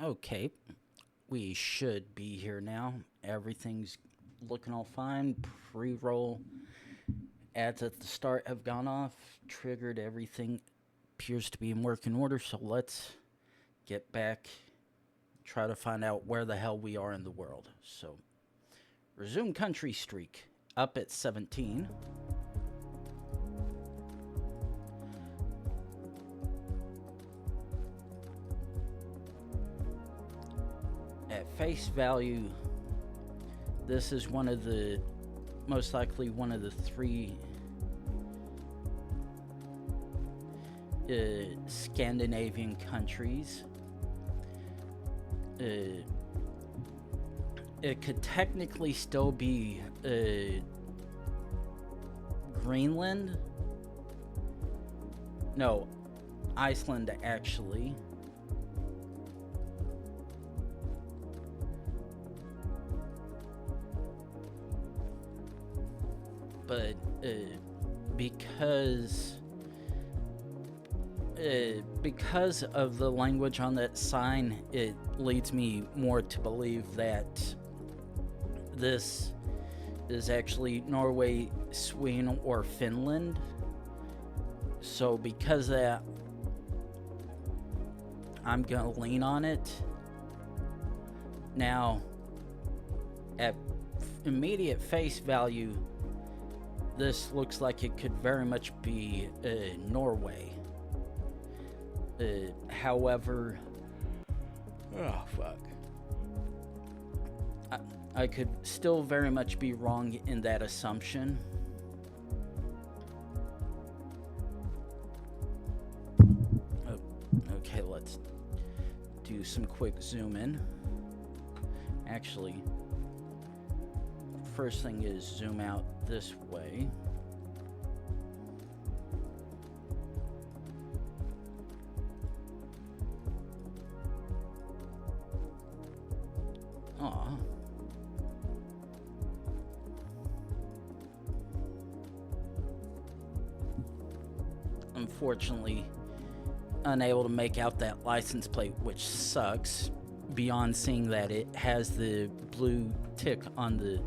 Okay, we should be here now. Everything's looking all fine. Pre-roll ads at the start have gone off. Triggered, everything appears to be in working order. So let's get back, try to find out where the hell we are in the world. So resume country streak, up at 17. At face value, this is one of the, most likely one of the three Scandinavian countries. It could technically still be Greenland. No, Iceland actually. But because of the language on that sign, it leads me more to believe that this is actually Norway, Sweden, or Finland. So because of that, I'm gonna lean on it. Now, at immediate face value, this looks like it could very much be Norway. However, oh fuck, I could still very much be wrong in that assumption. Okay, let's do some quick zoom in. Actually, first thing is zoom out this way. Aw. Unfortunately, unable to make out that license plate, which sucks, beyond seeing that it has the blue tick on the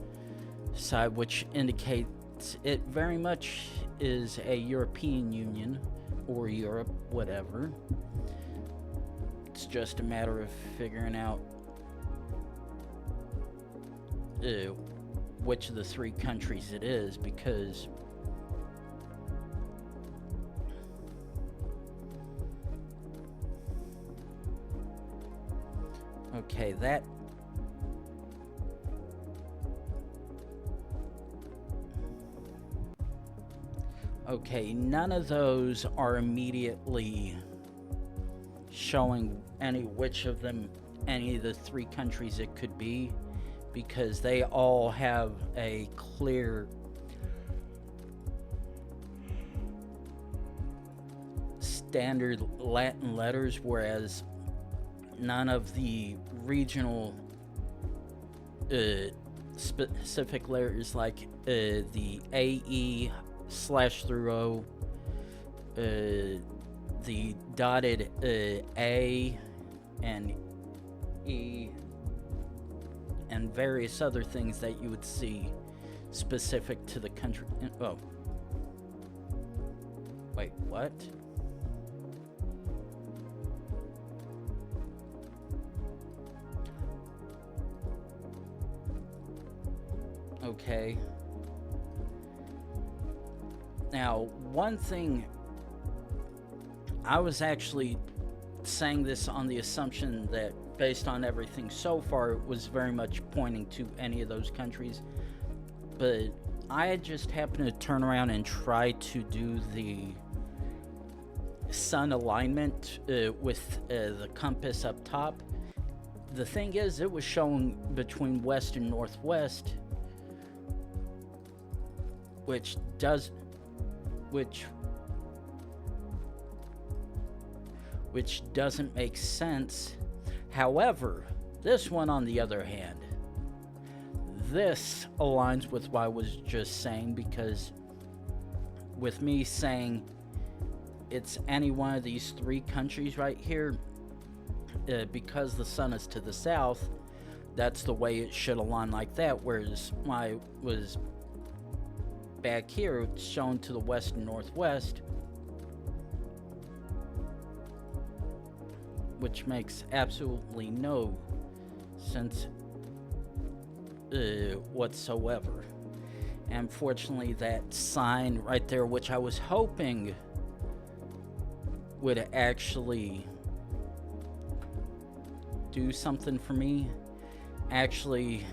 side, which indicates it very much is a European Union or Europe, whatever. It's just a matter of figuring out which of the three countries it is, because okay, that okay, none of those are immediately showing which of them, any of the three countries it could be, because they all have a clear standard Latin letters, whereas none of the regional specific letters like the AE /O, the dotted A and E, and various other things that you would see specific to the country. Oh. Wait, what? Okay. Now, one thing, I was actually saying this on the assumption that based on everything so far, it was very much pointing to any of those countries, but I had just happened to turn around and try to do the sun alignment with the compass up top. The thing is, it was showing between west and northwest, which doesn't make sense. However, this one, on the other hand, this aligns with what I was just saying, because with me saying it's any one of these three countries right here, because the sun is to the south, that's the way it should align like that, whereas when I was back here, it's shown to the west and northwest, which makes absolutely no sense whatsoever. And fortunately, that sign right there, which I was hoping would actually do something for me, actually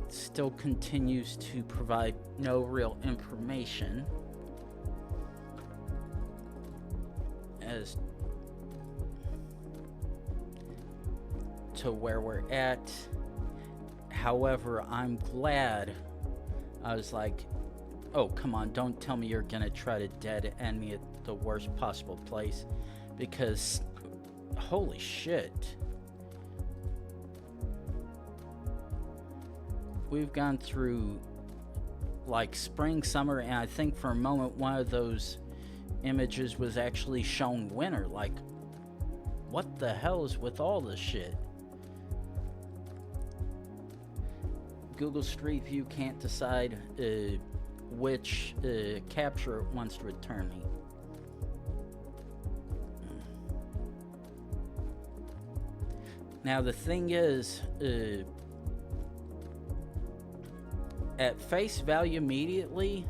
still continues to provide no real information as to where we're at. However, I'm glad. I was like, oh, come on, don't tell me you're gonna try to dead end me at the worst possible place, because holy shit. We've gone through like spring, summer, and I think for a moment one of those images was actually showing winter. Like, what the hell is with all this shit? Google Street View can't decide which capture it wants to return me. Now the thing is, at face value immediately,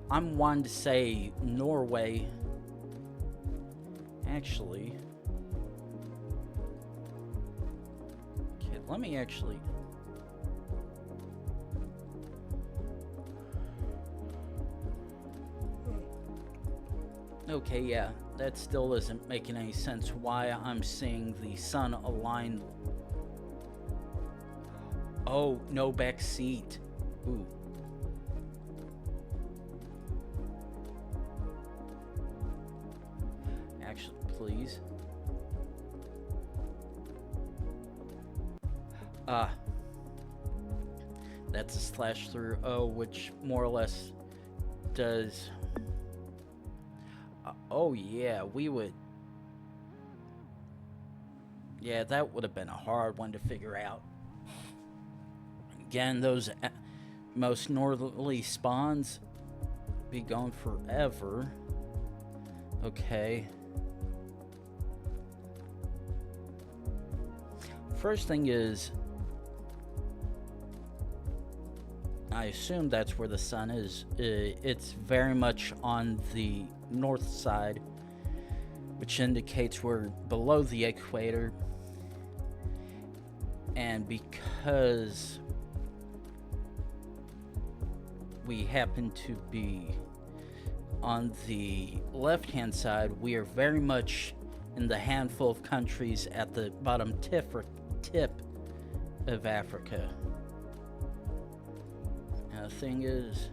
I'm one to say Norway. Actually, okay, let me actually. Okay, yeah, that still isn't making any sense why I'm seeing the sun align. Oh, no back seat. Ooh. Actually, please. That's a slash through O, which more or less does. Oh yeah, we would. Yeah, that would have been a hard one to figure out. Again, those most northerly spawns be gone forever. Okay. First thing is, I assume that's where the sun is. It's very much on the north side, which indicates we're below the equator. And because we happen to be on the left-hand side, we are very much in the handful of countries at the bottom tip of Africa. And the thing is,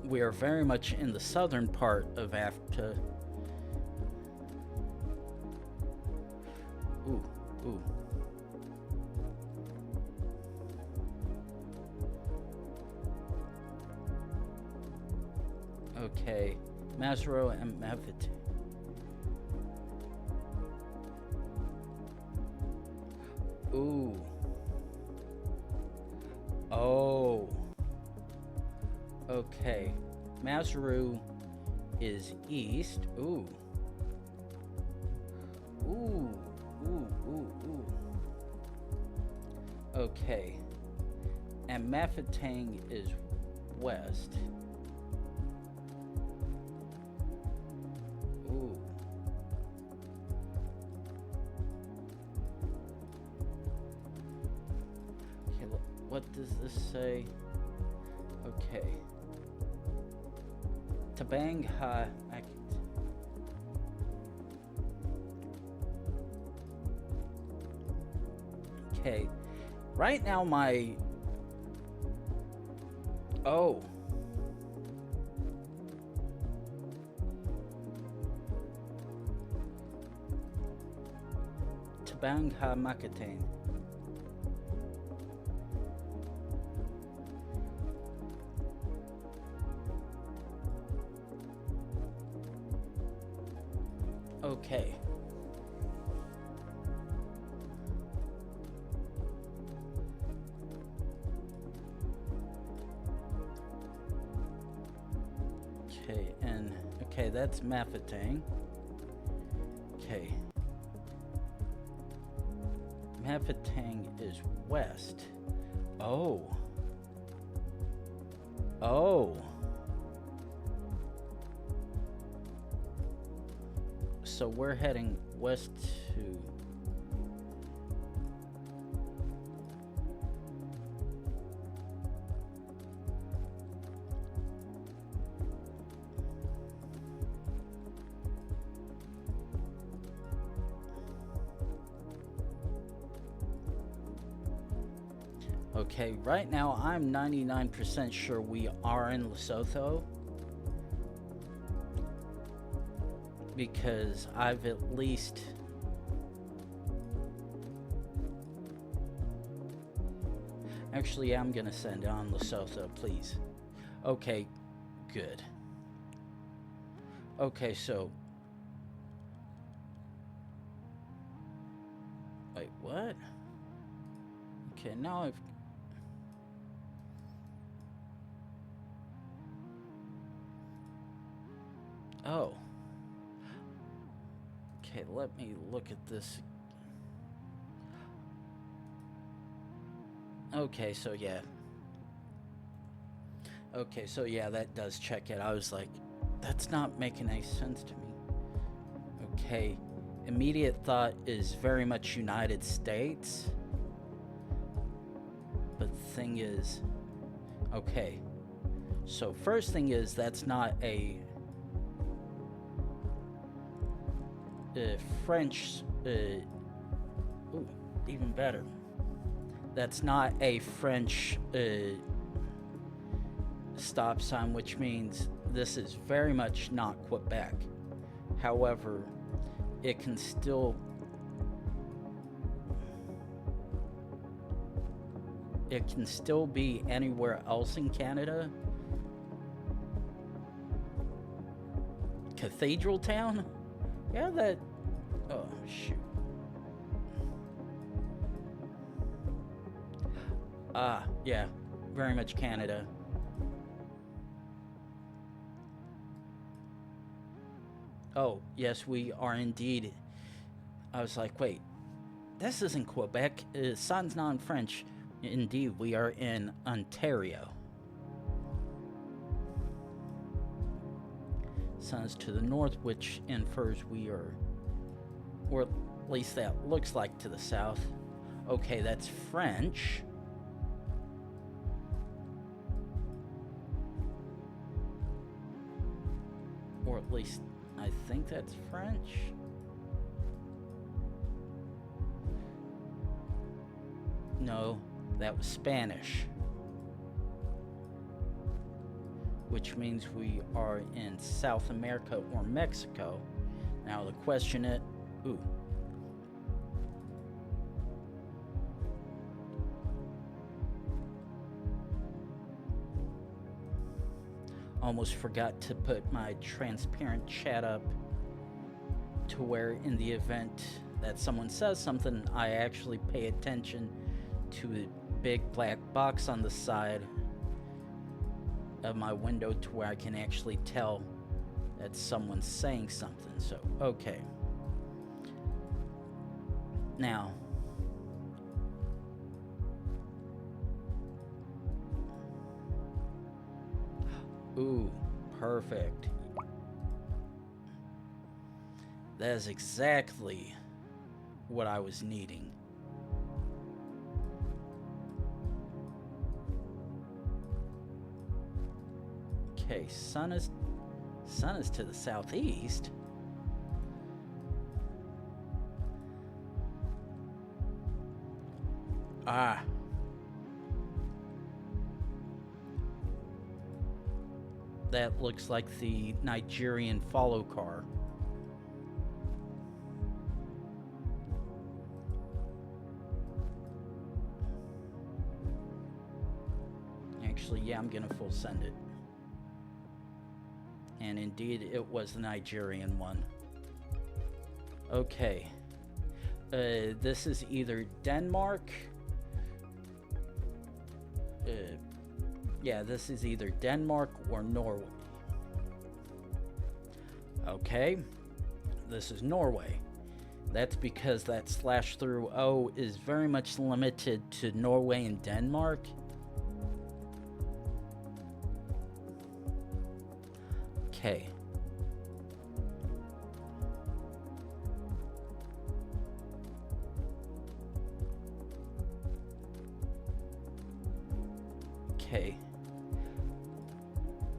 we are very much in the southern part of Africa. Ooh, ooh. Okay, Masro and Mavit. Ooh. Oh. Okay. Masaru is east. Ooh. Ooh. Ooh, ooh, ooh. Okay. And Mafetang is west. Ooh. Okay, what does this say? Okay. Tabangha. Okay. Right now my... Oh. Tabangha Makatane. Okay. Okay, and okay, that's Mafetang. Okay. Mafetang is west. Oh. Oh. So we're heading west to... Okay, right now I'm 99% sure we are in Lesotho, because I've at least... Actually, I'm gonna send on Lesotho, please. Okay, good. Okay, so... Wait, what? Okay, now I've... Oh. Okay, let me look at this. Okay, so yeah. Okay, so yeah, that does check it. I was like, that's not making any sense to me. Okay, immediate thought is very much United States. But the thing is, okay, so first thing is that's not a French, ooh, even better. That's not a French stop sign, which means this is very much not Quebec. However, it can still be anywhere else in Canada. Cathedral Town? Yeah, that... Oh, shoot. Yeah. Very much Canada. Oh, yes, we are indeed. I was like, wait. This isn't Quebec. Sans non French. Indeed, we are in Ontario. Sun's to the north, which infers we are, or at least that looks like, to the south. Okay, that's French. Or at least I think that's French. No, that was Spanish. Which means we are in South America or Mexico. Now the question is, ooh. Almost forgot to put my transparent chat up to where in the event that someone says something, I actually pay attention to the big black box on the side of my window to where I can actually tell that someone's saying something. So, okay. Now, ooh, perfect. That is exactly what I was needing. Okay, sun is to the southeast. Ah. That looks like the Nigerian follow car. Actually, yeah, I'm gonna full send it. And indeed, it was the Nigerian one. Okay. This is either Denmark. Yeah, this is either Denmark or Norway. Okay. This is Norway. That's because that slash through O is very much limited to Norway and Denmark. Okay. Okay.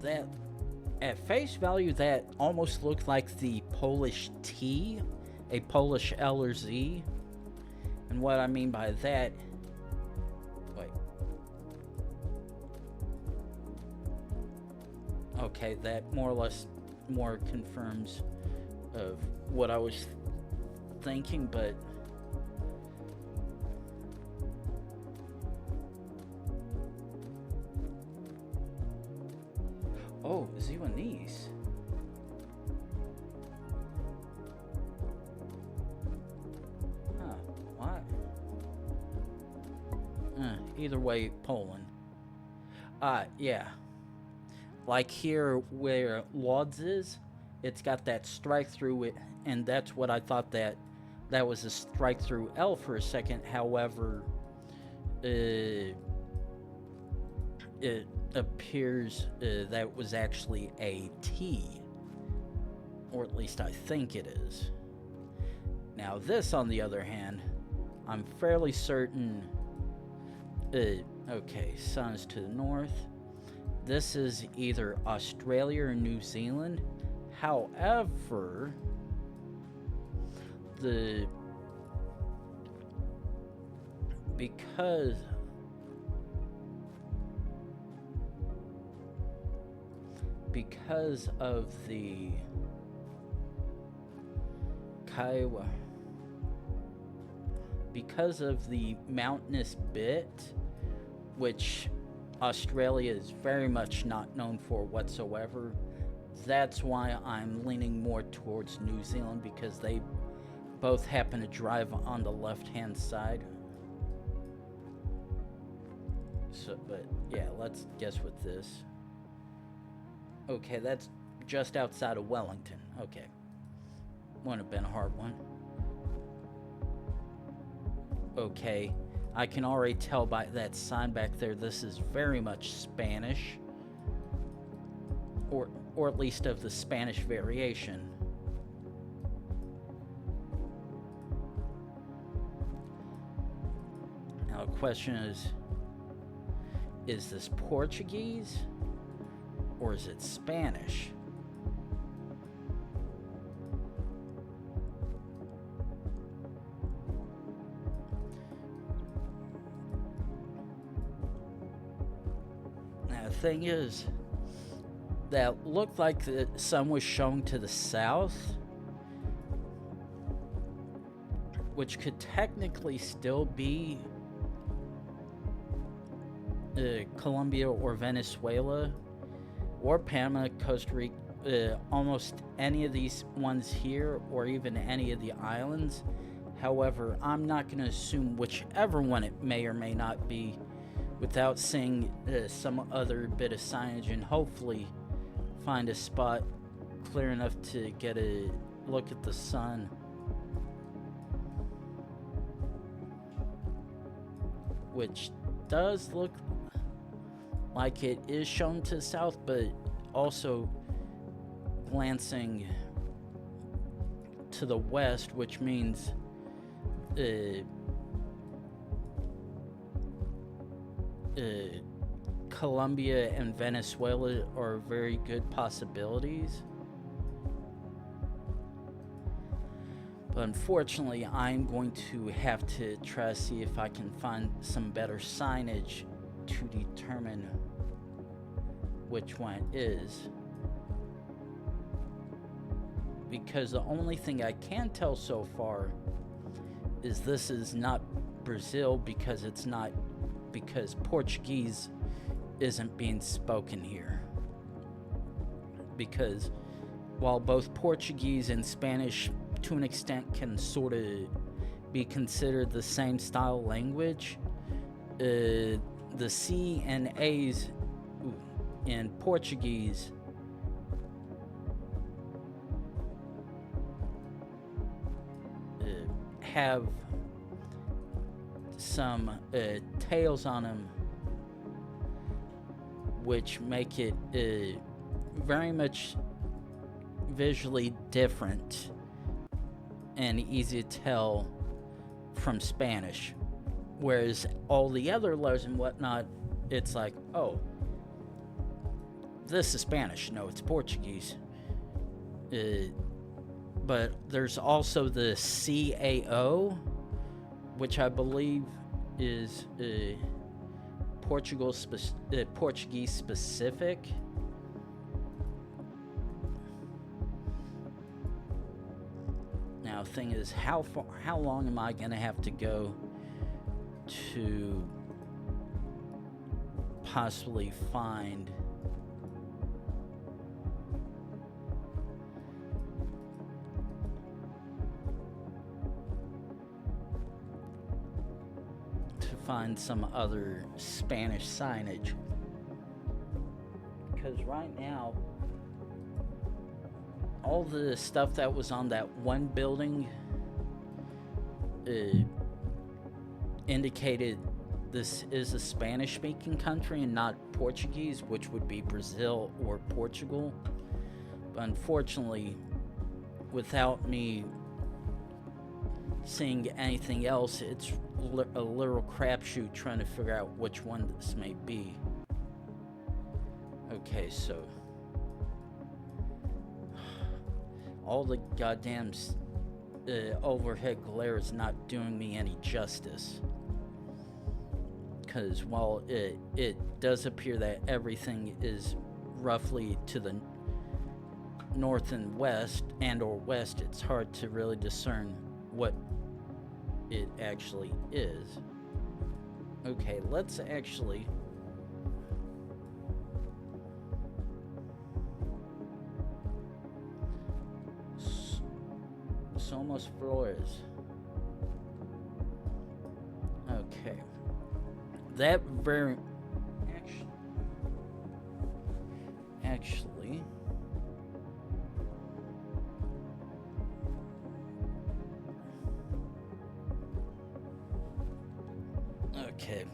That, at face value, that almost looked like the Polish T, a Polish L or Z. And what I mean by that, wait. Okay, that more or less more confirms of what I was thinking, but oh, Ziwanese. Huh, what? Either way, Poland. Yeah. Like here where Lodz is, it's got that strike through it, and that's what I thought that was a strike through L for a second. However, it appears that was actually a T, or at least I think it is. Now this, on the other hand, I'm fairly certain. Okay, sun is to the north. This is either Australia or New Zealand. However, because of the Kiowa, because of the mountainous bit, which Australia is very much not known for whatsoever. That's why I'm leaning more towards New Zealand, because they both happen to drive on the left-hand side. So, but yeah, let's guess with this. Okay, that's just outside of Wellington. Okay. Wouldn't have been a hard one. Okay. I can already tell by that sign back there, this is very much Spanish. Or at least of the Spanish variation. Now the question is this Portuguese or is it Spanish? Now the thing is, that looked like the sun was showing to the south, which could technically still be Colombia or Venezuela or Panama, Costa Rica, almost any of these ones here, or even any of the islands. However, I'm not going to assume whichever one it may or may not be without seeing some other bit of signage, and hopefully find a spot clear enough to get a look at the sun. Which does look like it is shown to the south, but also glancing to the west, which means Colombia and Venezuela are very good possibilities. But unfortunately, I'm going to have to try to see if I can find some better signage to determine which one it is. Because the only thing I can tell so far is this is not Brazil, because it's not, because Portuguese isn't being spoken here. Because while both Portuguese and Spanish to an extent, can sort of be considered the same style language. The C and A's in Portuguese have some tails on them, which make it very much visually different and easy to tell from Spanish. Whereas all the other letters and whatnot, it's like, oh, this is Spanish. No, it's Portuguese. But there's also the CAO, which I believe is Portuguese specific. Now, thing is, how long am I gonna have to go to possibly find some other Spanish signage? Because right now, all the stuff that was on that one building indicated this is a Spanish-speaking country and not Portuguese, which would be Brazil or Portugal. But unfortunately, without me seeing anything else, it's a literal crapshoot trying to figure out which one this may be. Okay, so all the goddamn overhead glare is not doing me any justice. Because while it does appear that everything is roughly to the north and west and or west, it's hard to really discern what it actually is. Okay, let's actually Somos Flores. Okay. That very actually okay.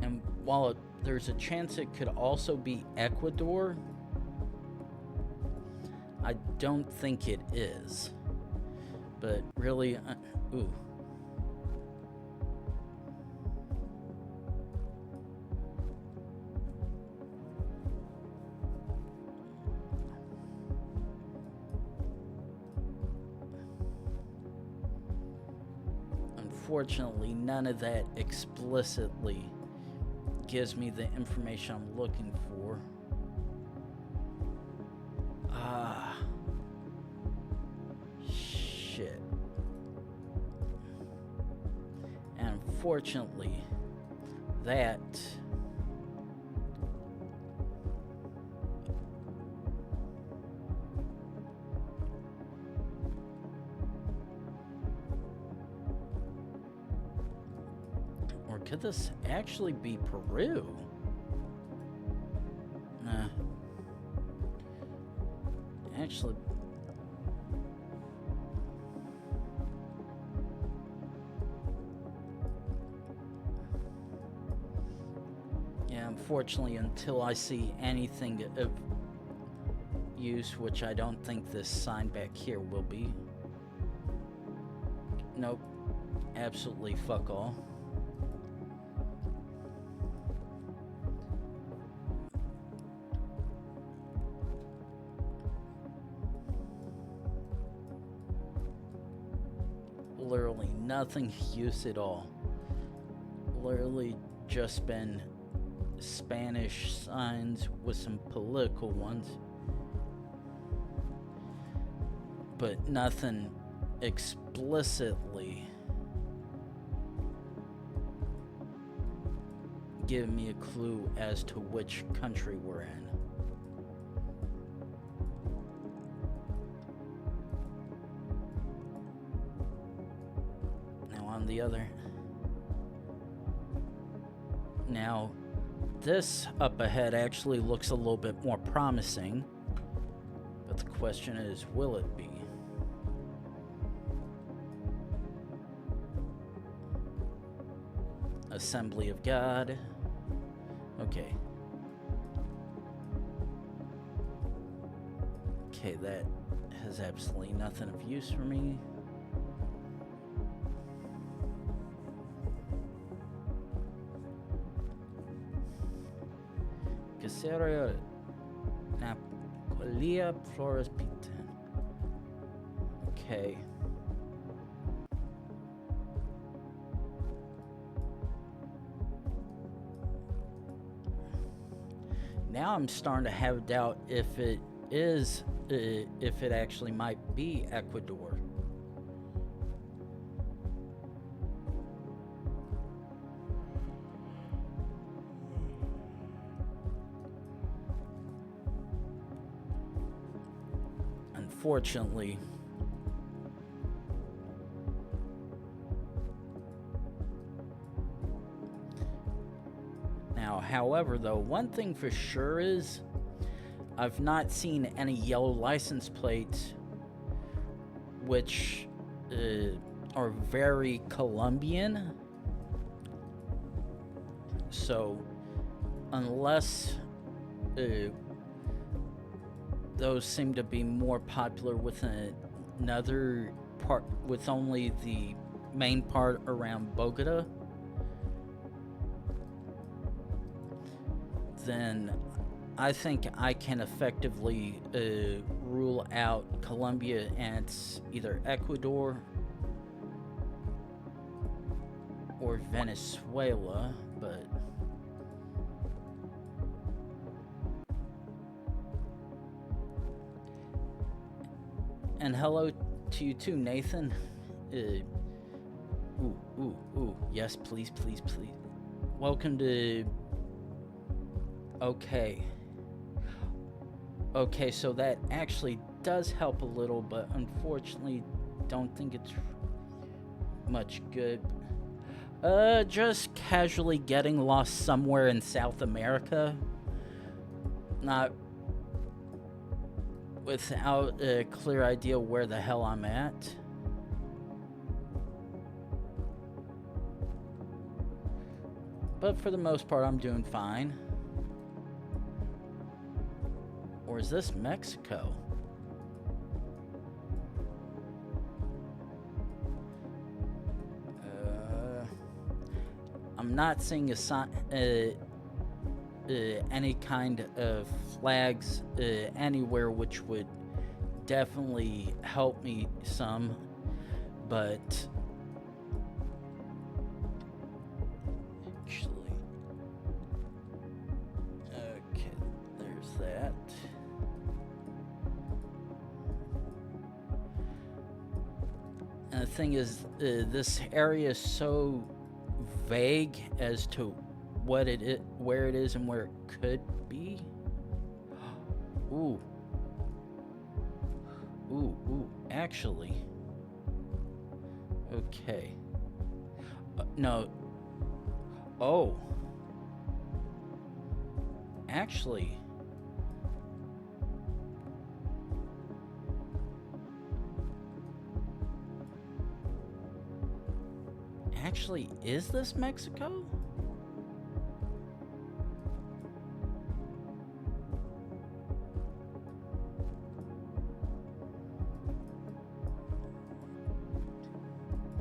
And while there's a chance it could also be Ecuador, I don't think it is. But really, ooh. Unfortunately, none of that explicitly gives me the information I'm looking for. Shit. And unfortunately, that could this actually be Peru? Nah. Actually, yeah, unfortunately, until I see anything of use, which I don't think this sign back here will be. Nope. Absolutely fuck all. Literally nothing use at all. Literally just been Spanish signs with some political ones, but nothing explicitly give me a clue as to which country we're in. Now on the other... Now, this up ahead actually looks a little bit more promising, but the question is, will it be? Assembly of God. Okay. Okay, that has absolutely nothing of use for me. Geoguessr Napolia Flores Pitan. Okay. Now I'm starting to have doubt if it is, if it actually might be Ecuador. Unfortunately, now, however, though, one thing for sure is I've not seen any yellow license plates which are very Colombian. So, unless those seem to be more popular with another part, with only the main part around Bogota, then I think I can effectively rule out Colombia and either Ecuador or Venezuela, but and hello to you too, Nathan. Ooh, yes, please. Welcome to... Okay, so that actually does help a little, but unfortunately don't think it's much good. Just casually getting lost somewhere in South America, not without a clear idea where the hell I'm at. But for the most part, I'm doing fine. Or is this Mexico? I'm not seeing a sign, any kind of flags anywhere, which would definitely help me some, but actually, okay, there's that. And the thing is, this area is so vague as to what it is, where it is, and where it could be. Ooh, actually, okay. No. Oh. Actually. Actually, is this Mexico?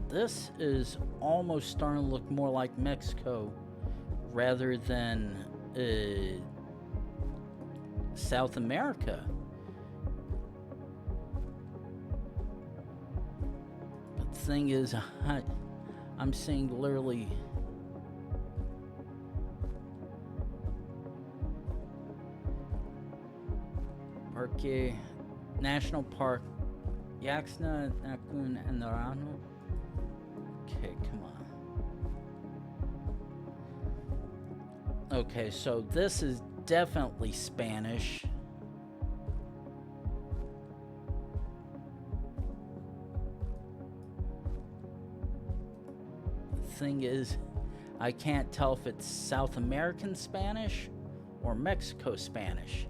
This is almost starting to look more like Mexico rather than South America. But the thing is, I'm seeing literally Parque National Park Yaxna Nakun and Narano. Okay, come on. Okay, so this is definitely Spanish. The thing is, I can't tell if it's South American Spanish or Mexico Spanish.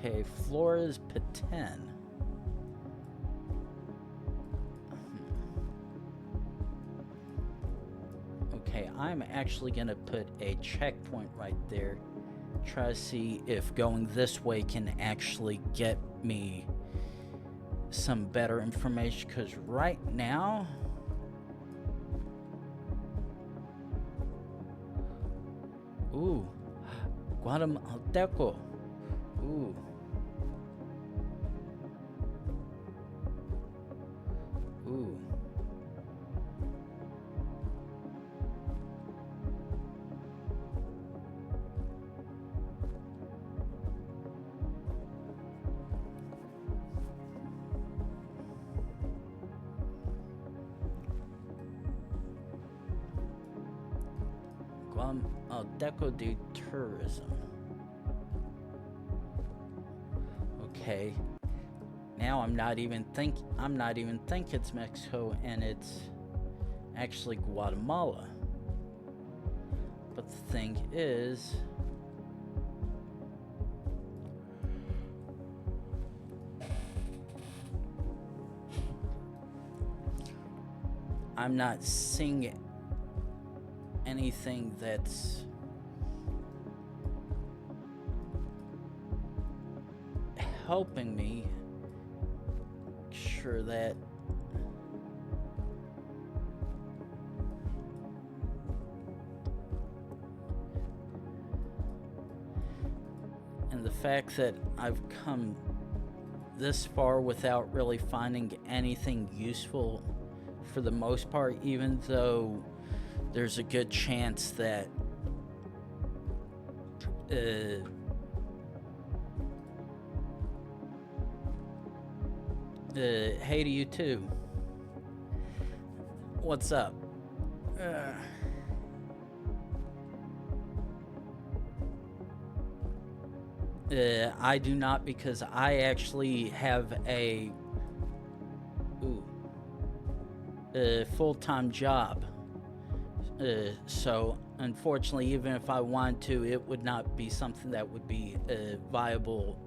Okay, Flores Peten. Okay, I'm actually gonna put a checkpoint right there. Try to see if going this way can actually get me some better information, because right now ooh, Guatemalteco. Ooh. Ooh. Deco de tourism. Okay. Now I'm not even think it's Mexico, and it's actually Guatemala. But the thing is, I'm not seeing anything that's helping me sure that and the fact that I've come this far without really finding anything useful for the most part, even though there's a good chance that hey to you too. What's up? I do not, because I actually have a full-time job. So unfortunately, even if I wanted to, it would not be something that would be viable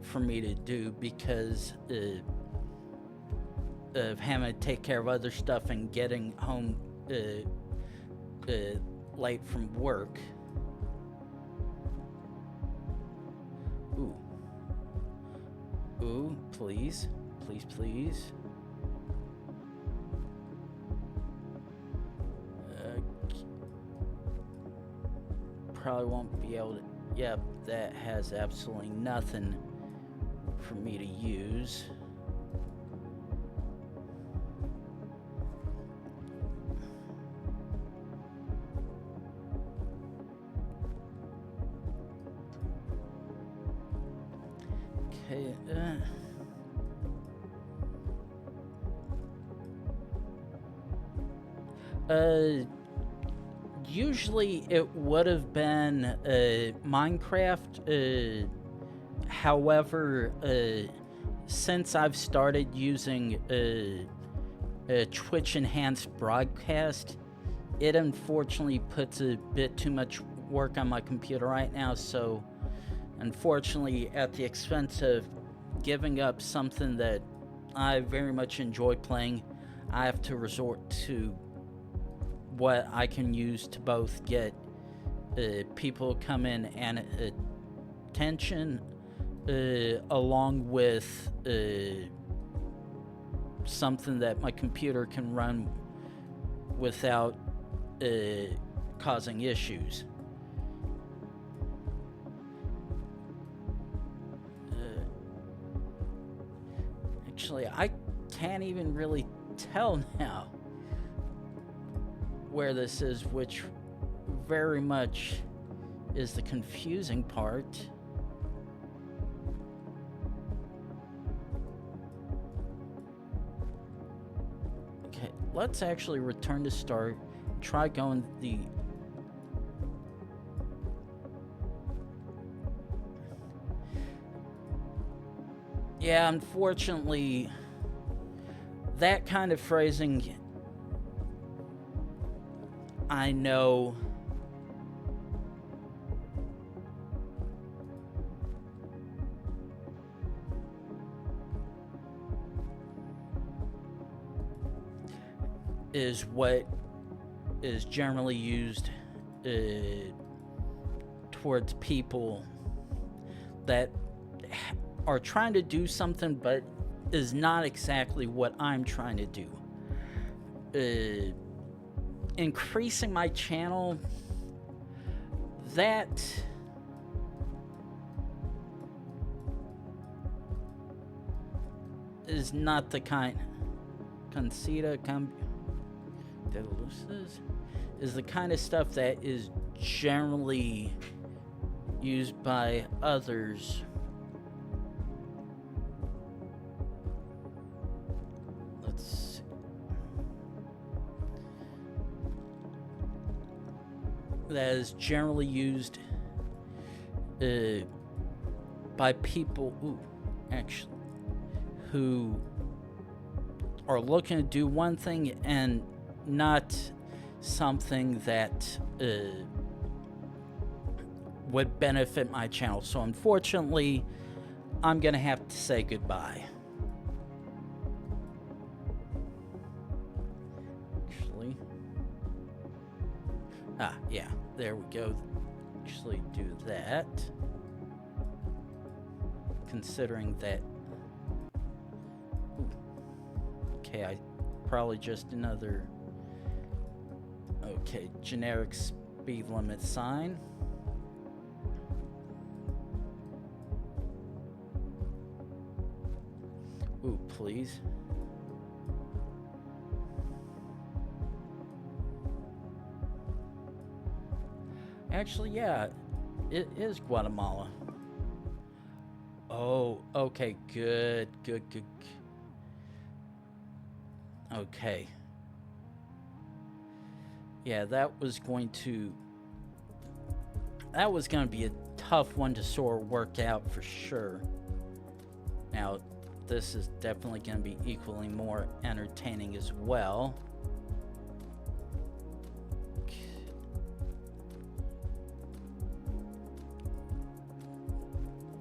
for me to do, because of having to take care of other stuff and getting home late from work. Ooh, please, please, please. Probably won't be able to. Yep, that has absolutely nothing for me to use. Okay. Usually it would have been Minecraft. However, since I've started using Twitch enhanced broadcast, it unfortunately puts a bit too much work on my computer right now. So unfortunately, at the expense of giving up something that I very much enjoy playing, I have to resort to what I can use to both get people come in and attention, along with something that my computer can run without causing issues. Actually, I can't even really tell now where this is, which very much is the confusing part. Okay, let's actually return to start. Try going the... Yeah, unfortunately, that kind of phrasing, I know is what is generally used towards people that are trying to do something but is not exactly what I'm trying to do. Increasing my channel, that is not the kind. Concita de luces is the kind of stuff that is generally used by others. Let's see. That is generally used by people who are looking to do one thing and not something that would benefit my channel. So unfortunately, I'm gonna have to say goodbye. Actually, yeah, there we go. Actually do that, considering that... Okay, I probably just another... Okay, generic speed limit sign. Ooh, please. Actually, yeah, it is Guatemala. Oh, okay, good. Okay. Yeah, that was going to be a tough one to sort of work out for sure. Now, this is definitely going to be equally more entertaining as well.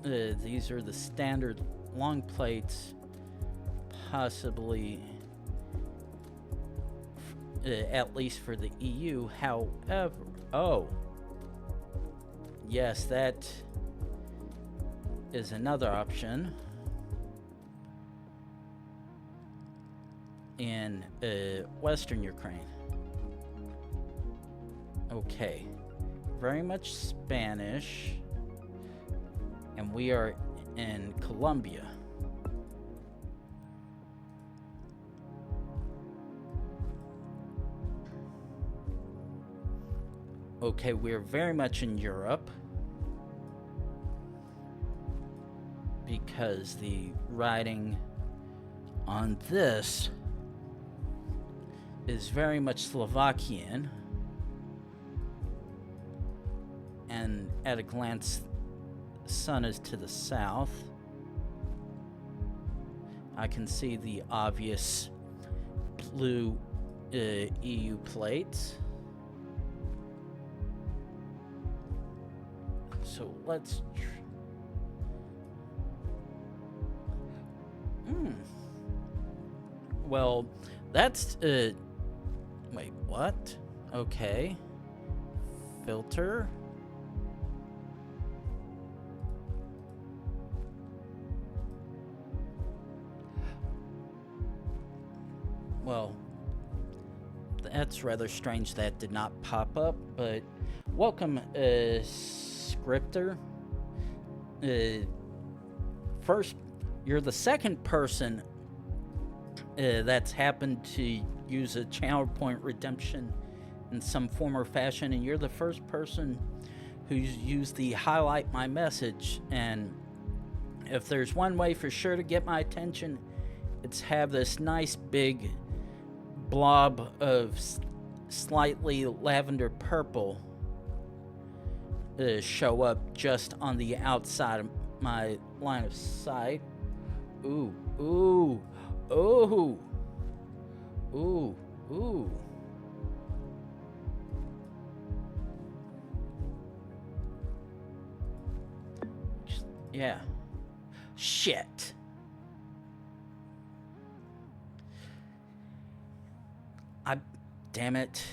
These are the standard long plates, possibly, at least for the EU. However, oh, yes, that is another option in Western Ukraine. Okay, very much Spanish, and we are in Colombia. Okay, we're very much in Europe, because the writing on this is very much Slovakian, and at a glance, the sun is to the south. I can see the obvious blue EU plates. So let's... Well, that's... Wait, what? Okay. Filter. Well, that's rather strange that did not pop up, but welcome, Scripter. First, you're the second person that's happened to use a channel point redemption in some form or fashion, and you're the first person who used the highlight my message, and if there's one way for sure to get my attention, it's have this nice big blob of slightly lavender purple show up just on the outside of my line of sight. Ooh, ooh, ooh, ooh, ooh. Yeah. Shit. Damn it.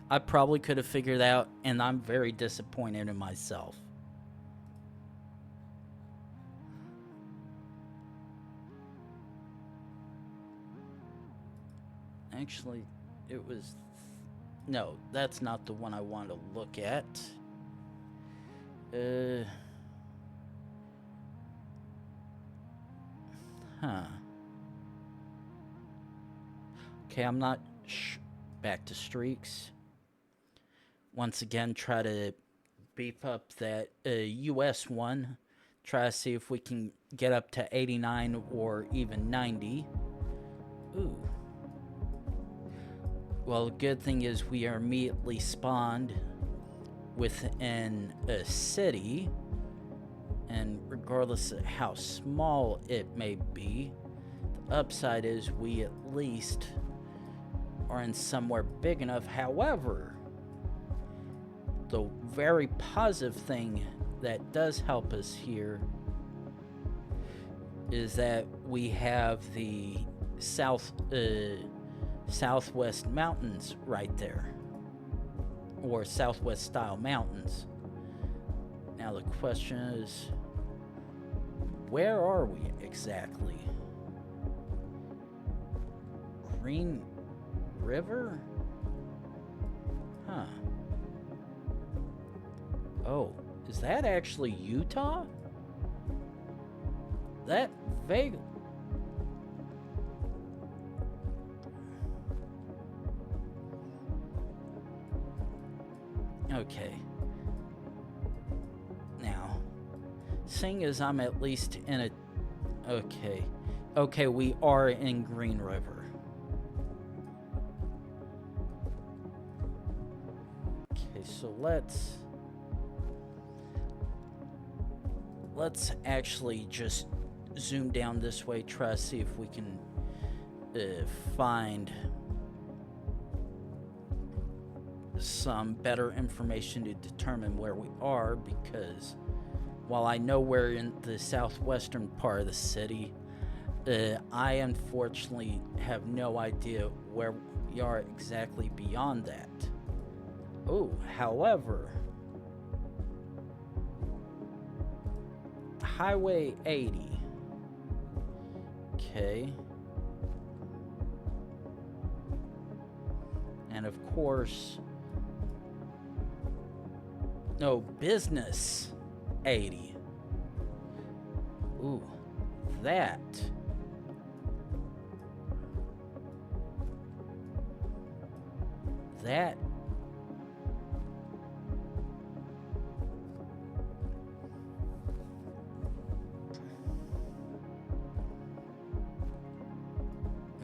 I probably could have figured out, and I'm very disappointed in myself. Actually, it was... No, that's not the one I want to look at. Huh. Okay, I'm not... Back to streaks. Once again, try to beef up that US one. Try to see if we can get up to 89 or even 90. Ooh. Well, the good thing is we are immediately spawned within a city. And regardless of how small it may be, the upside is we at least are in somewhere big enough. However, the very positive thing that does help us here is that we have the southwest mountains right there, or southwest style mountains. Now the question is, where are we exactly? Green River? Huh. Oh, is that actually Utah? That vague... Okay. Now, seeing as I'm at least in a... Okay. Okay, we are in Green River. Okay, so let's actually just zoom down this way, try to see if we can find some better information to determine where we are, because while I know we're in the southwestern part of the city, I unfortunately have no idea where we are exactly beyond that. Oh, however, Highway 80. Okay. And of course, no, Business 80. Ooh, that.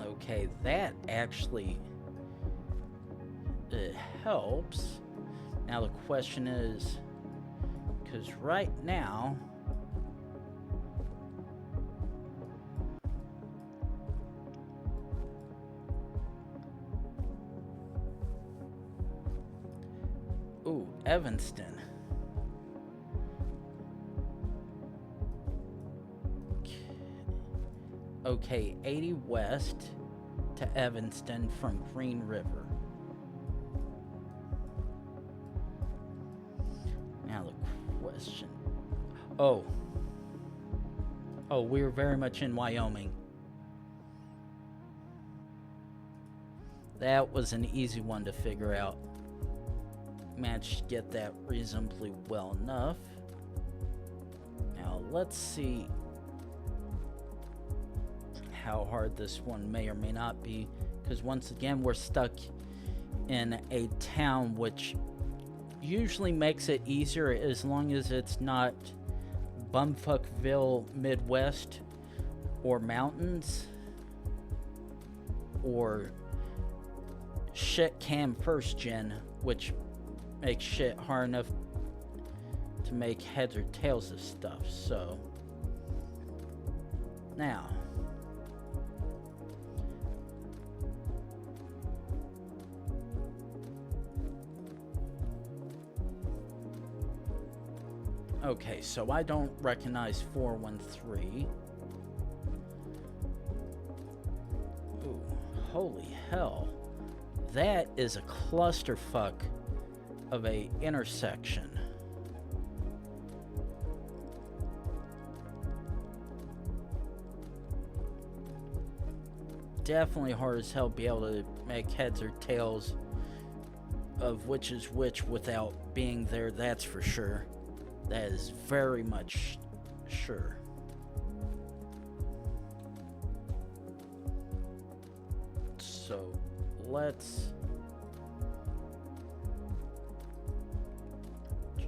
Okay, that actually helps. Now the question is, because right now ooh, Evanston. Okay, 80 west to Evanston from Green River. Now the question... Oh, we're very much in Wyoming. That was an easy one to figure out. Managed to get that reasonably well enough. Now let's see how hard this one may or may not be, because once again we're stuck in a town which usually makes it easier as long as it's not Bumfuckville Midwest or mountains or shit cam first gen, which makes shit hard enough to make heads or tails of stuff. So now okay, so I don't recognize 413. Ooh, holy hell. That is a clusterfuck of a intersection. Definitely hard as hell be able to make heads or tails of which is which without being there, that's for sure. That is very much sure. So let's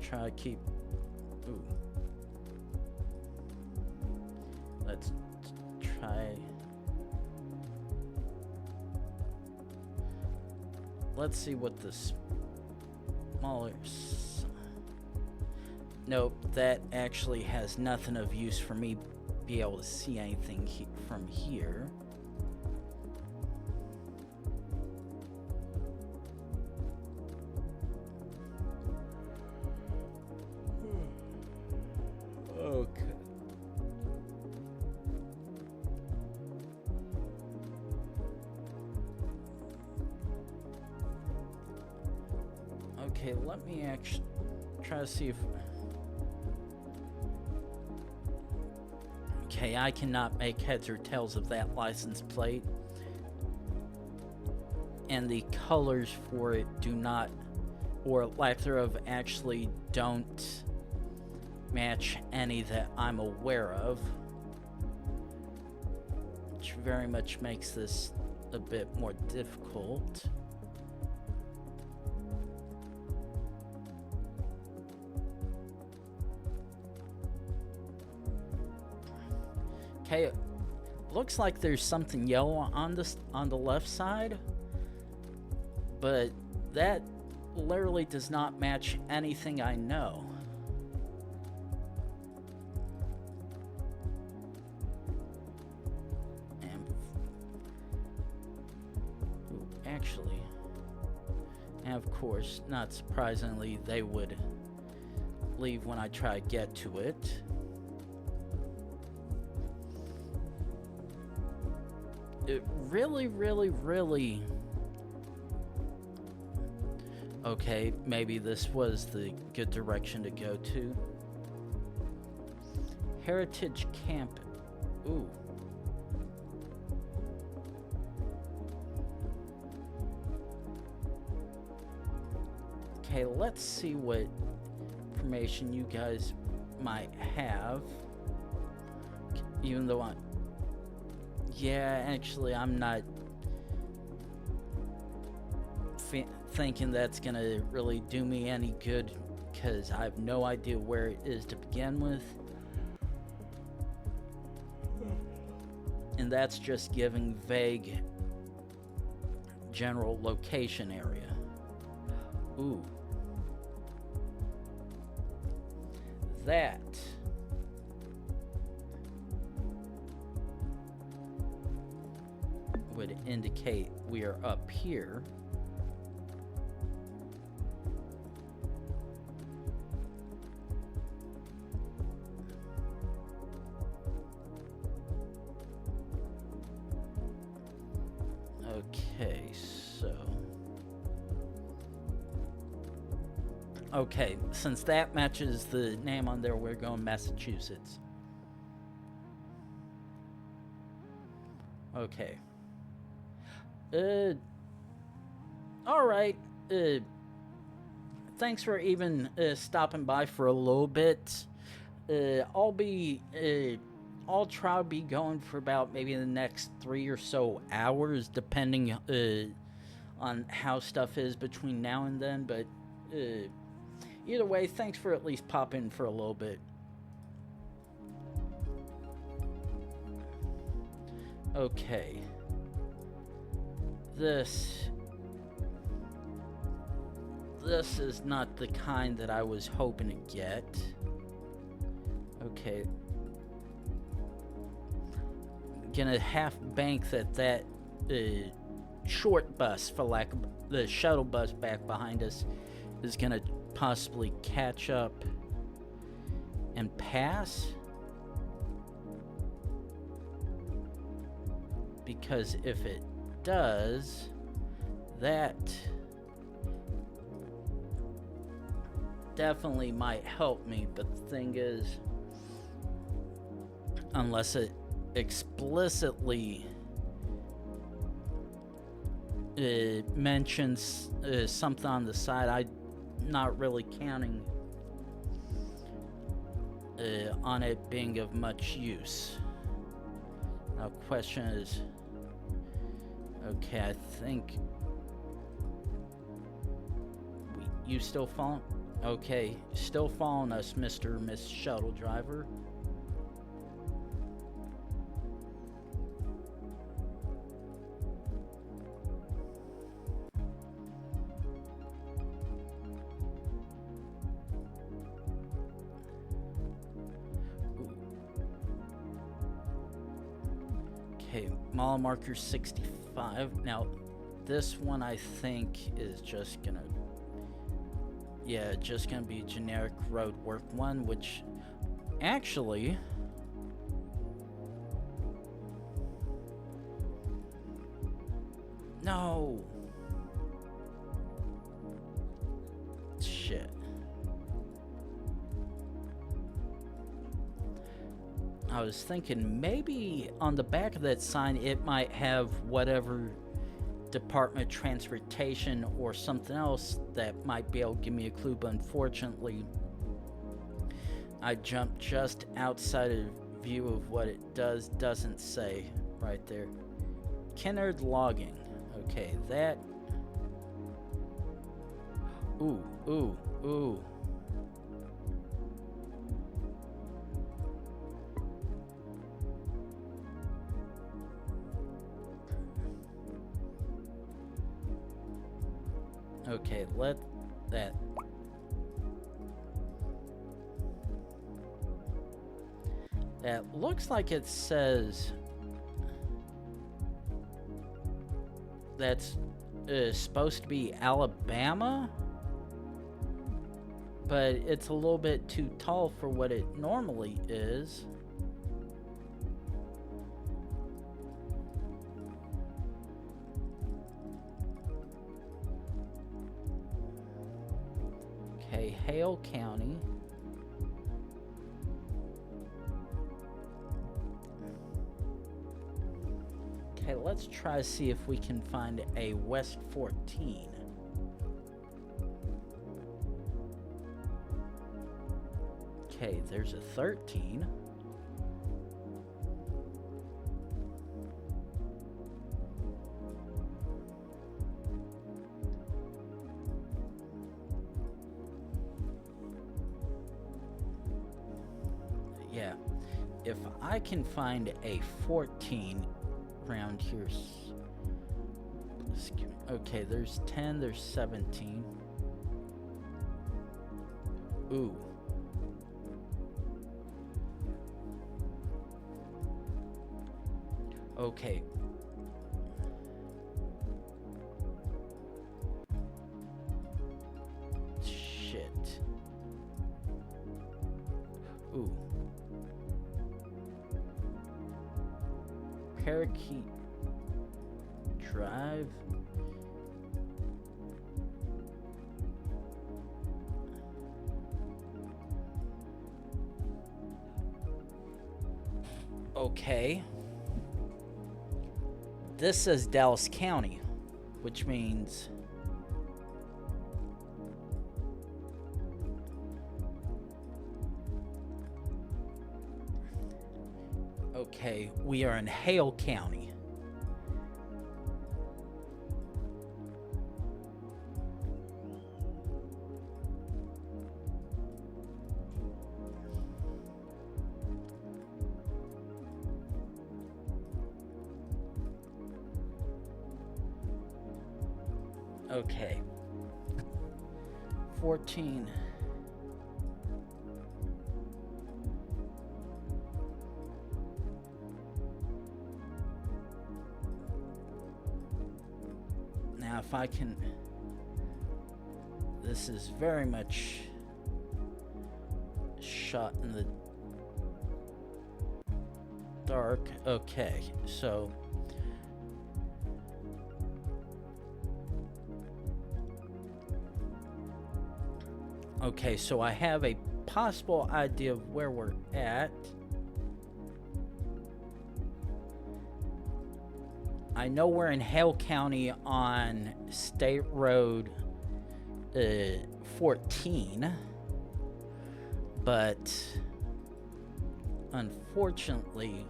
try to keep. Ooh. Let's try. Let's see what the smaller. Nope, that actually has nothing of use for me be able to see anything from here. Okay. Okay, let me actually try to see if. Okay, I cannot make heads or tails of that license plate. And the colors for it do not, or lack thereof, actually don't match any that I'm aware of. Which very much makes this a bit more difficult. Okay, looks like there's something yellow on the left side, but that literally does not match anything I know. And actually, and of course, not surprisingly, they would leave when I try to get to it. It really. Okay, maybe this was the good direction to go to. Heritage Camp. Ooh. Okay, let's see what information you guys might have. Even though yeah, actually, I'm not thinking that's gonna really do me any good, because I have no idea where it is to begin with. And that's just giving vague general location area. Ooh. That would indicate we are up here. Okay, so okay, since that matches the name on there, we're going Massachusetts. Okay. Alright, thanks for even stopping by for a little bit. I'll try to be going for about maybe the next 3 or so hours, depending on how stuff is between now and then, but Either way, thanks for at least popping for a little bit. Okay. This is not the kind that I was hoping to get. Okay. Gonna half bank that short bus, for lack of the shuttle bus back behind us, is gonna possibly catch up and pass. Because if it does, that definitely might help me, but the thing is, unless it explicitly mentions something on the side, I'm not really counting on it being of much use. Now, question is, okay, I think you still following? Okay, still following us, Mr. or Miss Shuttle Driver. Okay, mile marker 65. Now, this one I think is just gonna, yeah, just gonna be generic road work one, which actually, no, shit. I was thinking maybe on the back of that sign it might have whatever Department of Transportation or something else that might be able to give me a clue, but unfortunately I jumped just outside of view of what it doesn't say right there. Kennard logging. Okay, that. Ooh. Okay, let that. That looks like it says that's supposed to be Alabama, but it's a little bit too tall for what it normally is. Okay, Hale County. Okay, let's try to see if we can find a West 14. Okay, there's a 13. Yeah, if I can find a 14 around here. Okay, there's 10, there's 17. Ooh. Okay. Shit. Ooh. Parakeet Drive. Okay. This says Dallas County, which means okay, we are in Hale County. Okay. 14. Now, if I can... This is very much shot in the dark. Okay, so... Okay, so I have a possible idea of where we're at. I know we're in Hale County on State Road 14, but unfortunately,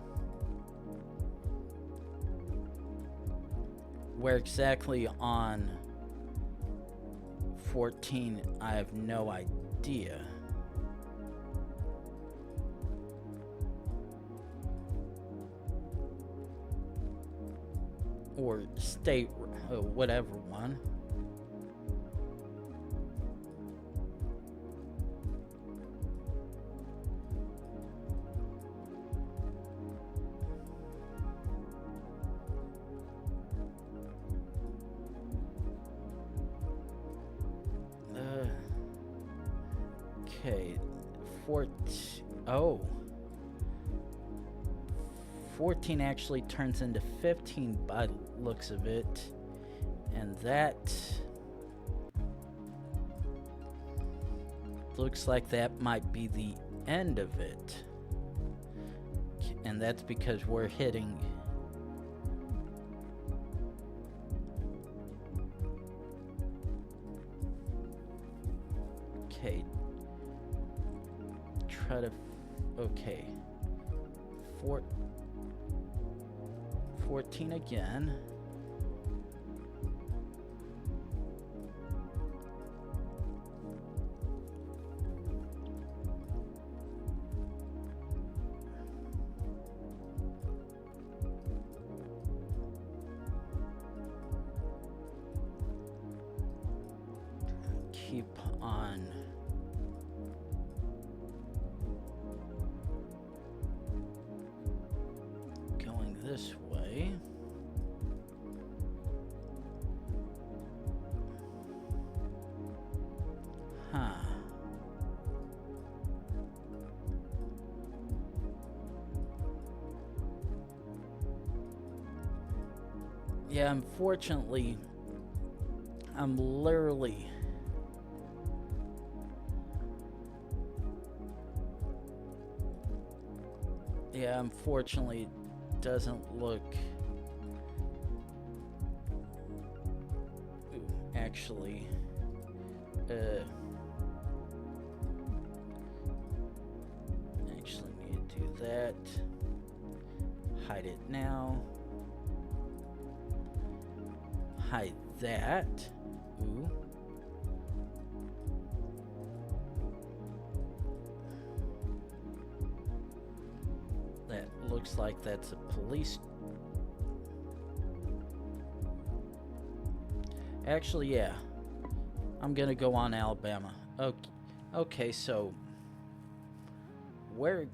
where exactly on 14, I have no idea. Or state, whatever one. Okay, 14 actually turns into 15 by the looks of it, and that looks like that might be the end of it, and that's because we're hitting okay, try to okay, 14 again. Keep on going this way. Huh. Yeah, unfortunately, I'm literally unfortunately, it doesn't look... Ooh, actually, actually need to do that. Hide it now. Hide that. Ooh. That looks like that's a police. Actually, yeah. I'm gonna go on Alabama. Okay, okay, so where...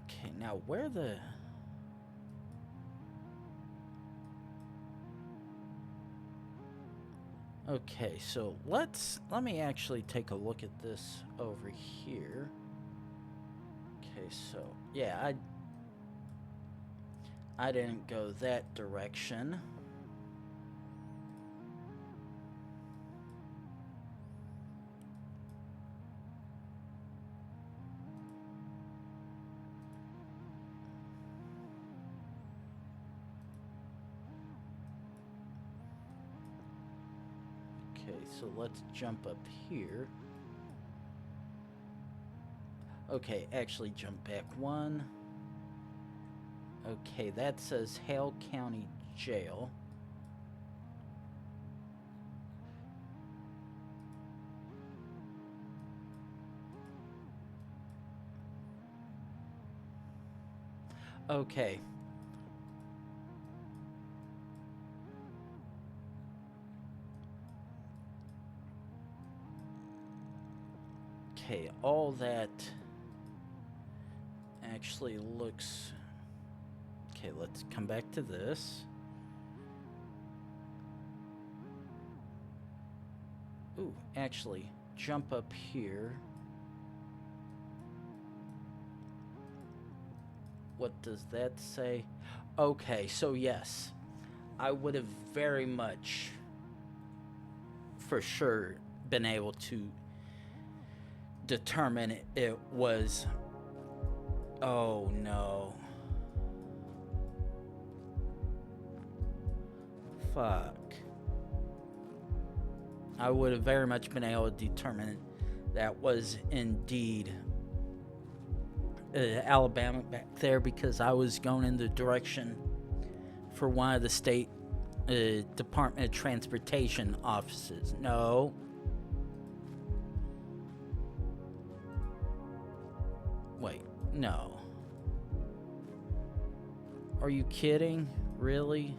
Okay, now where the... Okay, so let me actually take a look at this over here. Okay, so yeah, I didn't go that direction. Okay, so let's jump up here. Okay, actually jump back one. Okay, that says Hale County Jail. Okay. Okay, all that actually looks... Okay, let's come back to this. Ooh, actually, jump up here. What does that say? Okay, so yes, I would have very much, for sure, been able to determine it was... Oh no. Fuck. I would have very much been able to determine that was indeed Alabama back there, because I was going in the direction for one of the state Department of Transportation offices. No. Wait, no. Are you kidding? Really?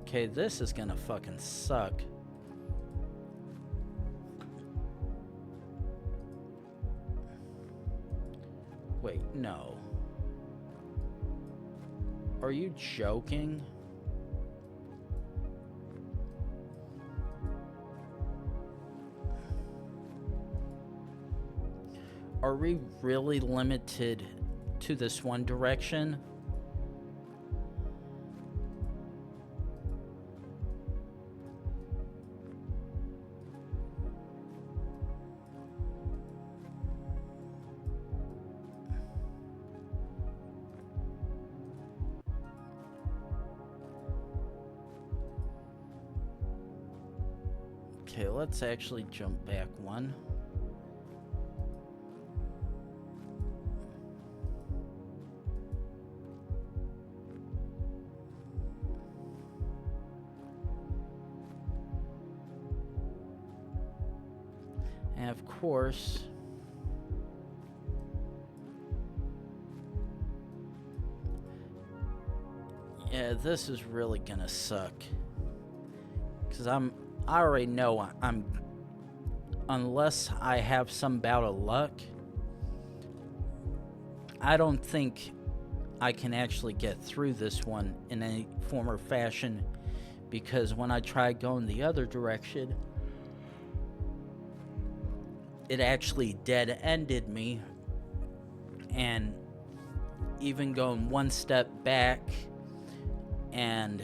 Okay, this is gonna fucking suck. Wait, no. Are you joking? Are we really limited to this one direction? Okay, let's actually jump back one. And of course, yeah, this is really gonna suck. Because I already know I'm, unless I have some bout of luck, I don't think I can actually get through this one in any form or fashion, because when I tried going the other direction, it actually dead-ended me, and even going one step back and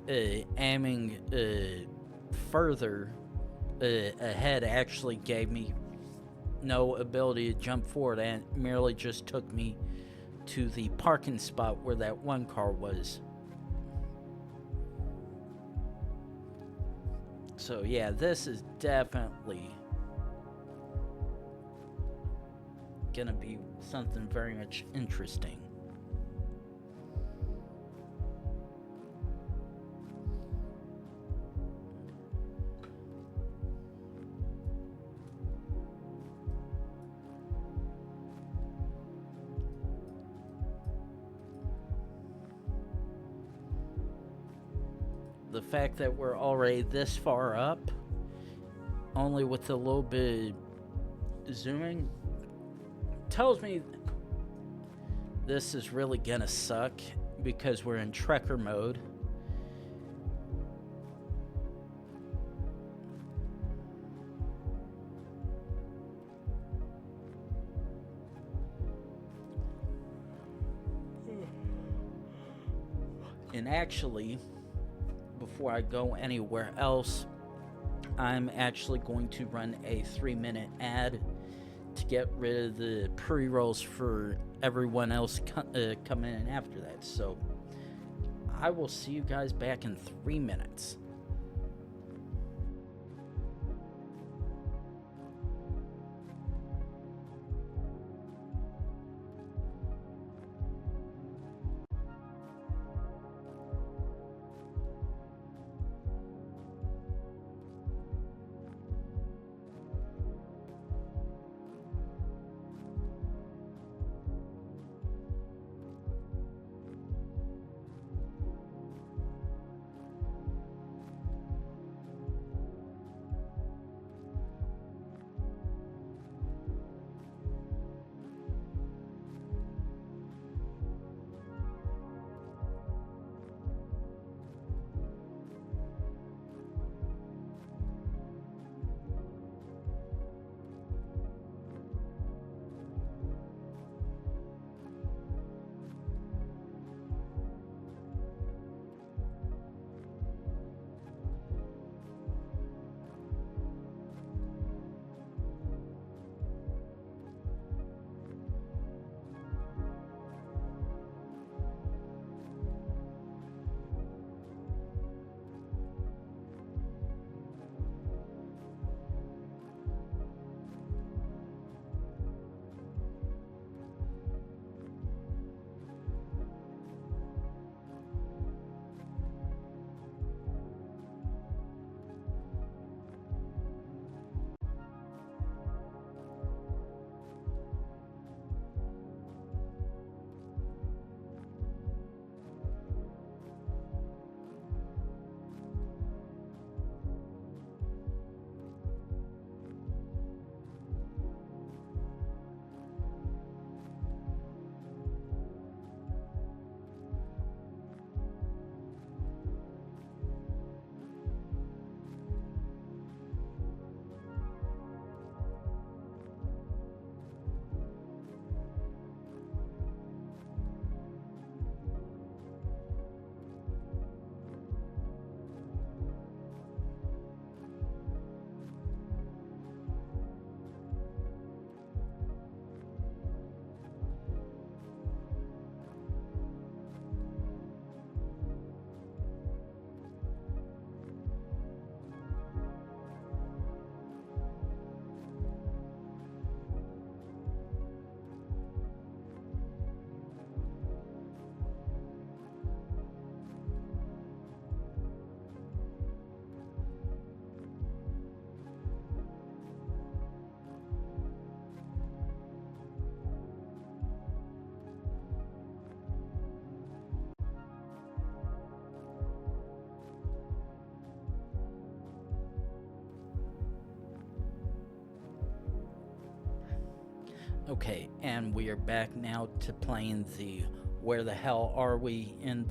aiming further ahead actually gave me no ability to jump forward, and merely just took me to the parking spot where that one car was. So yeah, this is definitely gonna be something very much interesting. The fact that we're already this far up, only with a little bit of zooming, tells me this is really gonna suck, because we're in trekker mode. And actually, before I go anywhere else, I'm actually going to run a 3-minute ad to get rid of the pre-rolls for everyone else coming in after that. So I will see you guys back in 3 minutes. Okay, and we are back now to playing the where the hell are we in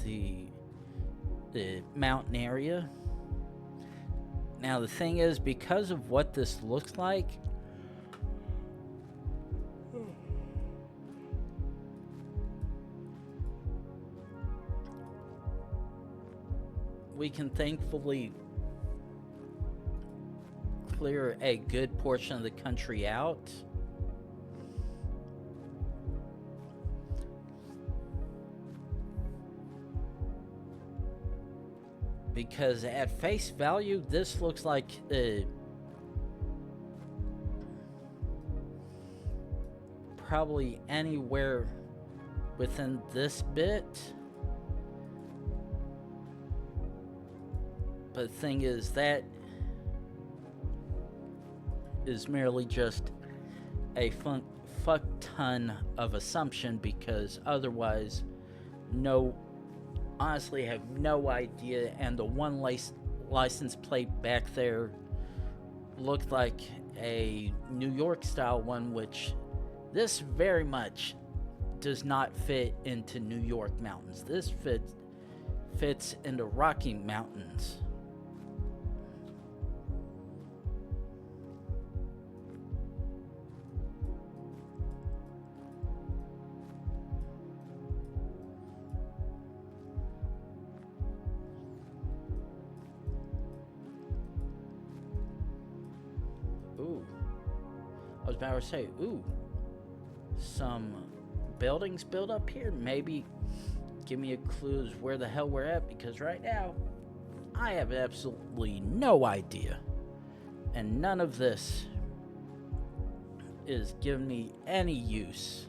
the mountain area. Now the thing is, because of what this looks like, we can thankfully clear a good portion of the country out. Because at face value, this looks like probably anywhere within this bit. But the thing is, that is merely just a fuck ton of assumption, because otherwise, honestly have no idea. And the one license plate back there looked like a New York style one, which this very much does not fit into New York mountains. This fits into Rocky Mountains. Ooh. I was about to say, ooh. Some buildings built up here. Maybe give me a clue as where the hell we're at, because right now I have absolutely no idea. And none of this is giving me any use.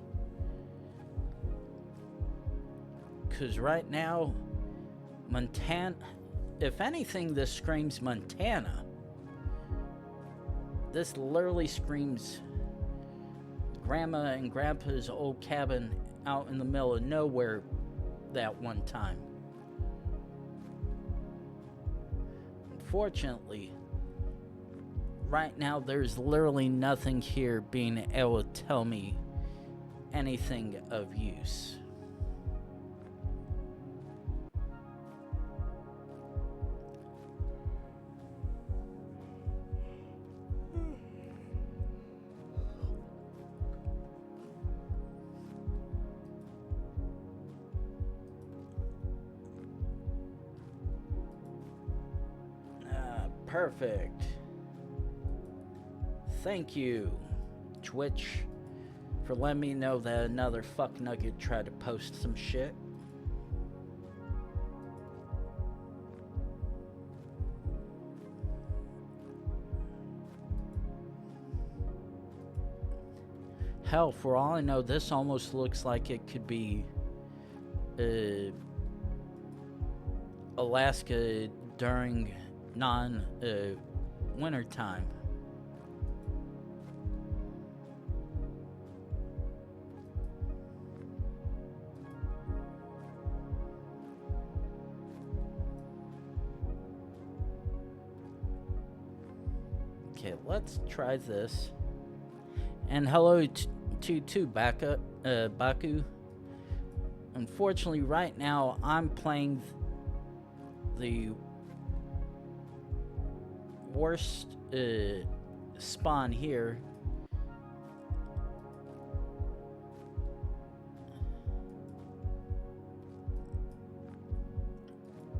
Because right now, Montana, if anything, this screams Montana. This literally screams Grandma and Grandpa's old cabin out in the middle of nowhere that one time. Unfortunately, right now there's literally nothing here being able to tell me anything of use. Perfect. Thank you, Twitch, for letting me know that another fuck nugget tried to post some shit. Hell, for all I know, this almost looks like it could be Alaska during winter time. Okay, let's try this. And hello to Baku. Unfortunately, right now I'm playing the worst spawn here.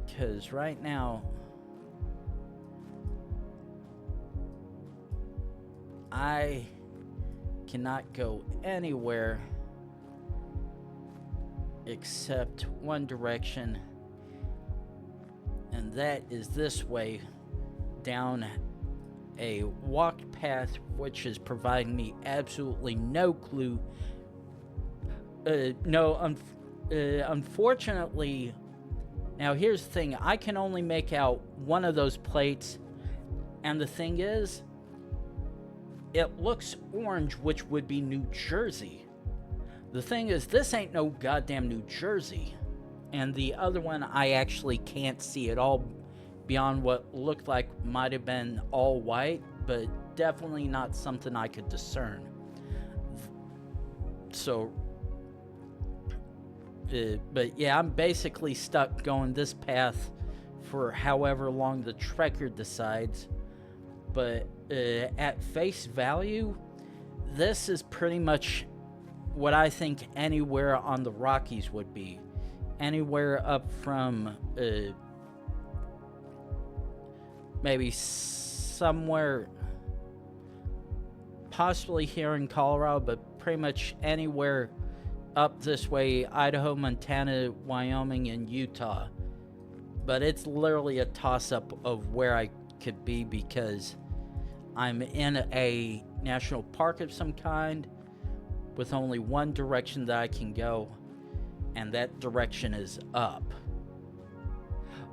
Because right now I cannot go anywhere except one direction, and that is this way, down a walked path, which is providing me absolutely no clue. Unfortunately, now here's the thing, I can only make out one of those plates, and the thing is, it looks orange, which would be New Jersey. The thing is, this ain't no goddamn New Jersey. And the other one I actually can't see at all, beyond what looked like might have been all white, but definitely not something I could discern. So, but yeah, I'm basically stuck going this path for however long the trekker decides. But at face value, this is pretty much what I think anywhere on the Rockies would be. Anywhere up from maybe somewhere, possibly here in Colorado, but pretty much anywhere up this way, Idaho, Montana, Wyoming, and Utah. But it's literally a toss-up of where I could be because I'm in a national park of some kind with only one direction that I can go, and that direction is up.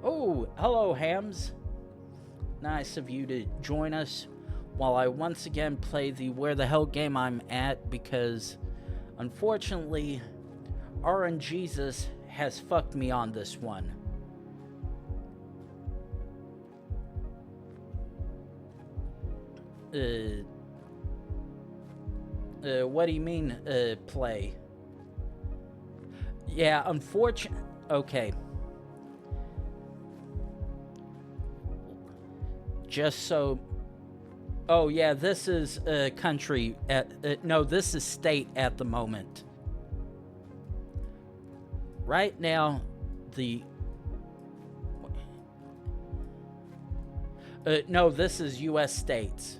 Oh, hello, Hams. Nice of you to join us while I once again play the where the hell game I'm at, because unfortunately RNGesus has fucked me on this one. What do you mean, play? Yeah, okay. Just so... Oh, yeah, this is country at... no, this is state at the moment. Right now, the... no, this is U.S. states.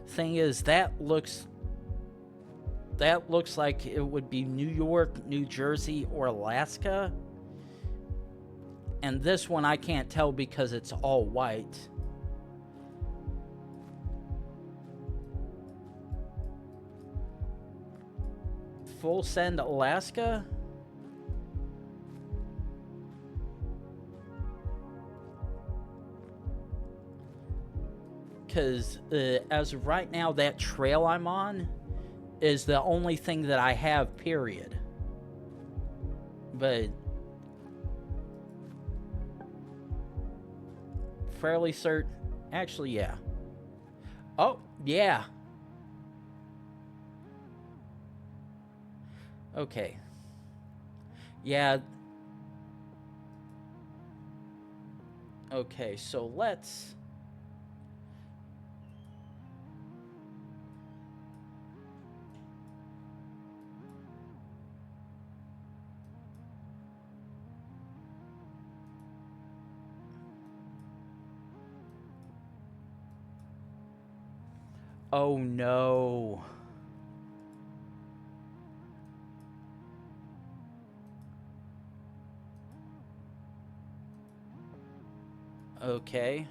Thing is, that looks like it would be New York, New Jersey, or Alaska. And this one I can't tell because it's all white. Full send Alaska? Because as of right now, that trail I'm on is the only thing that I have, period. But fairly certain. Actually, yeah. Oh, yeah. Okay. Yeah. Okay, so let's... Oh no. Okay.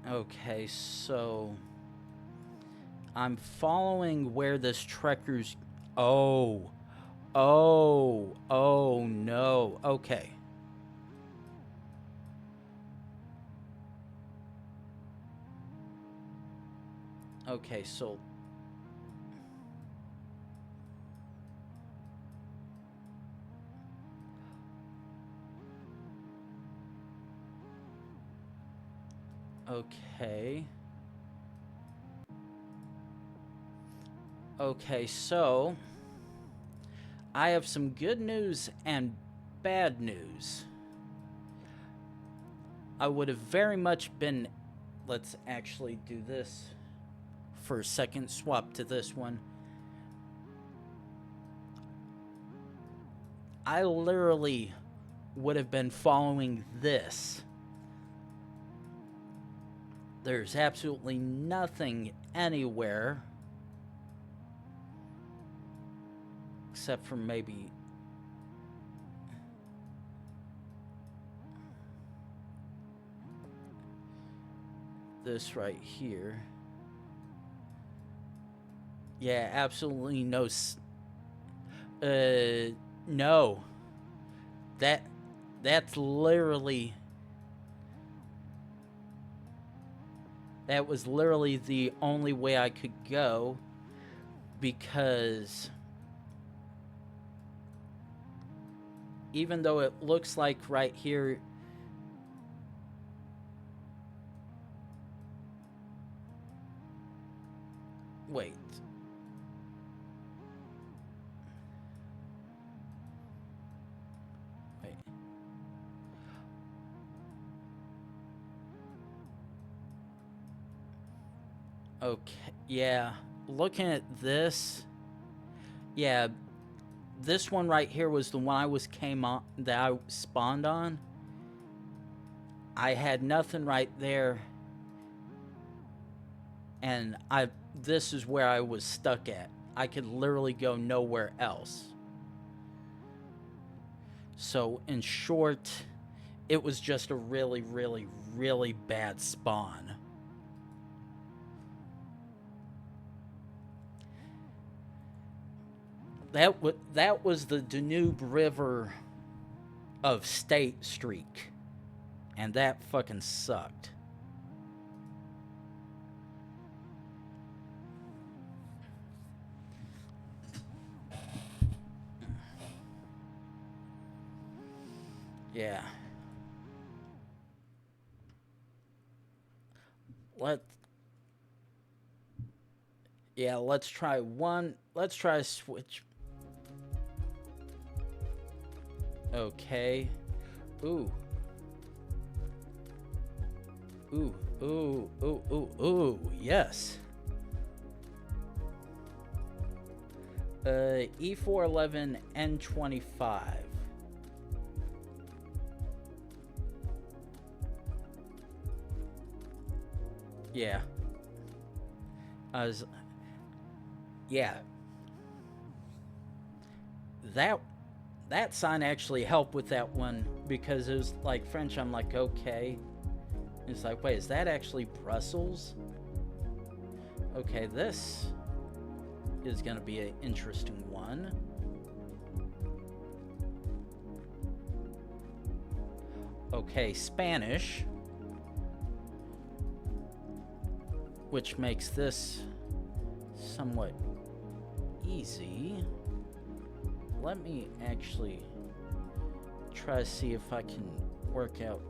Okay, so I'm following where this trekker's... Oh. Oh. Oh no. Okay. Okay, so... Okay. Okay, so... I have some good news and bad news. I would have very much been... Let's actually do this for a second. Swap to this one. I literally would have been following this. There's absolutely nothing anywhere except for maybe this right here. Yeah, absolutely no. No. That's literally... That was literally the only way I could go, because even though it looks like right here... Wait. Wait. Okay, yeah. Looking at this... Yeah, this one right here was the one that I spawned on. I had nothing right there. And this is where I was stuck at. I could literally go nowhere else. So, in short, it was just a really, really, really bad spawn. That was the Danube River of State Streak. And that fucking sucked. Yeah. Let's try one. Let's try a switch. Okay. Ooh. Ooh, ooh, ooh, ooh, ooh, yes. E411 N25. Yeah. Yeah. That sign actually helped with that one because it was like French. I'm like, okay. It's like, wait, is that actually Brussels? Okay, this is gonna be an interesting one. Okay, Spanish. Which makes this somewhat easy. Let me actually try to see if I can work out.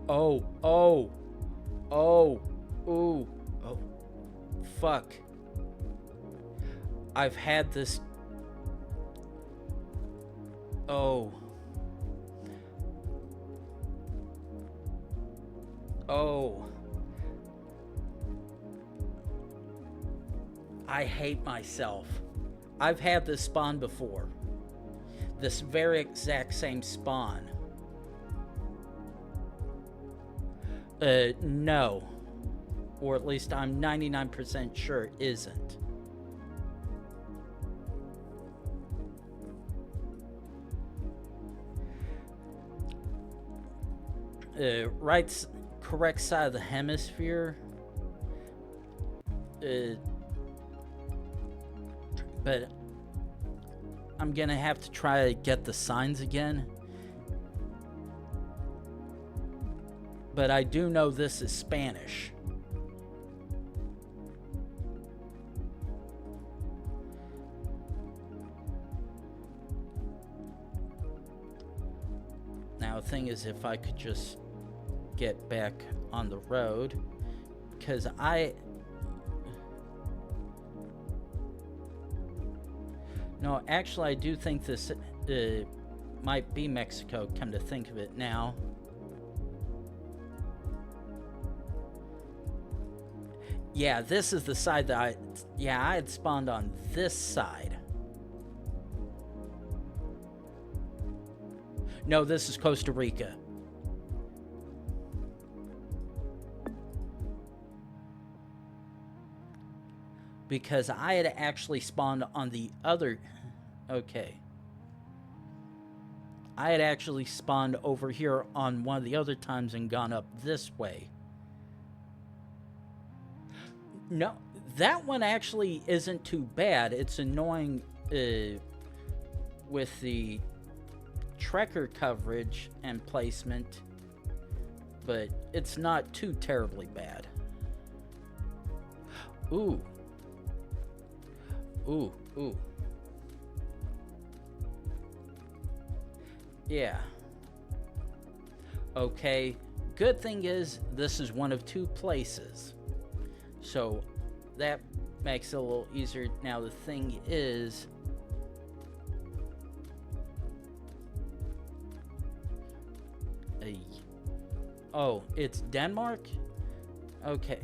Oh, fuck. I've had this. Oh. I hate myself. I've had this spawn before. This very exact same spawn. No. Or at least I'm 99% sure it isn't. Correct side of the hemisphere. But I'm gonna have to try to get the signs again. But I do know this is Spanish. Now, the thing is, if I could just get back on the road, because No, actually, I do think this might be Mexico, come to think of it now. Yeah, this is the side that I had spawned on this side. No, this is Costa Rica. Because I had actually spawned on the other... Okay. I had actually spawned over here on one of the other times and gone up this way. No, that one actually isn't too bad. It's annoying with the tracker coverage and placement, but it's not too terribly bad. Ooh. Ooh, ooh. Yeah. Okay. Good thing is, this is one of 2 places. So, that makes it a little easier. Now, the thing is... oh, it's Denmark? Okay.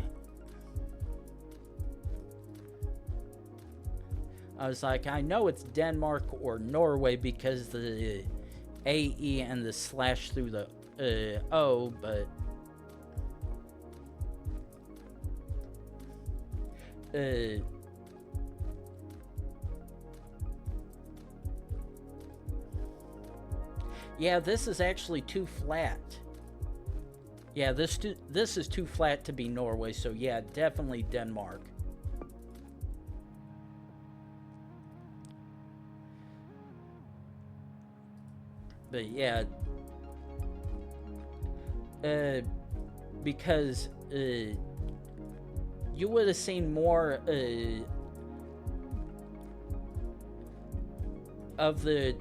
I was like, I know it's Denmark or Norway because the AE and the slash through the O, but yeah, this is actually too flat. Yeah, this is too flat to be Norway, so yeah, definitely Denmark. But yeah, because you would have seen more of the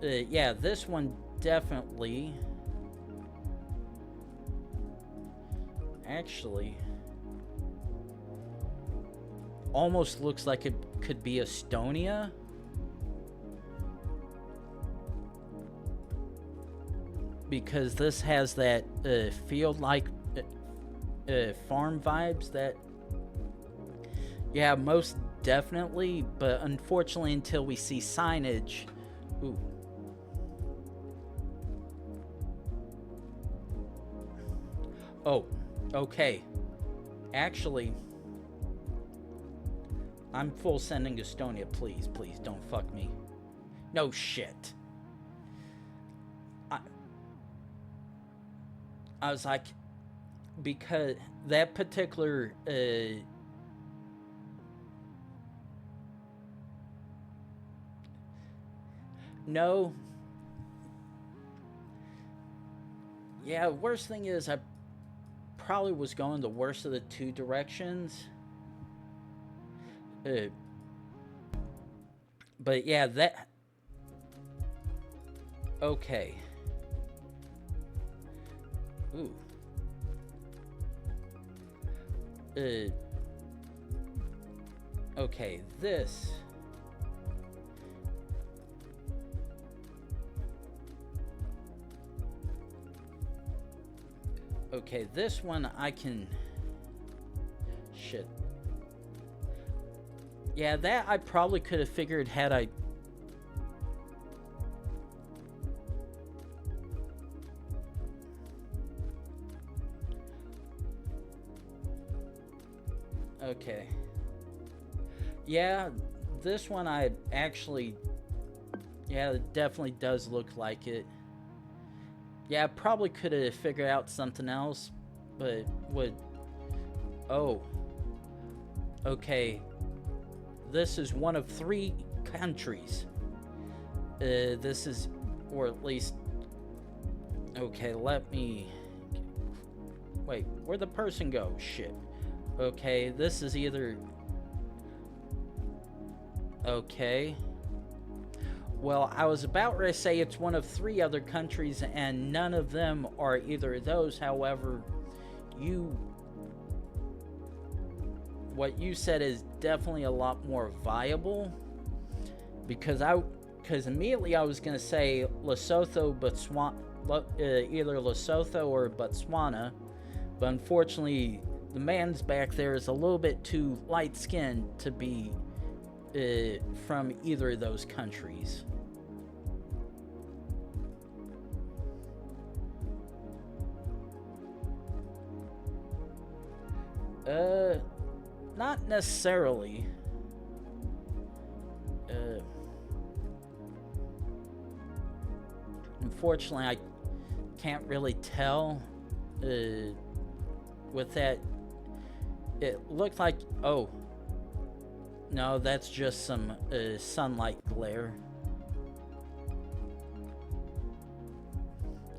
yeah, this one definitely actually almost looks like it could be Estonia. Because this has that field-like farm vibes that... yeah, most definitely, but unfortunately until we see signage... ooh. Oh, okay. Actually, I'm full sending Estonia, please, please, don't fuck me. No shit. I was like, because that particular no. Yeah, worst thing is I probably was going the worst of the 2 directions. But yeah, that... okay. Ooh. Okay, this... okay, this one I can... shit. Yeah, that I probably could have figured had I... okay. Yeah, this one I actually... yeah, it definitely does look like it. Yeah, I probably could have figured out something else, but would... oh. Okay. This is one of 3 countries. This is... or at least... okay, let me... wait, where'd the person go? Shit. Okay, this is either... okay. Well, I was about to say it's one of 3 other countries, and none of them are either of those. However, what you said is definitely a lot more viable. Because immediately I was going to say Lesotho, either Lesotho or Botswana. But unfortunately, the man's back there is a little bit too light-skinned to be from either of those countries. Not necessarily. Unfortunately, I can't really tell with that. It looked like... oh. No, that's just some sunlight glare.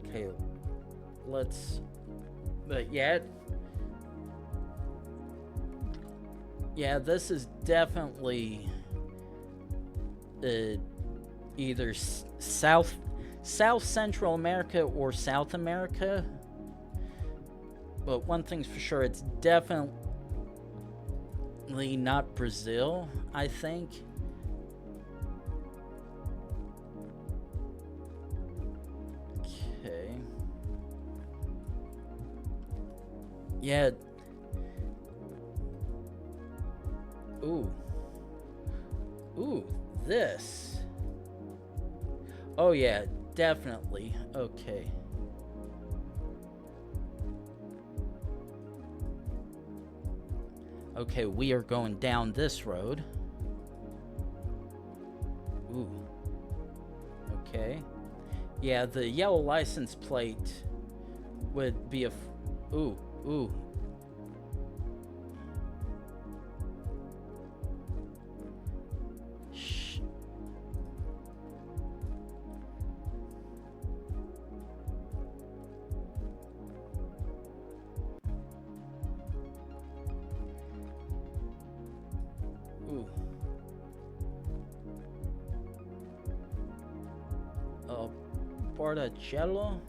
Okay, let's... but yeah... yeah, this is definitely either South Central America or South America. But one thing's for sure, it's definitely not Brazil, I think. Okay. Yeah. Ooh. Ooh, this. Oh yeah, definitely. Okay. Okay, we are going down this road. Ooh. Okay. Yeah, the yellow license plate would be a... Ooh, ooh. Ooh. Portacello?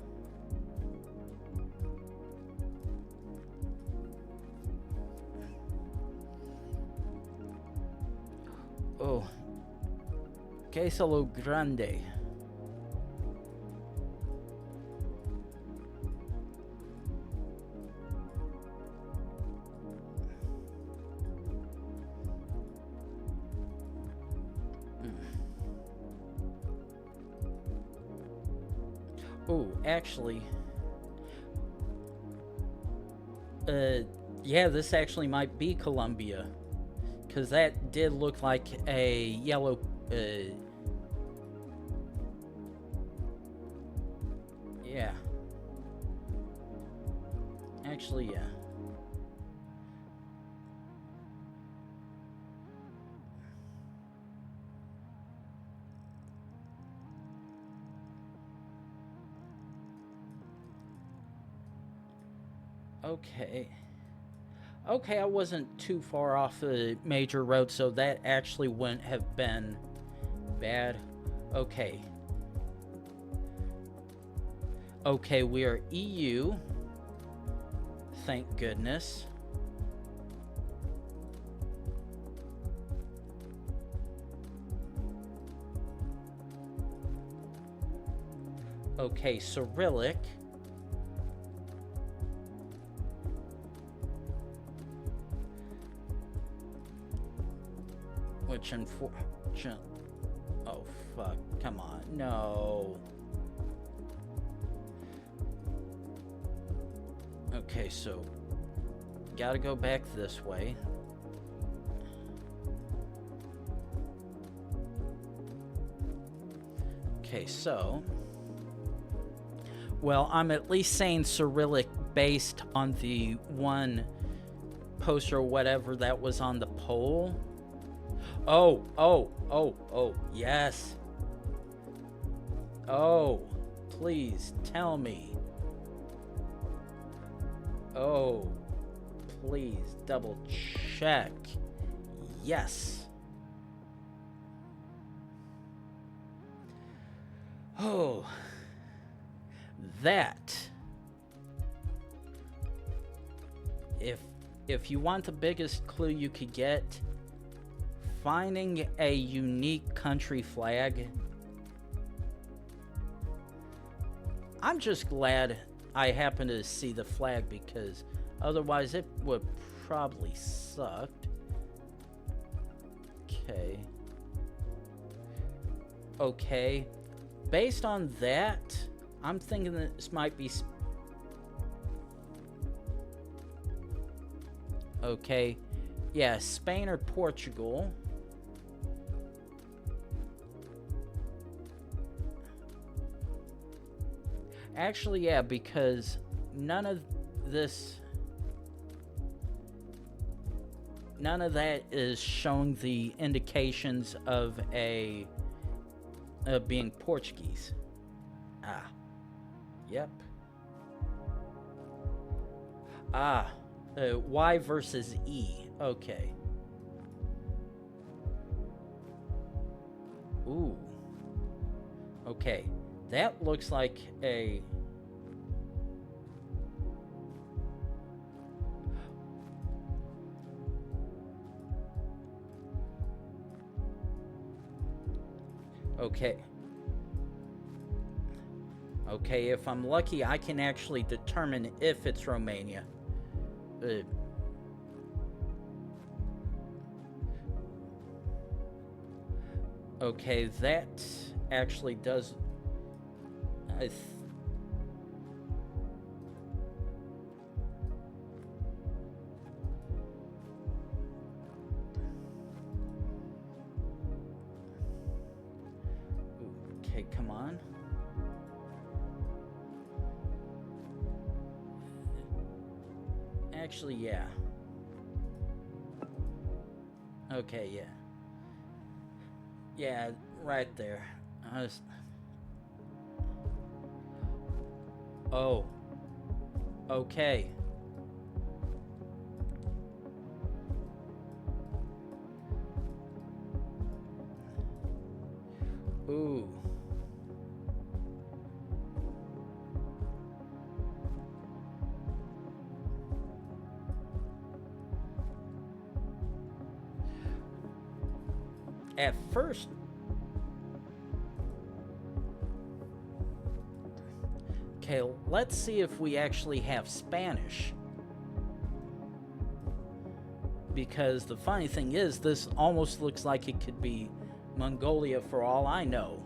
Oh. Queso Grande. Oh, actually, yeah, this actually might be Colombia, because that did look like a yellow, yeah. Actually, yeah. Okay. Okay, I wasn't too far off a major road, so that actually wouldn't have been bad. Okay. Okay, we are EU. Thank goodness. Okay, Cyrillic. Which unfortunately... Oh, fuck. Come on. No. Okay, so... Gotta go back this way. Okay, so... Well, I'm at least saying Cyrillic based on the one poster or whatever that was on the poll. Oh, yes. Oh, please tell me. Oh, please double check. Yes. Oh, that. If you want the biggest clue you could get, finding a unique country flag. I'm just glad I happened to see the flag, because otherwise it would probably suck. Okay. Okay. Based on that, I'm thinking that this might be... Okay. Yeah, Spain or Portugal. Actually, yeah, because none of that is showing the indications of being Portuguese. Ah. Yep. Ah. Y versus E. Okay. Ooh. Okay, that looks like a... Okay. Okay, if I'm lucky, I can actually determine if it's Romania. Okay, that actually does... Okay, come on. Actually, yeah. Okay, yeah. Yeah, right there. Oh. Okay. Ooh. At first... Okay, let's see if we actually have Spanish. Because the funny thing is, this almost looks like it could be Mongolia for all I know.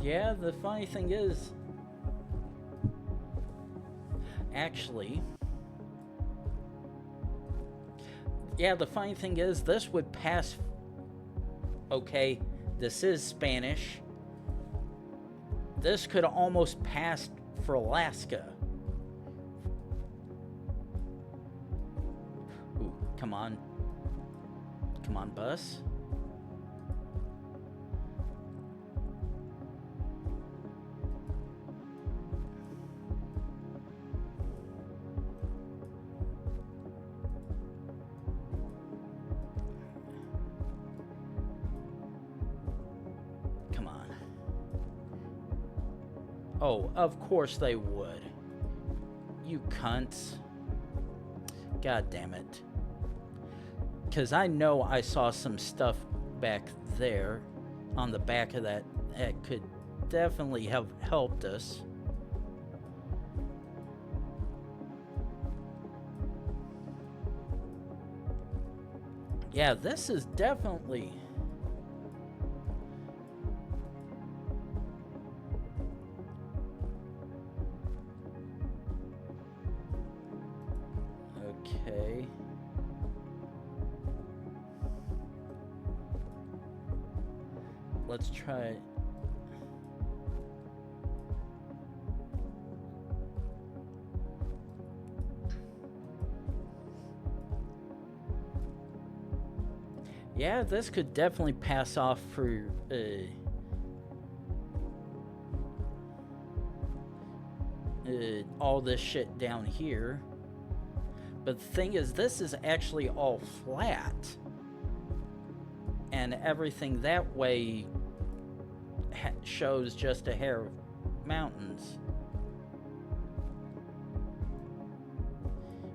Yeah, the funny thing is... Actually... Yeah, the funny thing is, this would pass... Okay, this is Spanish. This could almost pass for Alaska. Ooh, come on. Come on, bus. Oh, of course they would. You cunts. God damn it. Because I know I saw some stuff back there on the back of that could definitely have helped us. Yeah, this is definitely... Okay. Let's try... Yeah, this could definitely pass off for all this shit down here. But the thing is, this is actually all flat. And everything that way shows just a hair of mountains.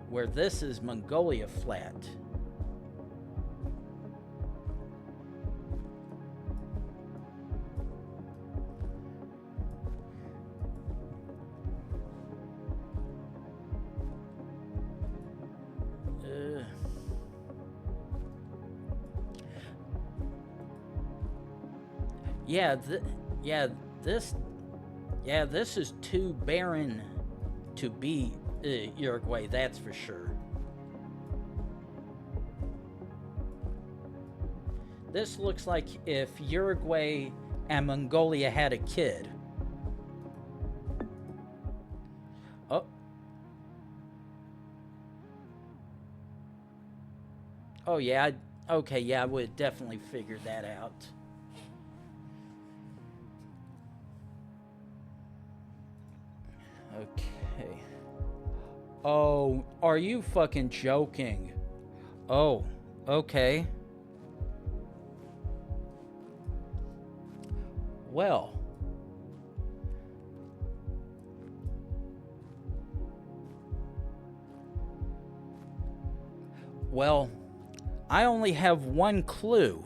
Where this is Mongolia flat. This is too barren to be Uruguay, that's for sure. This looks like if Uruguay and Mongolia had a kid. Oh. Oh, yeah. Okay, yeah, I would definitely figure that out. Okay. Oh, are you fucking joking? Oh, okay. Well. Well, I only have one clue.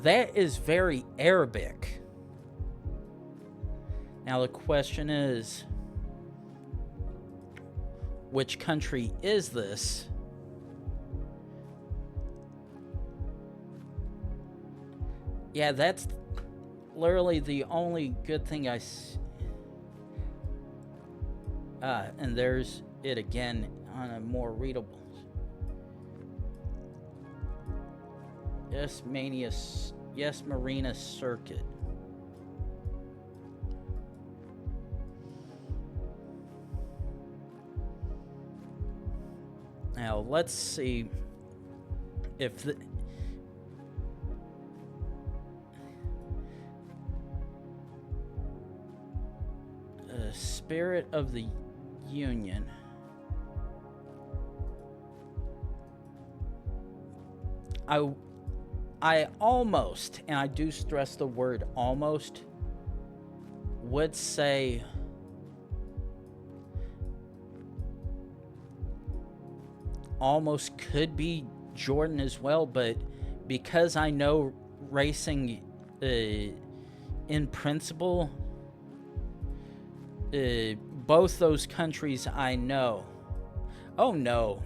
That is very Arabic. Now the question is, which country is this? Yeah, that's literally the only good thing I see. And there's it again on a more readable. Yes, Marina Circuit. Now let's see if the Spirit of the Union. I almost, and I do stress the word almost, would say almost could be Jordan as well, but because I know racing in principle, both those countries I know. Oh no.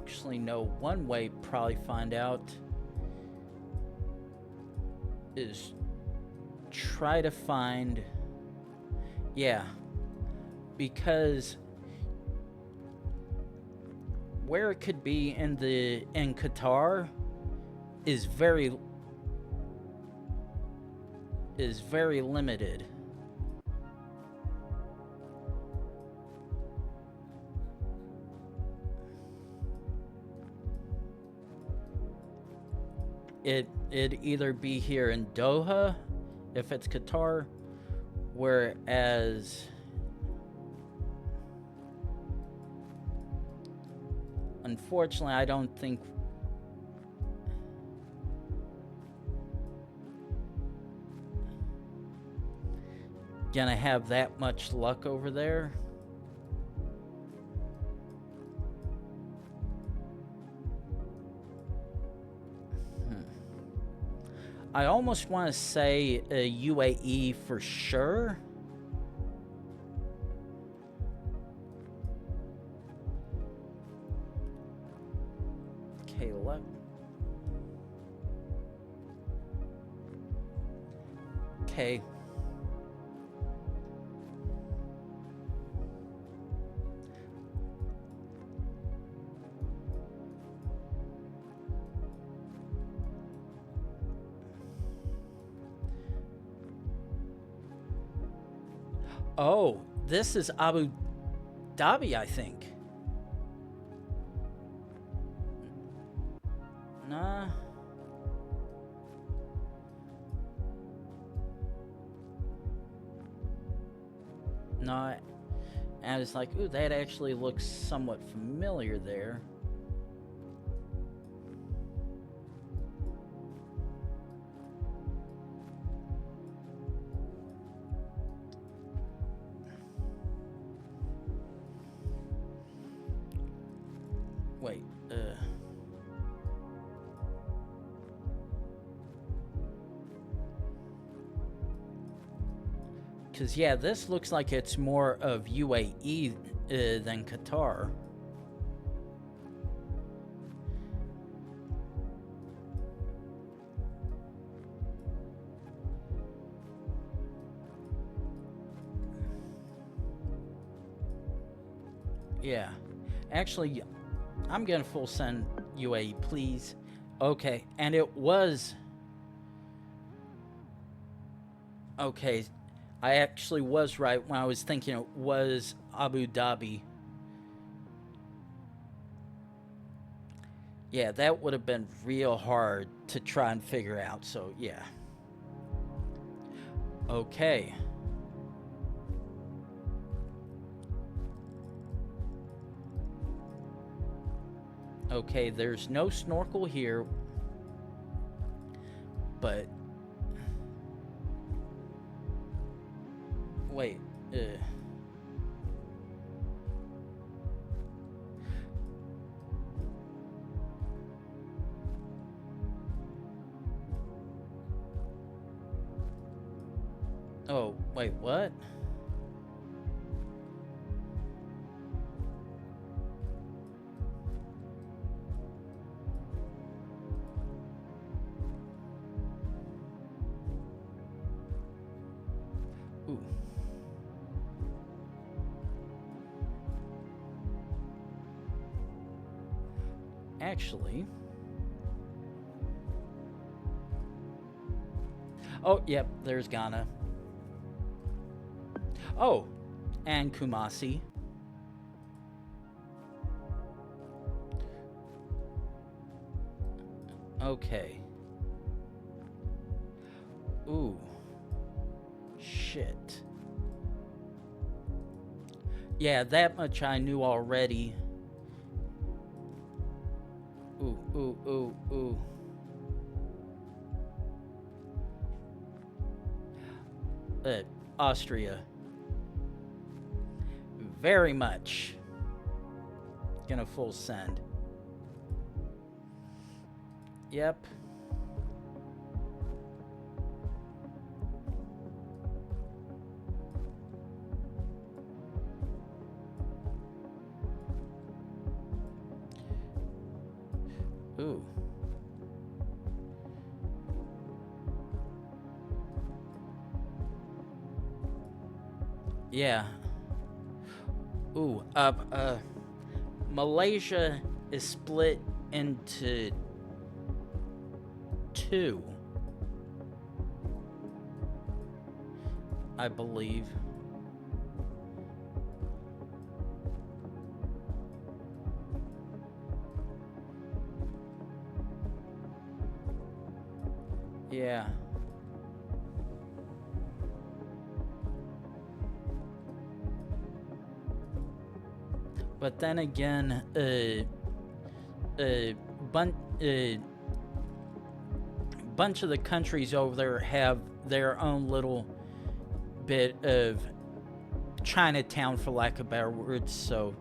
Actually, no, one way to probably find out is try to find, yeah, because where it could be in Qatar is very limited. It'd either be here in Doha, if it's Qatar, whereas unfortunately I don't think gonna have that much luck over there. I almost want to say UAE for sure. Okay, okay. Oh, this is Abu Dhabi, I think. Nah. No, and it's like, ooh, that actually looks somewhat familiar there. Wait, Because, yeah, this looks like it's more of UAE than Qatar. Yeah. Actually, I'm going to full send UAE, please. Okay. And it was... Okay. I actually was right when I was thinking it was Abu Dhabi. Yeah, that would have been real hard to try and figure out, so yeah. Okay. Okay, there's no snorkel here, but... Wait, Oh, wait, what? Ooh. Actually... Oh, yep, there's Ghana. Oh, and Kumasi. Okay. Ooh. Shit. Yeah, that much I knew already. Ooh, ooh, ooh, ooh. Austria. Very much. Gonna full send. Yep. Ooh. Yeah. Ooh, Malaysia is split into two, I believe. Yeah. But then again, bunch of the countries over there have their own little bit of Chinatown, for lack of better words, so...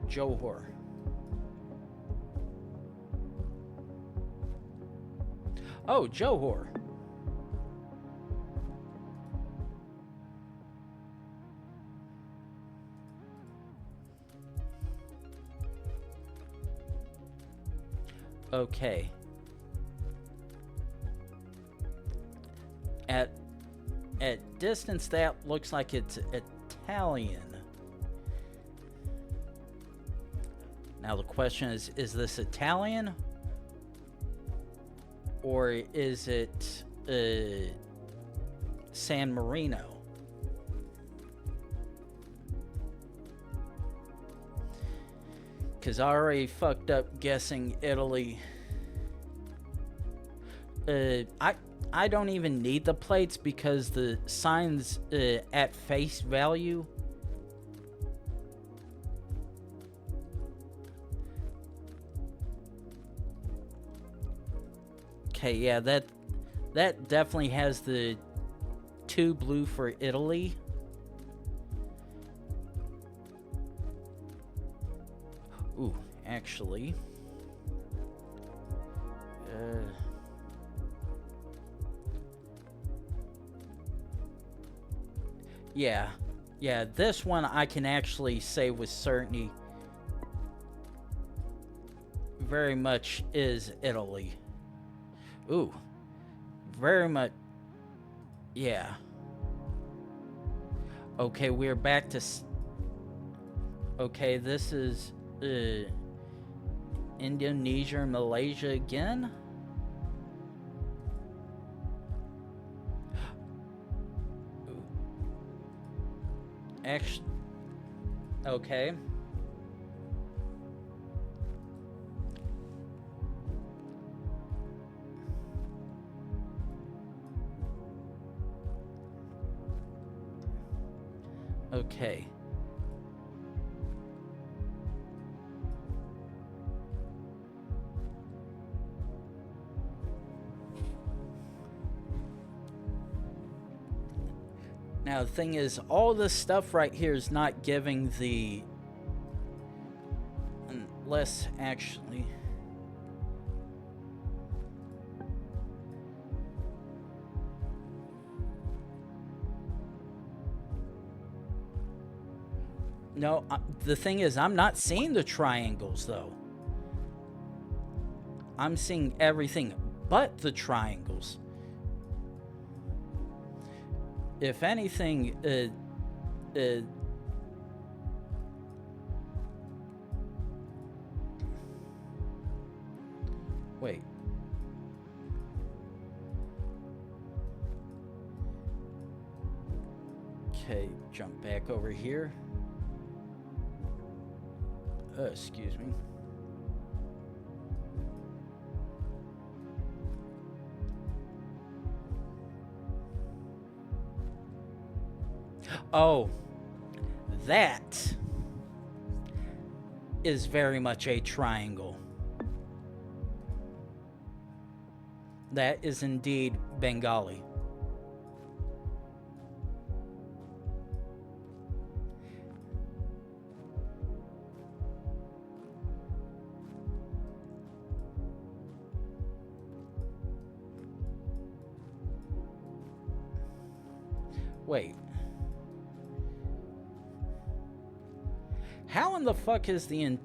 Johor. Oh, Johor. Okay. At distance, that looks like it's Italian. Now the question is this Italian? Or is it San Marino? Because I already fucked up guessing Italy. I don't even need the plates because the signs at face value Okay, yeah, that definitely has the 2 blue for Italy. Ooh, actually. Yeah. Yeah, this one I can actually say with certainty very much is Italy. Ooh. Very much. Yeah. Okay, we're back to... Okay, this is Indonesia and Malaysia again. Actually, okay. Okay. Now, the thing is, all this stuff right here is not giving the... Unless, actually... No, the thing is, I'm not seeing the triangles, though. I'm seeing everything but the triangles. If anything, wait. Okay, jump back over here. Excuse me. Oh, that is very much a triangle. That is indeed Bengali. Wait. How in the fuck is the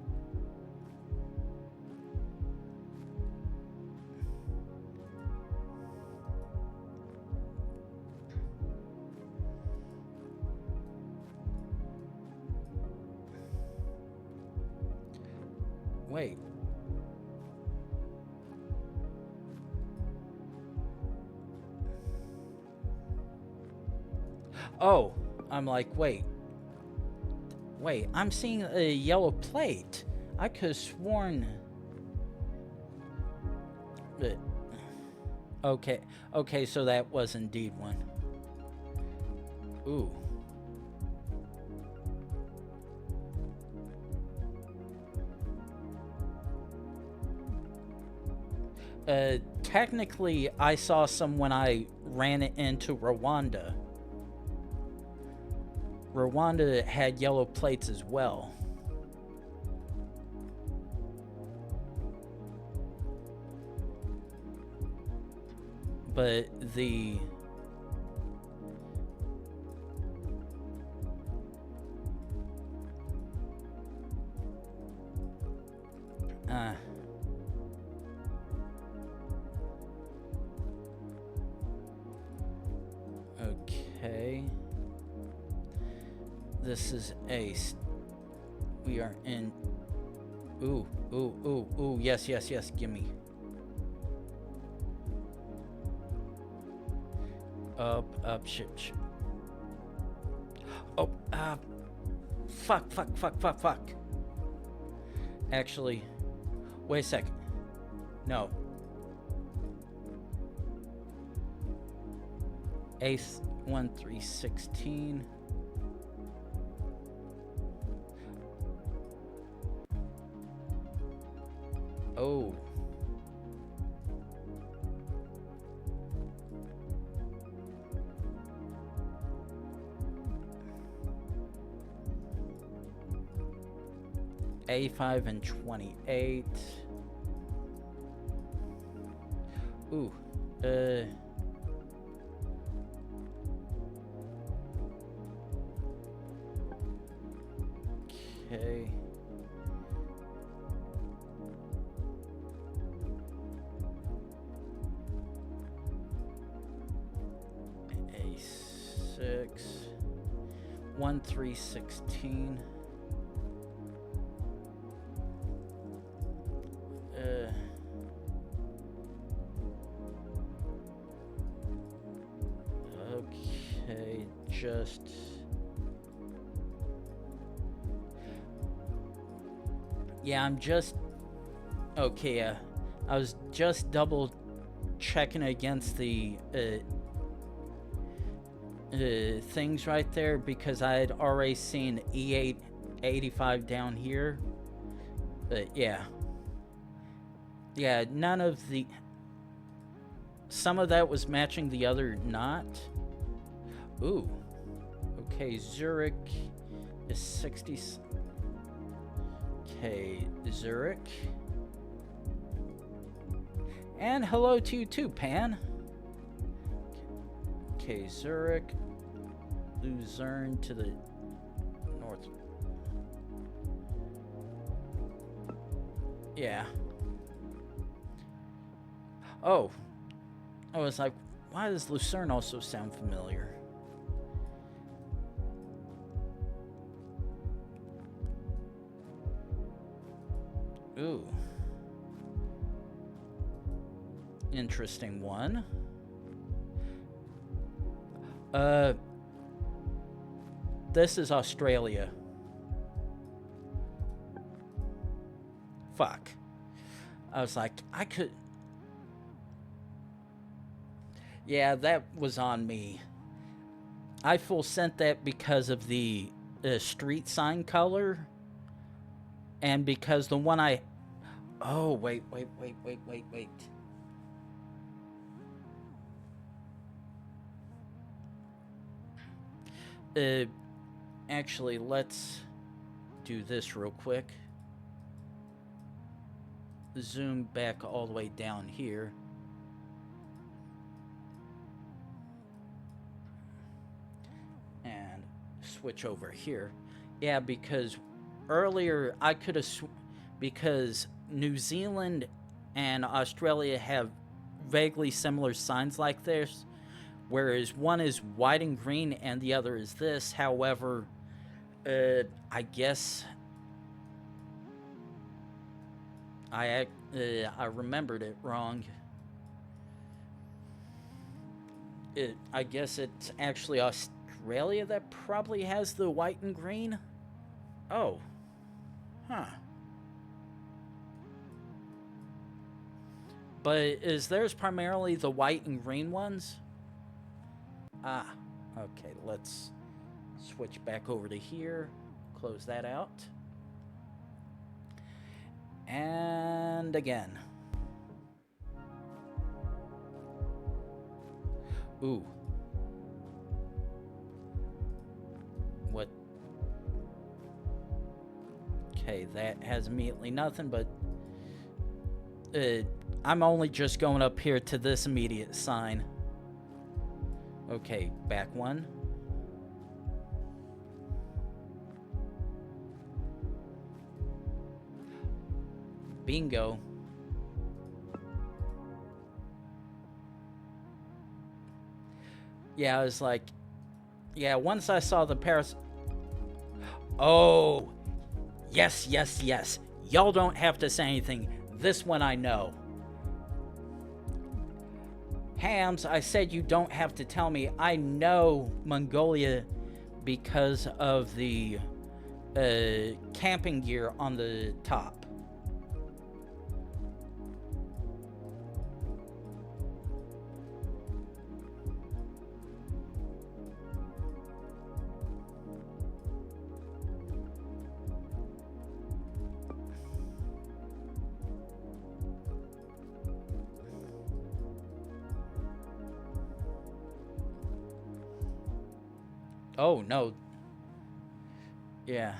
Wait. Oh, I'm like, wait. Wait, I'm seeing a yellow plate. I could have sworn... But... Okay, so that was indeed one. Ooh. Technically, I saw some when I ran it into Rwanda. Rwanda had yellow plates as well. But the... Okay. This is Ace. We are in... Ooh, yes, gimme. Up, shit. Oh, fuck. Actually, wait a second. No. Ace 1316. Oh. 85 and 28. Ooh. Okay. A6. 1, 3, 16. Okay, just... Yeah, I'm just... Okay, I was just double checking against the things right there because I had already seen E8 85 down here. But yeah. Yeah, none of the... Some of that was matching the other not. Ooh. Okay, Zurich is 60... Okay, Zurich. And hello to you too, Pan. Okay, Zurich. Luzerne to the north. Yeah. Oh. I was like, why does Lucerne also sound familiar? Ooh. Interesting one. This is Australia. Fuck. I was like, I could... Yeah, that was on me. I full sent that because of the street sign color. And because the one I... Oh, wait. Actually, let's do this real quick. Zoom back all the way down here. And switch over here. Yeah, because earlier I could have... Because New Zealand and Australia have vaguely similar signs like this. Whereas one is white and green and the other is this. However, I guess I remembered it wrong. I guess it's actually Australia that probably has the white and green. Oh. Huh. But is theirs primarily the white and green ones? Ah, okay, let's switch back over to here, close that out, and again. Ooh. What? Okay, that has immediately nothing, but I'm only just going up here to this immediate sign. Okay, back one. Bingo. Yeah, I was like... Yeah, once I saw the Paris... Oh! Yes. Y'all don't have to say anything. This one I know. Hams, I said you don't have to tell me. I know Mongolia because of the camping gear on the top. Oh, no. Yeah.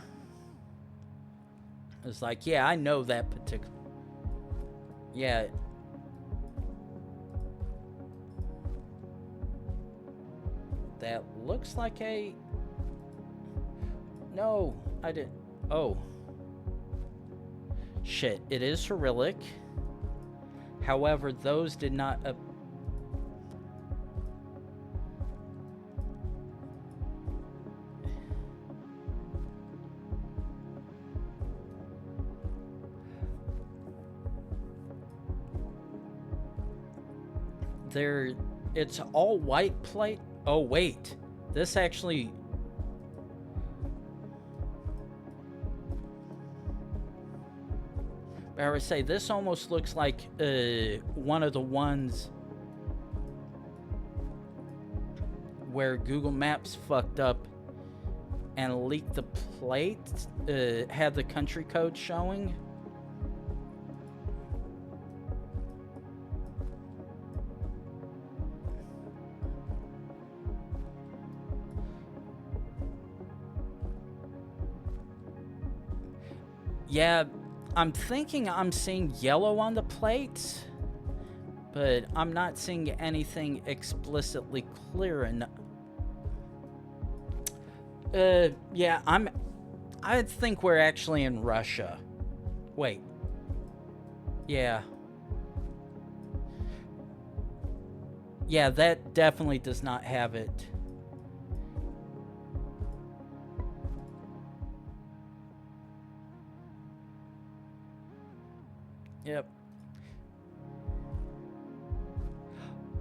It's like, yeah, I know that particular. Yeah. That looks like a... No, I didn't. Oh. Shit, it is Cyrillic. However, those did not... There, it's all white plate. Oh, wait. This actually... I would say this almost looks like one of the ones where Google Maps fucked up and leaked the plate, had the country code showing. Yeah, I'm thinking I'm seeing yellow on the plate, but I'm not seeing anything explicitly clear enough. Yeah, I think we're actually in Russia. Wait. Yeah. Yeah, that definitely does not have it. Yep.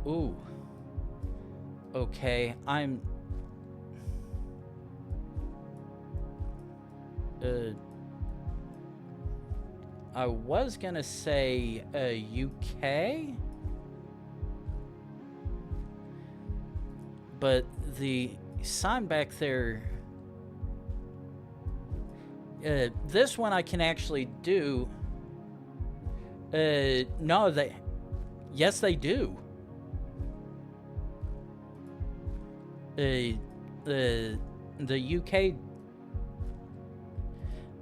Ooh. Okay, I was gonna say UK, but the sign back there, this one I can actually do. No, yes, they do. The UK,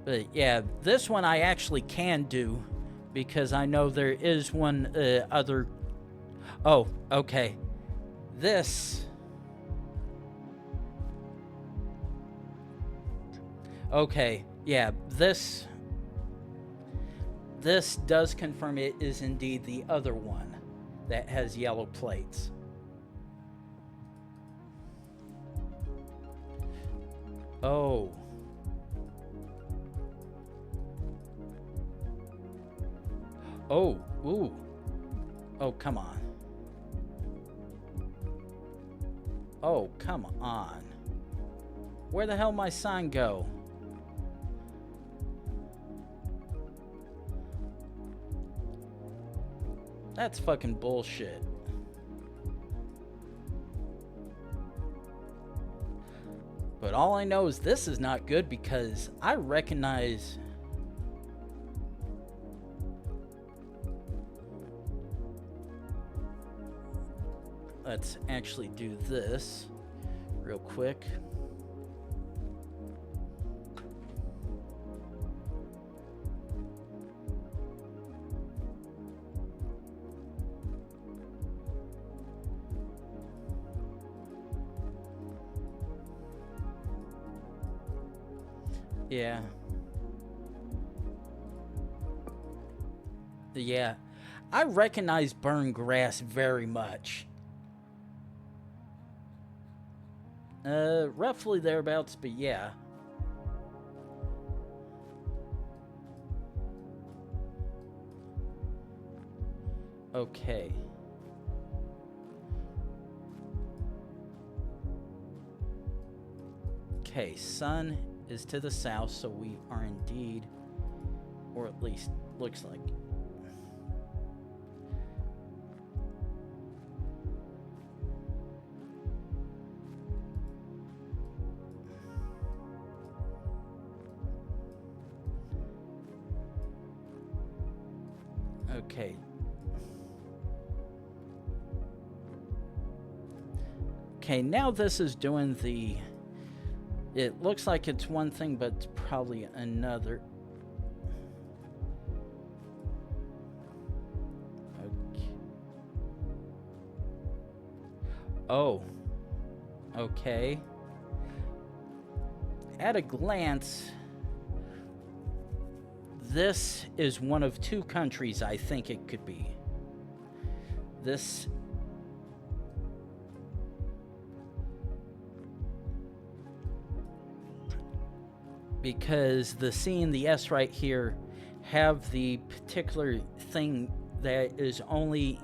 but yeah, this one I actually can do because I know there is one other. Oh, okay. This. Okay, yeah, this does confirm it is indeed the other one that has yellow plates. Oh. Oh, ooh. Oh, come on. Oh, come on. Where the hell my sign go? That's fucking bullshit. But all I know is this is not good because I recognize... Let's actually do this real quick. Yeah. Yeah. I recognize burned grass very much. Roughly thereabouts, but yeah. Okay. Okay, sun is to the south, so we are indeed, or at least looks like. Okay. Okay, now this is doing the... It looks like it's one thing, but it's probably another. Oh, okay. At a glance, this is one of two countries I think it could be. This... because the C and the S right here have the particular thing that is only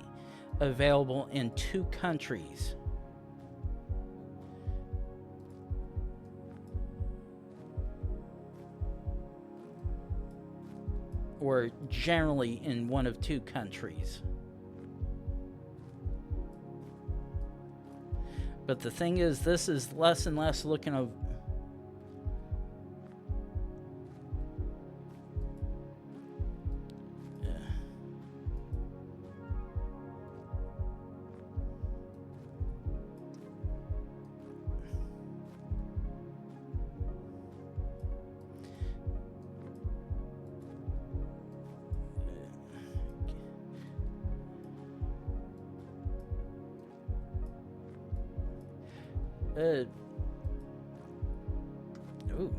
available in two countries. Or generally in one of two countries. But the thing is, this is less and less looking of... Ooh.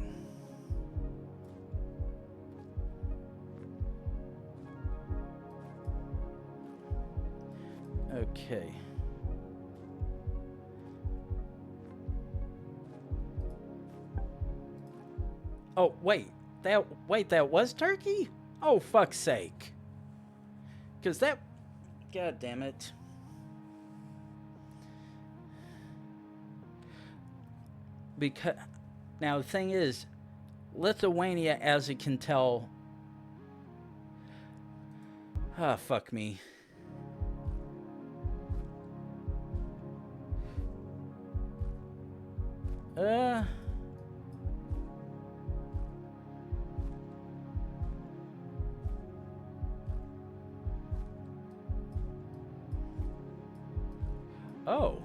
Okay. Oh, wait. That was Turkey? Oh, fuck's sake. 'Cause that... God damn it. Because... Now, the thing is, Lithuania, as you can tell... Ah, fuck me. Oh.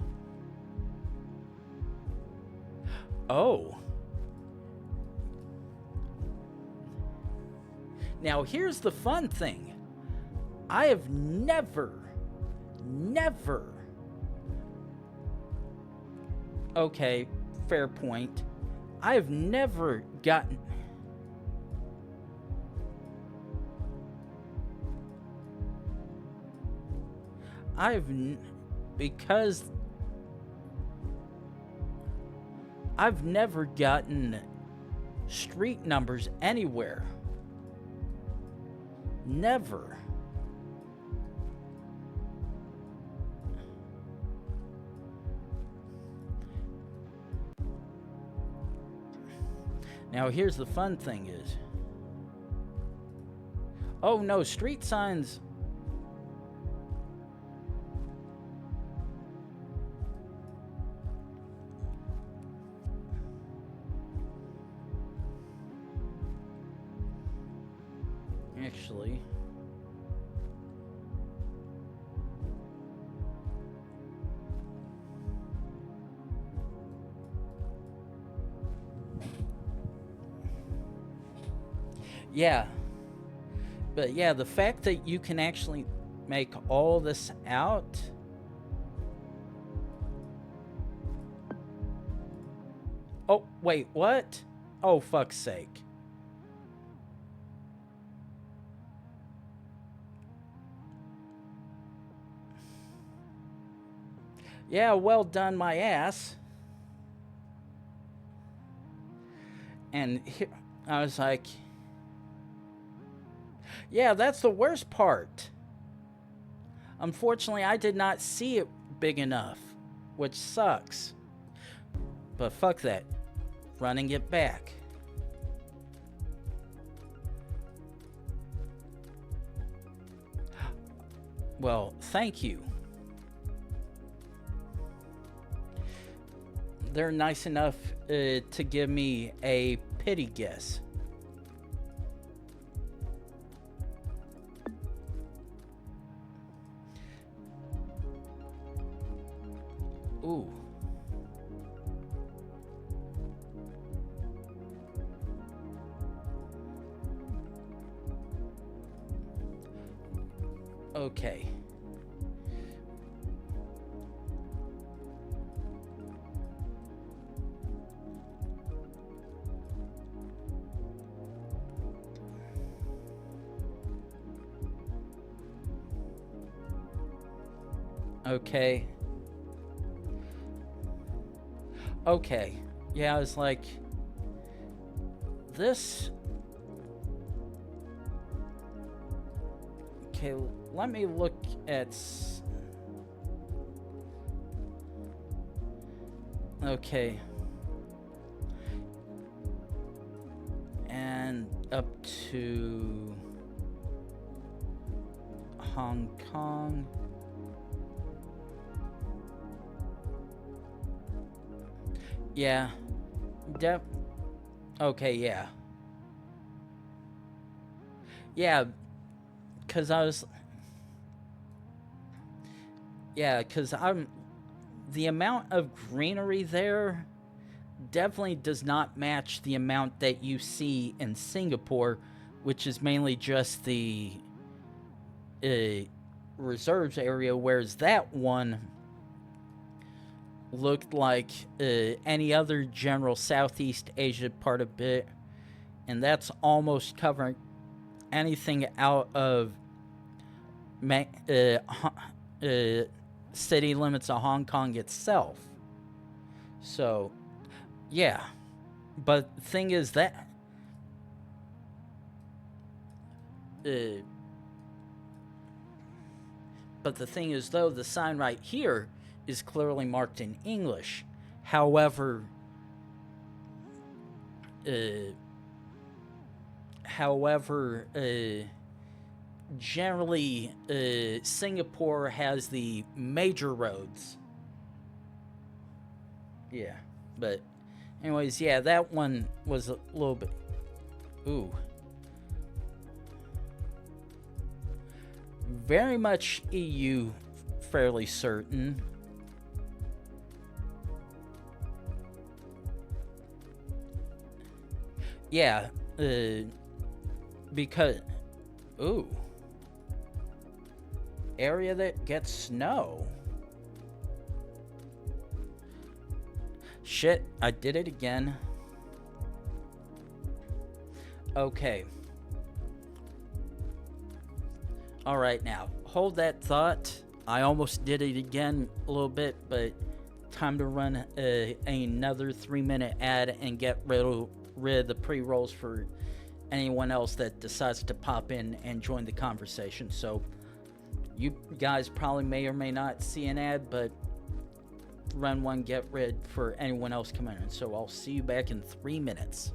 Oh. Now, here's the fun thing. I have never... Okay, fair point. I have never gotten... because I've never gotten street numbers anywhere. Never. Now here's the fun thing is... Oh no, street signs... Actually... Yeah. But yeah, the fact that you can actually make all this out... Oh, wait, what? Oh, fuck's sake. Yeah, well done, my ass. And here, I was like... Yeah, that's the worst part. Unfortunately, I did not see it big enough, which sucks. But fuck that. Running it back. Well, thank you. They're nice enough to give me a pity guess. Ooh. Okay. Okay. Okay. Yeah, I was like, this... Okay, let me look at... Okay. And up to Hong Kong. Yeah. Okay, yeah. Yeah, because I was... Yeah, because the amount of greenery there definitely does not match the amount that you see in Singapore, which is mainly just the reserves area, whereas that one looked like any other general Southeast Asia part of it, and that's almost covering anything out of city limits of Hong Kong itself. So, yeah. But the thing is that... but the thing is, though, the sign right here is clearly marked in English. However, generally, Singapore has the major roads. Yeah, but anyways, yeah, that one was a little bit... Ooh. Very much EU, fairly certain. Yeah, because... Ooh. Area that gets snow. Shit, I did it again. Okay. Alright, now, hold that thought. I almost did it again a little bit, but time to run another 3-minute ad and get rid of the pre-rolls for anyone else that decides to pop in and join the conversation. So, you guys probably may or may not see an ad, but run one, get rid for anyone else coming in. So, I'll see you back in 3 minutes.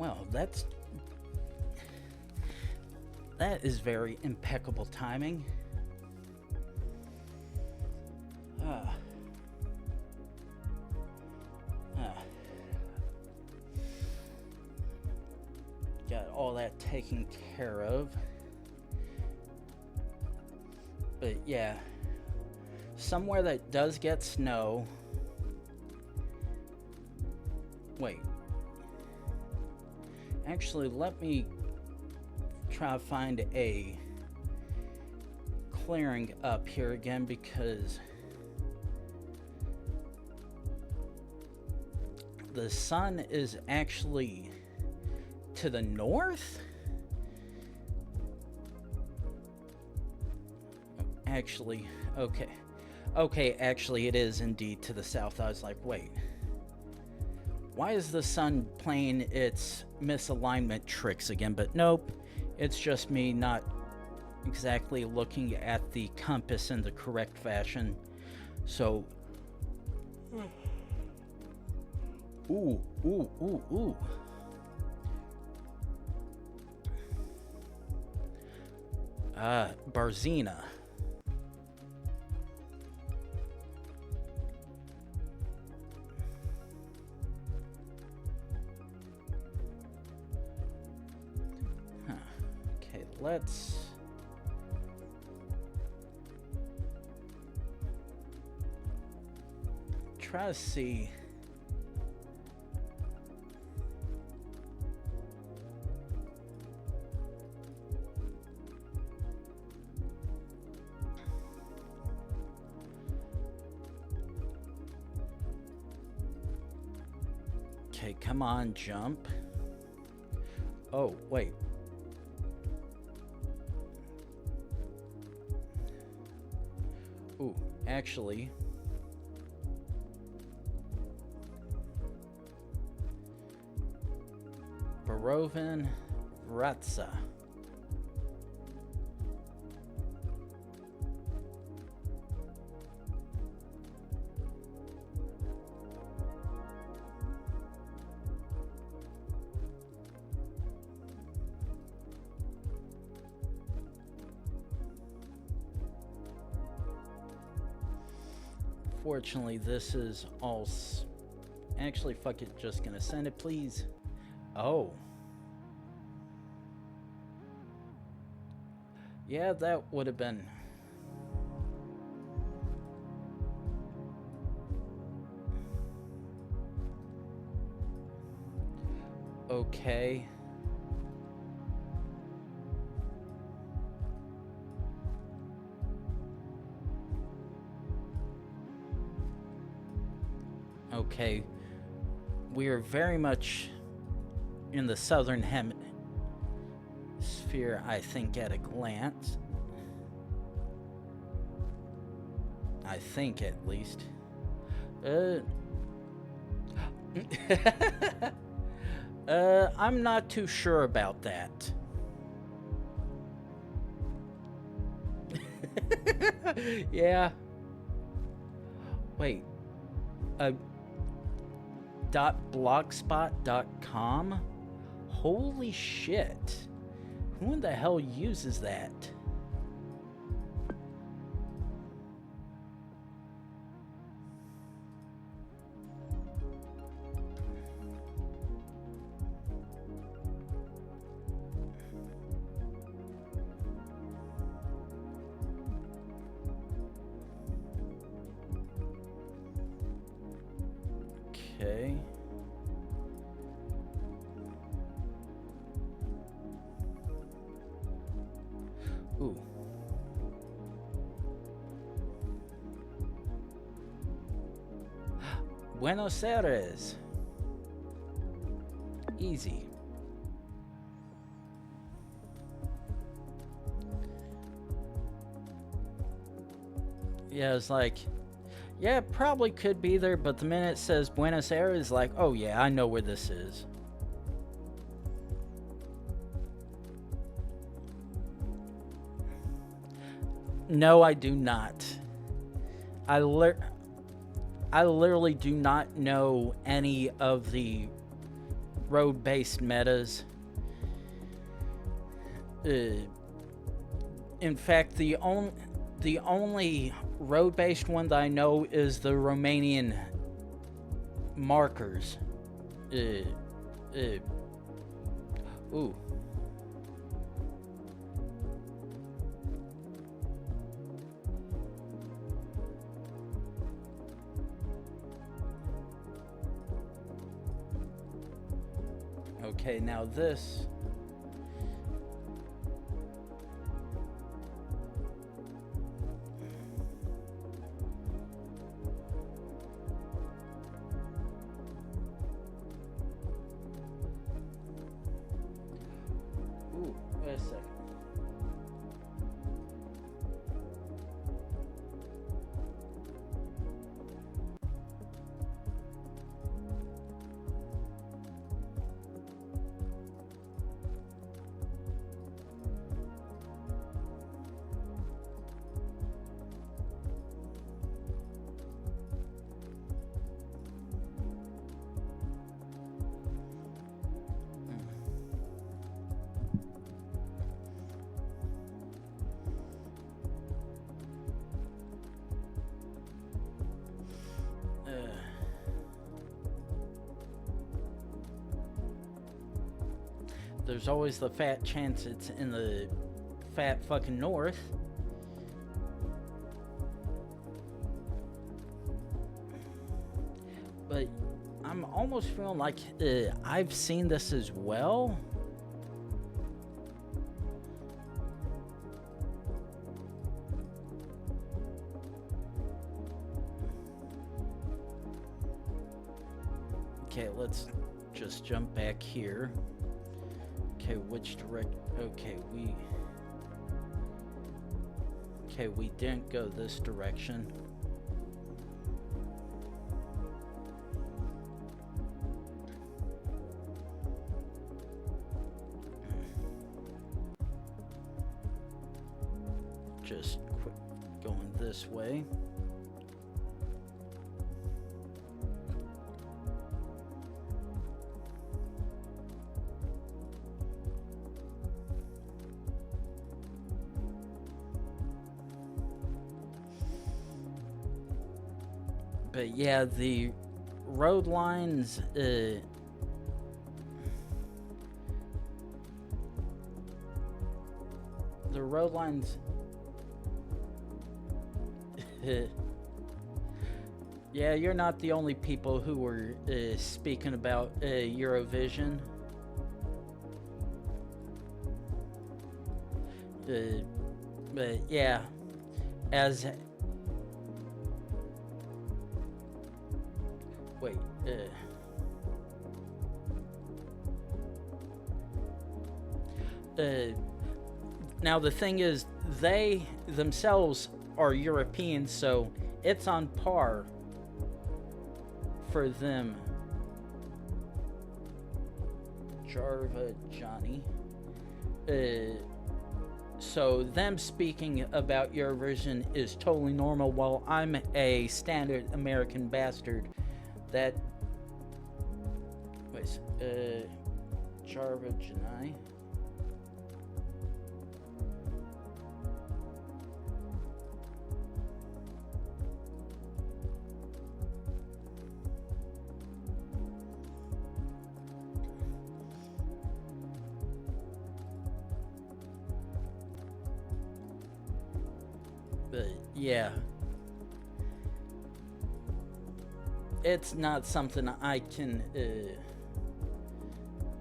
Well, that is very impeccable timing. Got all that taken care of. But yeah, somewhere that does get snow. Wait. Actually, let me try to find a clearing up here again, because the sun is actually to the north. Actually, okay, actually it is indeed to the south. I was like, wait, why is the sun playing its misalignment tricks again? But nope, it's just me not exactly looking at the compass in the correct fashion. So, ooh. Barzina. Okay, let's try to see. Okay, come on, jump. Oh, wait. Ooh, actually, Barovin Ratsa. Fortunately, this is all. Actually, fuck it. Just gonna send it, please. Oh. Yeah, that would have been. Okay. Okay, we are very much in the southern hemisphere, I think, at a glance. I think, at least. I'm not too sure about that. Yeah. Wait. .blogspot.com? Holy shit. Who in the hell uses that? Okay. Ooh. Buenos Aires. Easy. Yeah, it's like, yeah, it probably could be there, but the minute it says Buenos Aires, like, oh yeah, I know where this is. No, I do not. I literally do not know any of the road-based metas. In fact, the only road-based one that I know is the Romanian markers. Ooh. Okay, now this. Ooh, wait a second. There's always the fat chance it's in the fat fucking north. But I'm almost feeling like I've seen this as well. Okay, let's just jump back here. Okay, which direct? Okay, we didn't go this direction. Just quit going this way. But yeah, the road lines, the road lines, yeah, you're not the only people who were speaking about Eurovision. But yeah, as wait, now the thing is, they themselves are European, so it's on par for them. Jarva Johnny. So them speaking about Eurovision is totally normal, while I'm a standard American bastard that wait, Jarva Johnny. But yeah, it's not something I can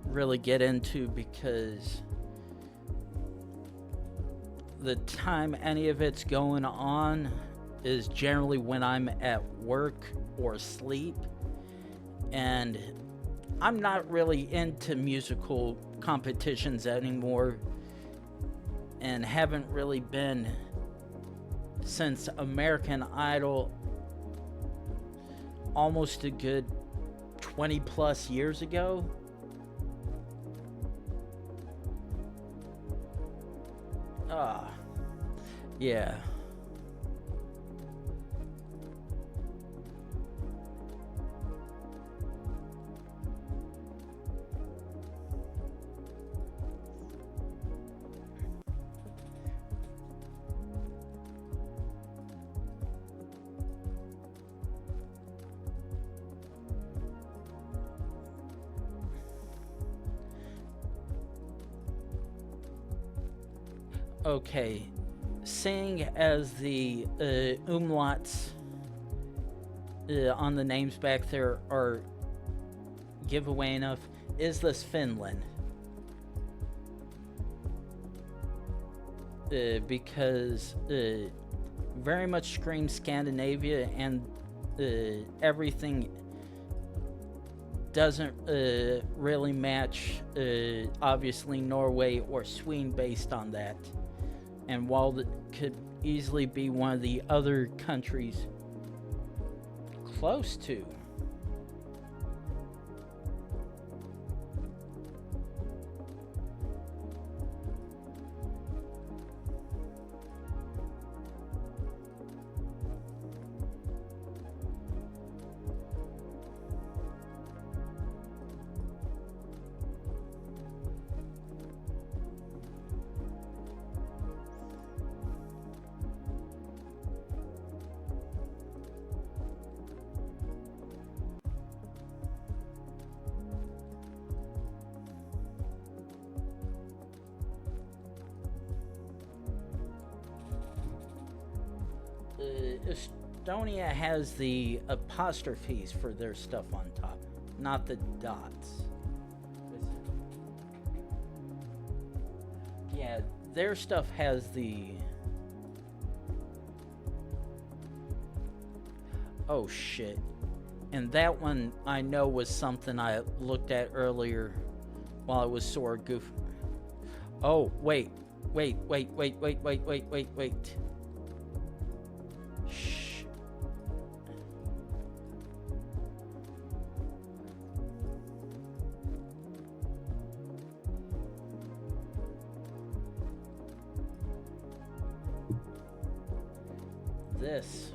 really get into, because the time any of it's going on is generally when I'm at work or asleep, and I'm not really into musical competitions anymore, and haven't really been since American Idol almost a good 20 plus years ago. Yeah. Okay, seeing as the umlauts on the names back there are giveaway enough, is this Finland? Because very much screams Scandinavia, and everything doesn't really match, obviously, Norway or Sweden based on that. And while it could easily be one of the other countries close to, Estonia has the apostrophes for their stuff on top, not the dots. Yeah, their stuff has the... Oh shit. And that one I know was something I looked at earlier while I was sore goof. Oh, wait. Shh. This.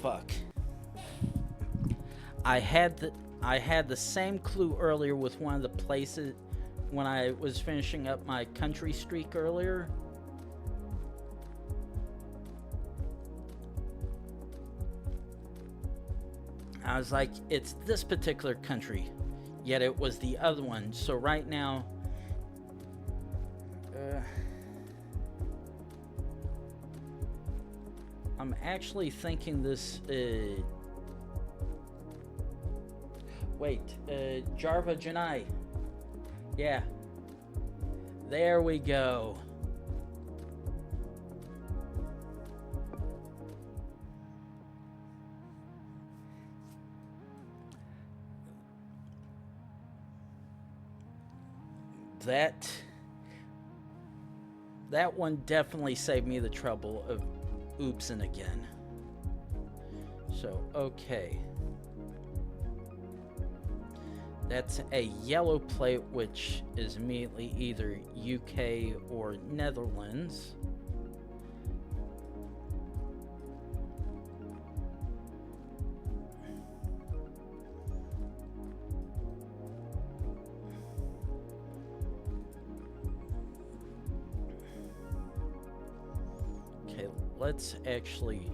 Fuck. I had the same clue earlier with one of the places when I was finishing up my country streak earlier. I was like, it's this particular country, yet it was the other one. So right now, I'm actually thinking this, Jarva Janai. Yeah. There we go. That one definitely saved me the trouble of oopsing again. So, okay. That's a yellow plate, which is immediately either UK or Netherlands. Okay, let's actually...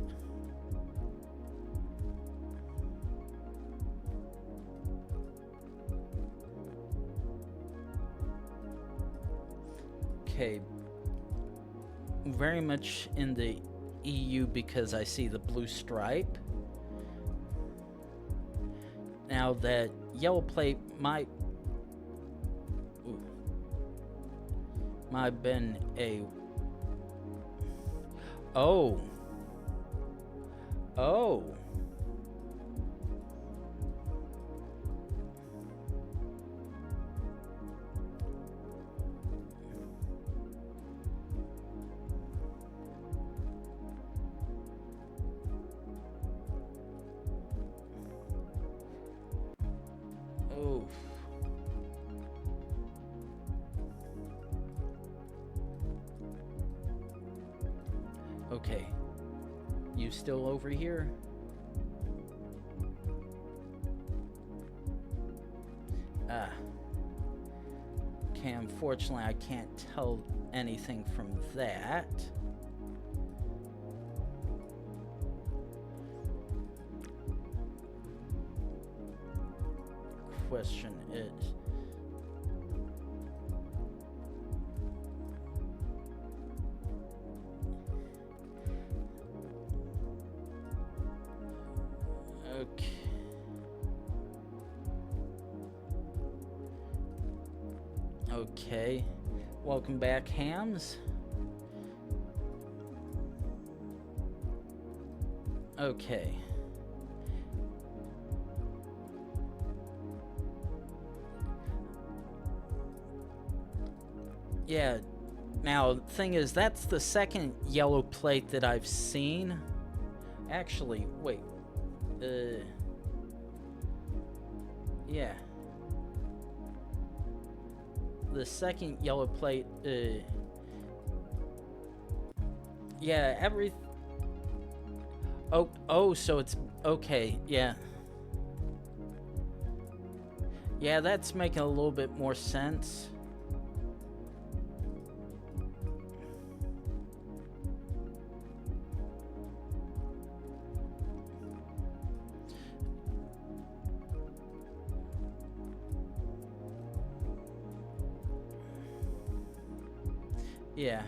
Okay, very much in the EU because I see the blue stripe. Now that yellow plate might have been a... Oh. Okay. You still over here? Okay, unfortunately, I can't tell anything from that. Question is... Okay. Okay. Welcome back, Hams. Okay. Yeah. Now, thing is, that's the second yellow plate that I've seen. Actually, wait. Yeah. The second yellow plate, yeah, oh, so it's, okay, yeah. Yeah, that's making a little bit more sense. Yeah.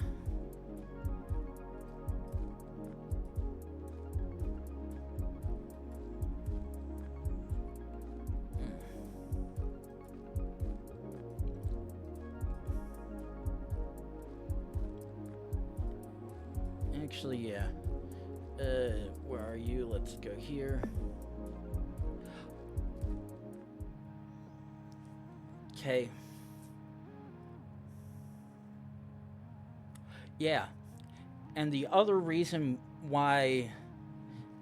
Actually, yeah. Where are you? Let's go here. Okay. Yeah. And the other reason why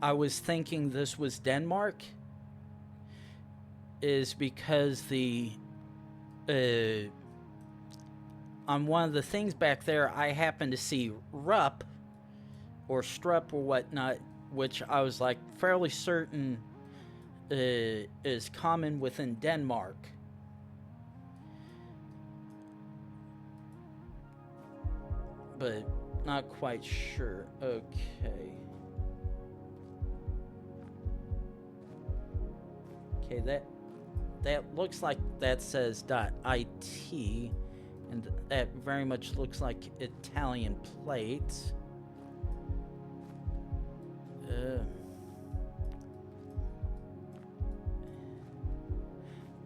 I was thinking this was Denmark is because on one of the things back there, I happened to see Rupp or Strupp or whatnot, which I was like fairly certain is common within Denmark. But not quite sure. Okay. Okay, that looks like that says .it, and that very much looks like Italian plates.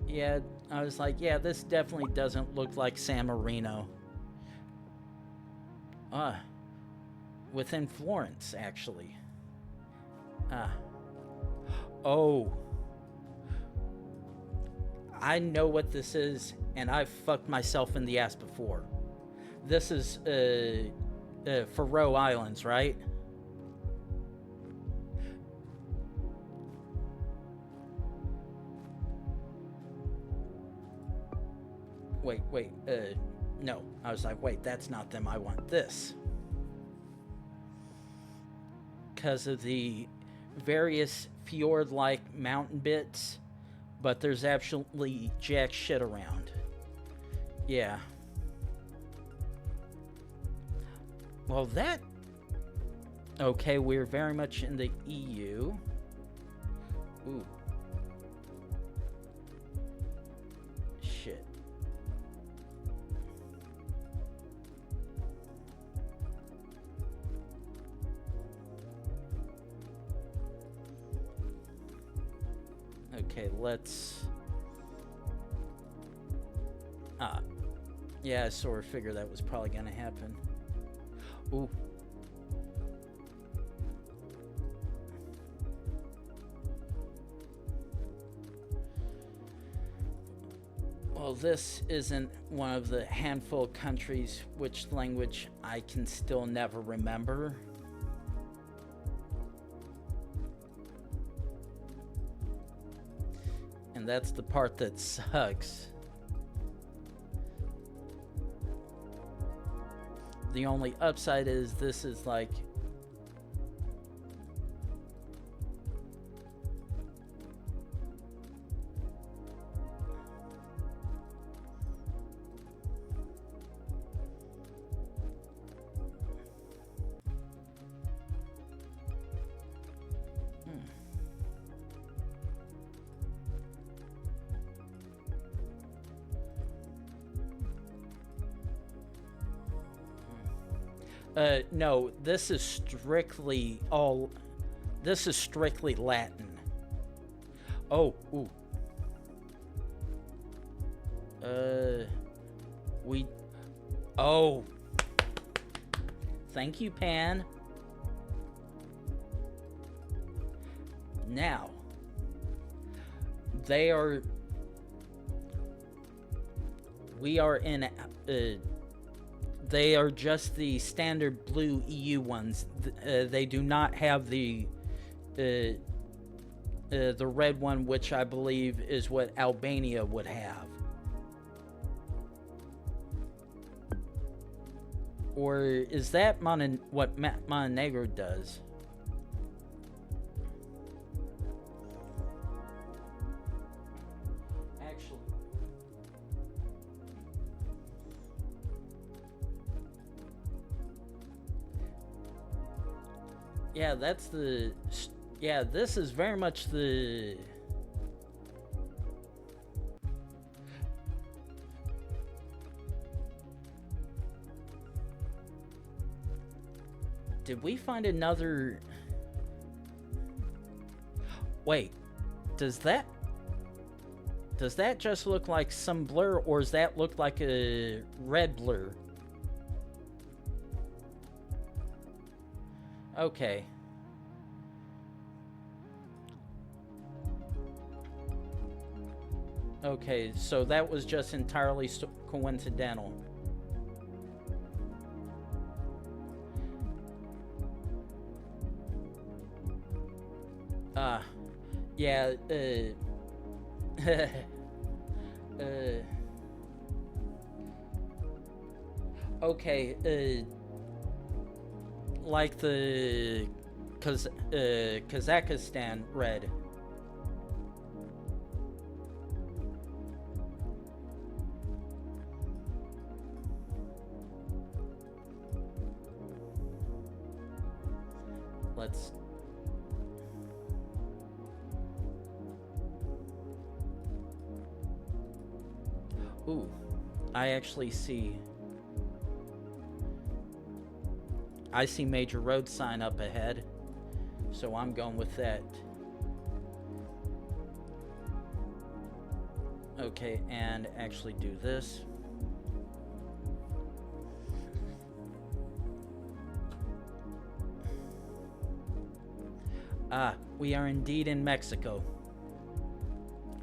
Yeah, I was like, yeah, this definitely doesn't look like San Marino. Within Florence, actually. Oh. I know what this is, and I've fucked myself in the ass before. This is, Faroe Islands, right? Wait, no. I was like, wait, that's not them, I want this. Because of the various fjord-like mountain bits, but there's absolutely jack shit around. Yeah. Well, that... Okay, we're very much in the EU. Ooh. Shit. Okay, let's... Yeah, I sort of figured that was probably gonna happen. Ooh. Well, this isn't one of the handful of countries which language I can still never remember. And that's the part that sucks. The only upside is this is like... No, this is strictly all... This is strictly Latin. Oh, ooh. Oh. Thank you, Pan. Now, we are in, they are just the standard blue EU ones. They do not have the red one, which I believe is what Albania would have. Or is that what Montenegro does? Actually, yeah, that's the... Yeah, this is very much the... Did we find another... Wait, does that just look like some blur, or does that look like a red blur? Okay. Okay, so that was just entirely coincidental. Yeah, okay, like the Kazakhstan red. Let's... Ooh, I actually see... I see major road sign up ahead, so I'm going with that. Okay, and actually do this. Ah, we are indeed in Mexico.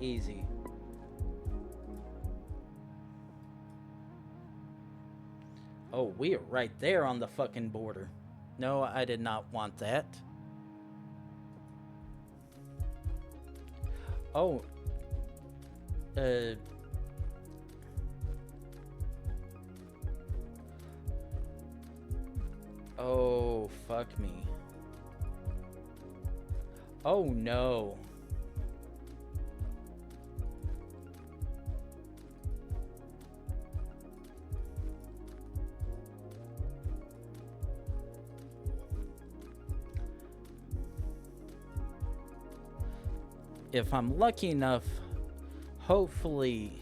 Easy. Oh, we are right there on the fucking border. No, I did not want that. Oh. Oh, fuck me. Oh, no. If I'm lucky enough, hopefully...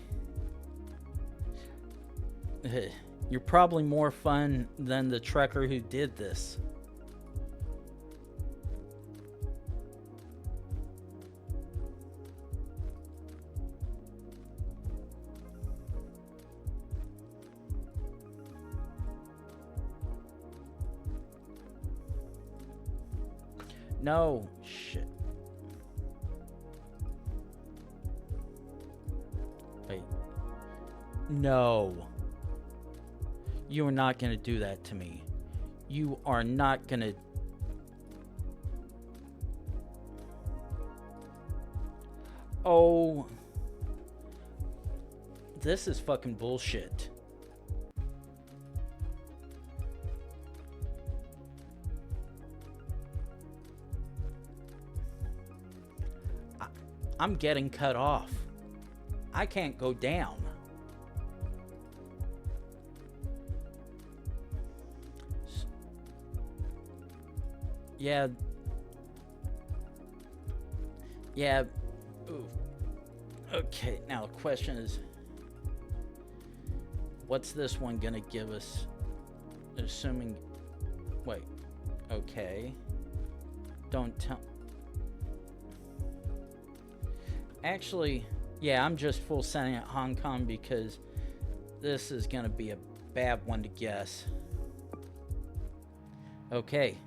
You're probably more fun than the trucker who did this. No, shit. Wait. No. You are not gonna do that to me. You are not gonna... Oh. This is fucking bullshit. I'm getting cut off. I can't go down. Yeah. Yeah. Ooh. Okay, now the question is, what's this one gonna give us? Assuming... Wait. Okay. Don't tell. Actually, yeah, I'm just full sending it Hong Kong because this is gonna be a bad one to guess. Okay.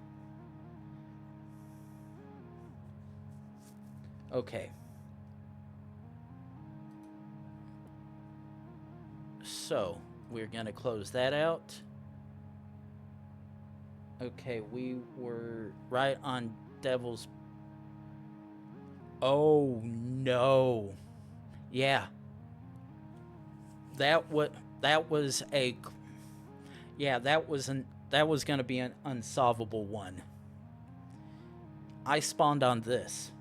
Okay. So, we're gonna close that out. Okay, we were right on Devil's... Oh, no. Yeah. That was a... Yeah, that was going to be an unsolvable one. I spawned on this.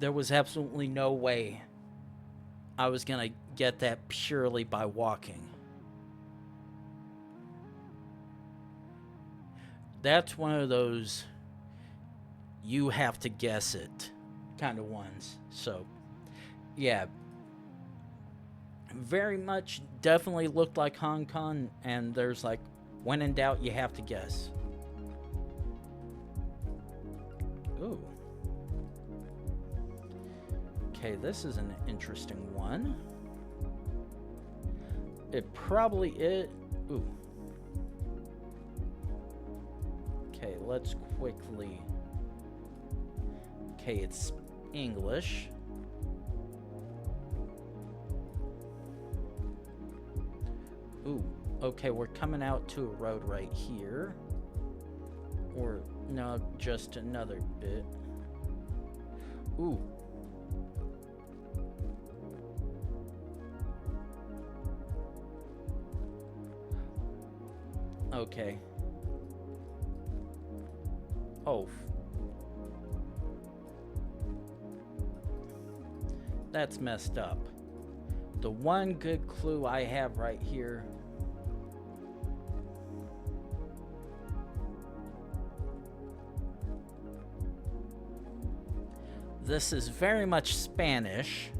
There was absolutely no way I was going to get that purely by walking. That's one of those you have to guess it kind of ones. So, yeah. Very much definitely looked like Hong Kong, and there's like, when in doubt, you have to guess. Ooh. Okay, this is an interesting one. It probably is... Ooh. Okay, let's quickly... Okay, it's English. Ooh, okay, we're coming out to a road right here. Or, no, just another bit. Ooh. Okay. Oh. That's messed up. The one good clue I have right here. This is very much Spanish.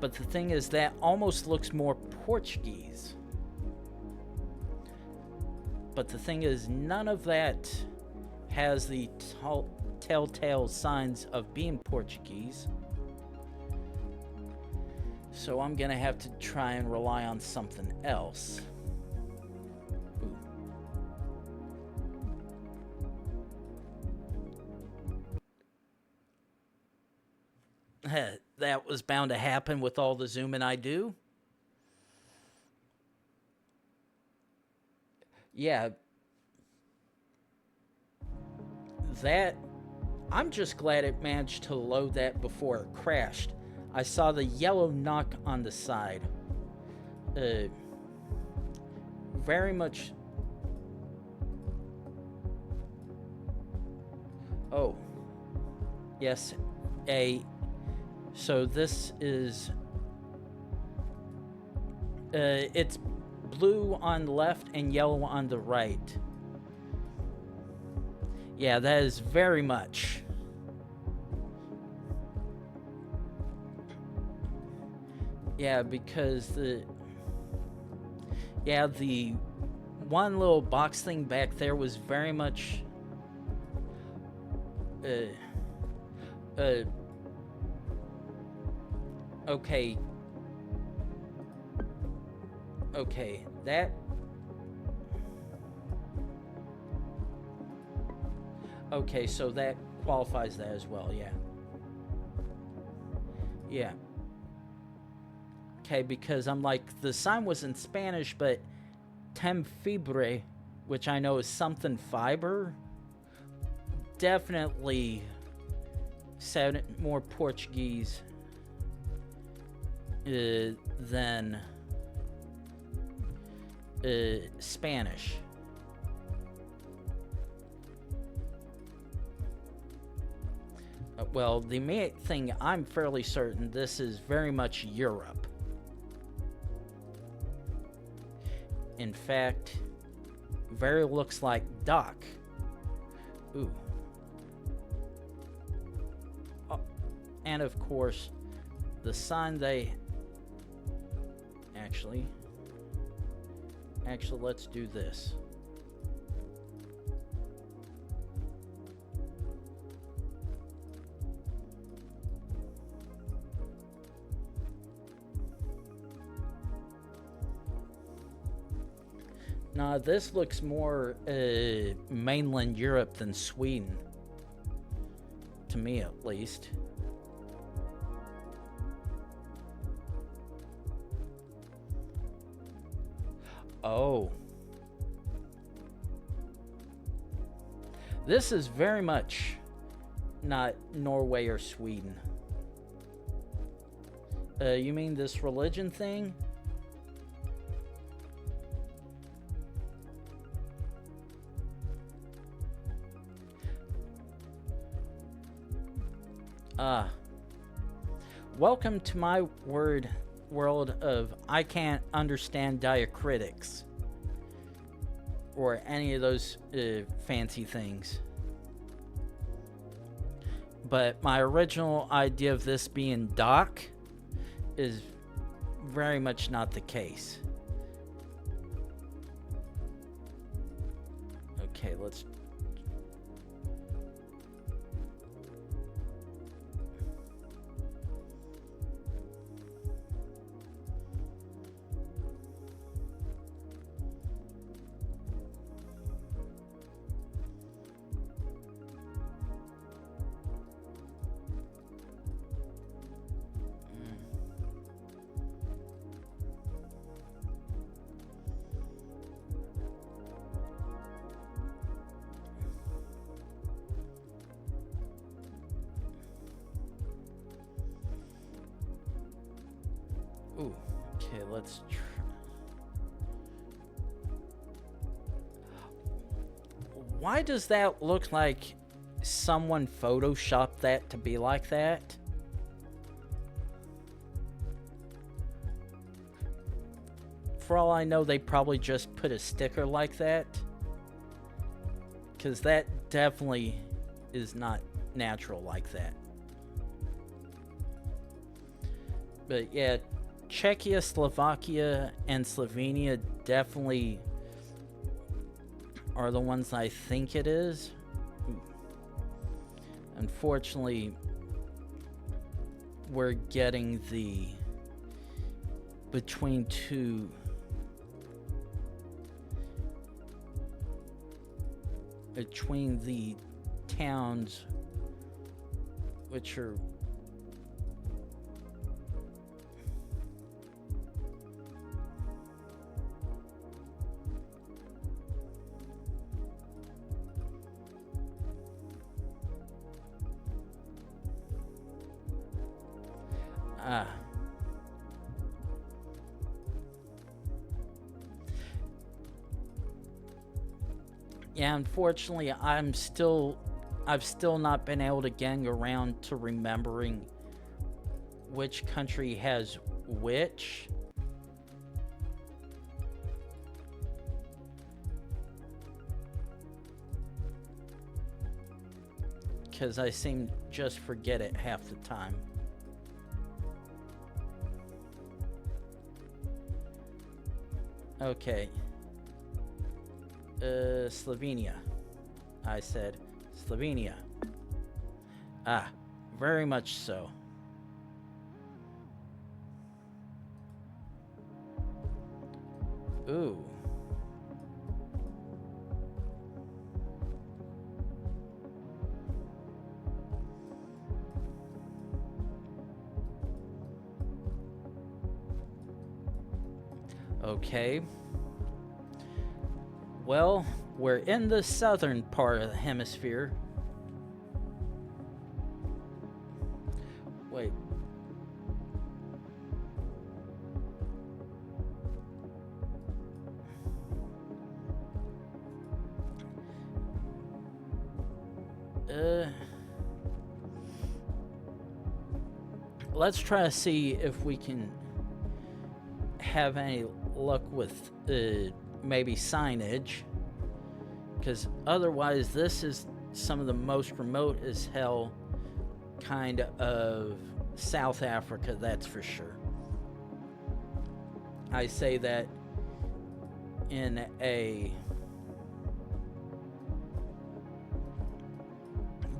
But the thing is, that almost looks more Portuguese. But the thing is, none of that has the telltale signs of being Portuguese. So I'm gonna have to try and rely on something else. That was bound to happen with all the zooming I do. Yeah. That... I'm just glad it managed to load that before it crashed. I saw the yellow knock on the side. Very much... Oh. Yes, so this is... it's blue on the left and yellow on the right. Yeah, that is very much... Yeah, because the one little box thing back there was very much okay. Okay, that... Okay, so that qualifies that as well, yeah. Yeah. Okay, because I'm like, the sign was in Spanish, but tem fibre, which I know is something fiber, definitely sounded more Portuguese than Spanish. Well, the main thing, I'm fairly certain this is very much Europe. In fact, very looks like dock. Ooh. Oh, and of course, the sign they... Actually, let's do this. Nah, this looks more mainland Europe than Sweden. To me, at least. Oh. This is very much not Norway or Sweden. You mean this religion thing? Welcome to my world of I can't understand diacritics or any of those fancy things. But my original idea of this being dock is very much not the case. Okay, let's... Ooh, okay, let's try. Why does that look like someone photoshopped that to be like that? For all I know, they probably just put a sticker like that. Because that definitely is not natural like that. But yeah, Czechia, Slovakia, and Slovenia definitely are the ones I think it is. Unfortunately, we're getting the between the towns which are yeah, unfortunately, I've still not been able to gang around to remembering which country has which. Because I seem to just forget it half the time. Okay. Slovenia. I said Slovenia. Ah, very much so. Ooh. Okay. Well, we're in the southern part of the hemisphere. Wait. Let's try to see if we can have any luck with maybe signage, because otherwise this is some of the most remote as hell kind of South Africa, that's for sure. I say that in a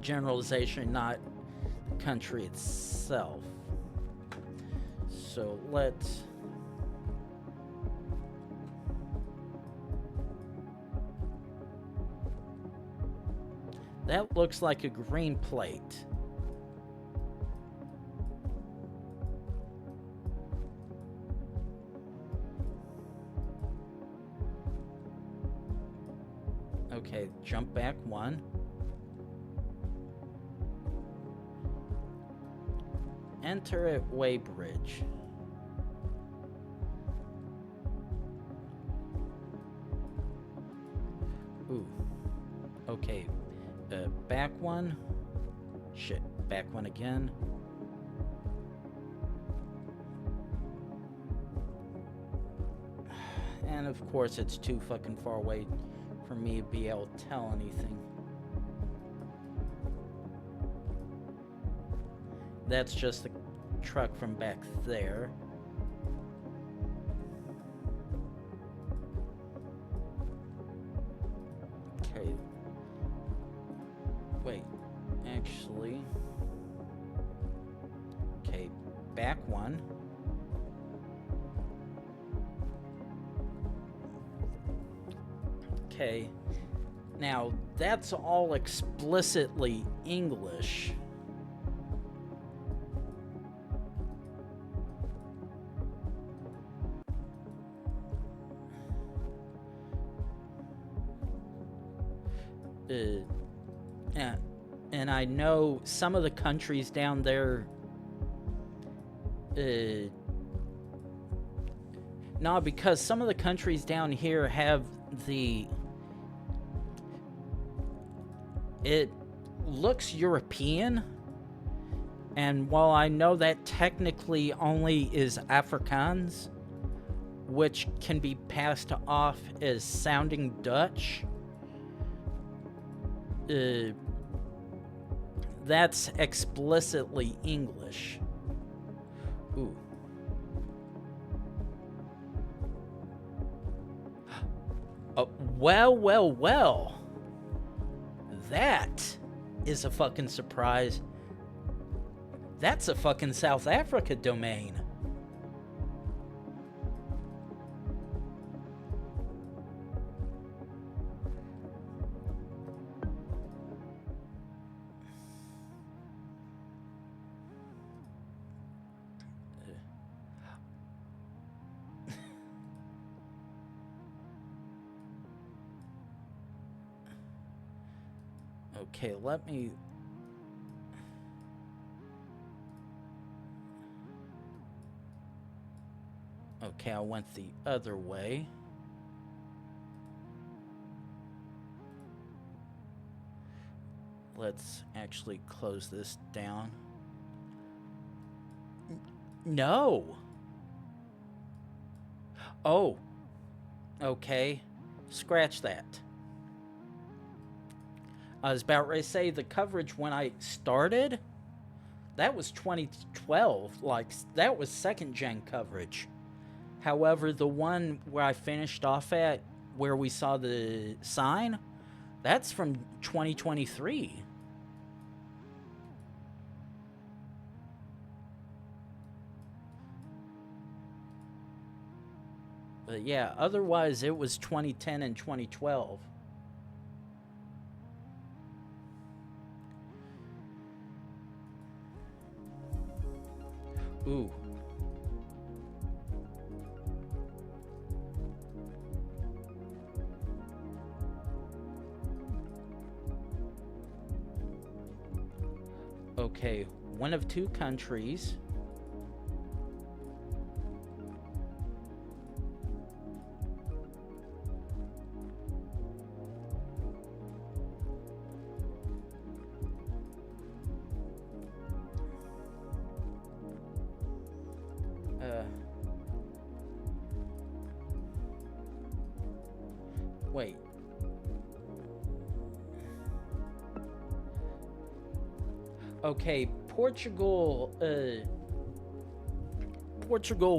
generalization, not the country itself. So let's... That looks like a green plate. Okay, jump back one. Enter at Weybridge. Ooh. Okay. Back one. Shit. Back one again. And of course it's too fucking far away for me to be able to tell anything. That's just the truck from back there. Okay. Wait. Actually. Okay. Back one. Okay. Now, that's all explicitly English. Yeah, and I know some of the countries down there, no, because some of the countries down here have it looks European, and while I know that technically only is Afrikaans, which can be passed off as sounding Dutch, that's explicitly English. Ooh. Well. That is a fucking surprise. That's a fucking South Africa domain. Okay, let me... Okay, I went the other way. Let's actually close this down. No! Oh. Okay. Scratch that. I was about ready to say the coverage when I started, that was 2012. Like, that was second gen coverage. However, the one where I finished off at, where we saw the sign, that's from 2023. But yeah, otherwise it was 2010 and 2012. Ooh. Okay, one of two countries. Wait. Okay, Portugal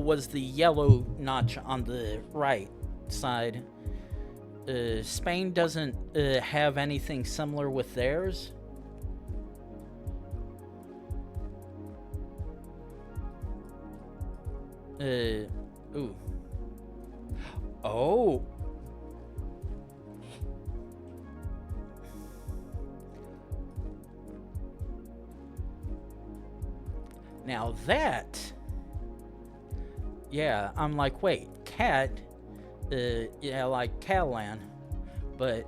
was the yellow notch on the right side. Spain doesn't have anything similar with theirs. Ooh. Oh. Now that, yeah, I'm like, wait, cat, yeah, like Catalan, but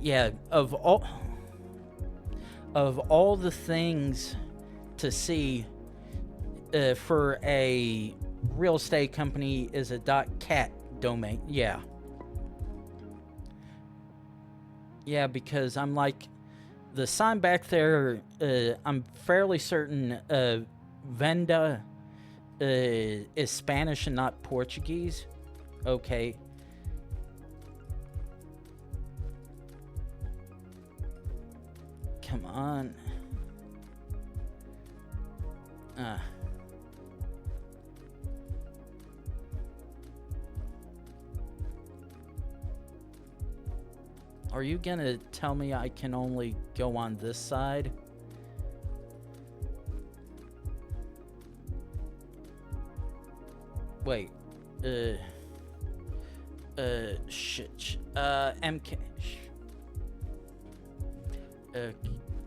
yeah, of all the things to see for a real estate company is a .cat domain. Yeah. Yeah, because I'm like, the sign back there, I'm fairly certain Venda is Spanish and not Portuguese. Okay. Come on. Are you gonna tell me I can only go on this side? Wait. Shit. MK.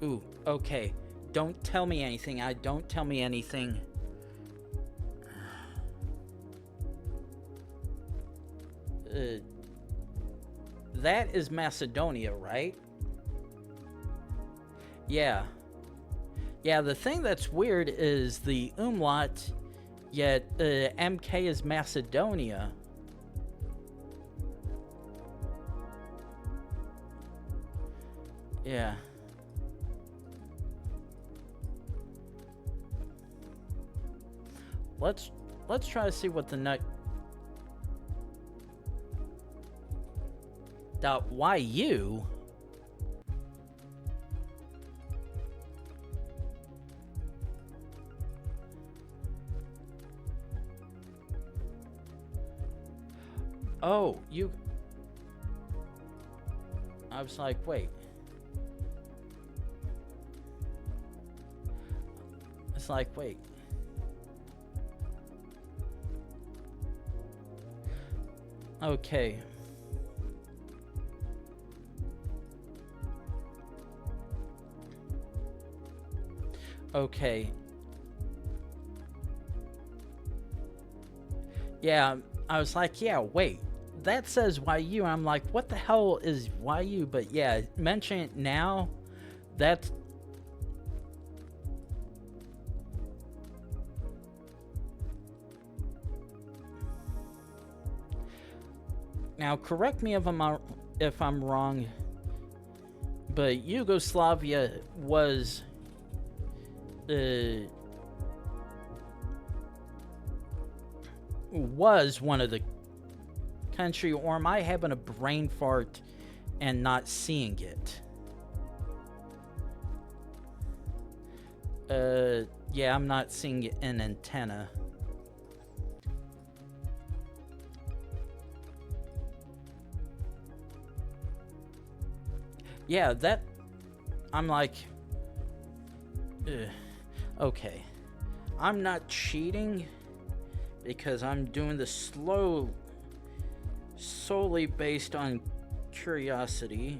Ooh, okay. Don't tell me anything. Don't tell me anything. That is Macedonia, right? Yeah. Yeah, the thing that's weird is the umlaut, yet MK is Macedonia. Yeah. Let's try to see what the nut .yu. Oh, you. I was like, wait. It's like, wait. Okay. Okay. Yeah, I was like, yeah, wait. That says YU. I'm like, what the hell is YU? But yeah, mention it now. That's... Now, correct me if I'm wrong, but Yugoslavia was one of the country, or am I having a brain fart and not seeing it? Yeah, I'm not seeing an antenna. Yeah, that... I'm like... okay. I'm not cheating because I'm doing this solely based on curiosity.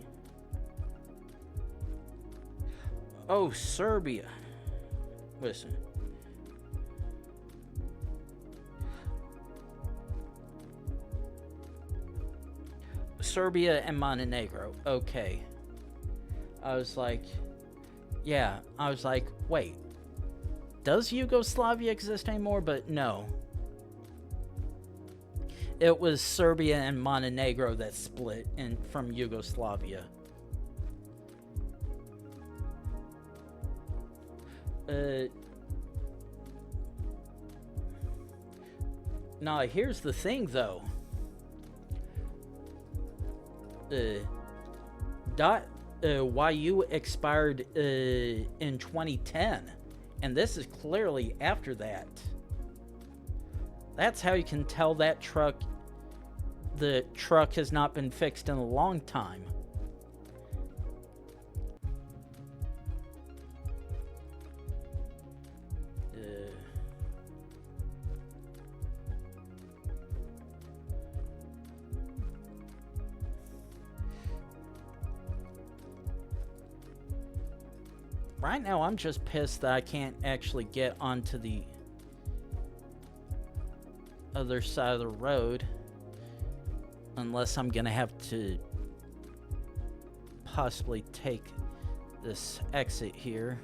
Oh, Serbia. Listen. Serbia and Montenegro. Okay. I was like, yeah, I was like, wait, does Yugoslavia exist anymore? But no. It was Serbia and Montenegro that split from Yugoslavia. Now, here's the thing, though. YU expired in 2010, and this is clearly after that. That's how you can tell that the truck has not been fixed in a long time. Right now, I'm just pissed that I can't actually get onto the other side of the road. Unless I'm gonna have to possibly take this exit here.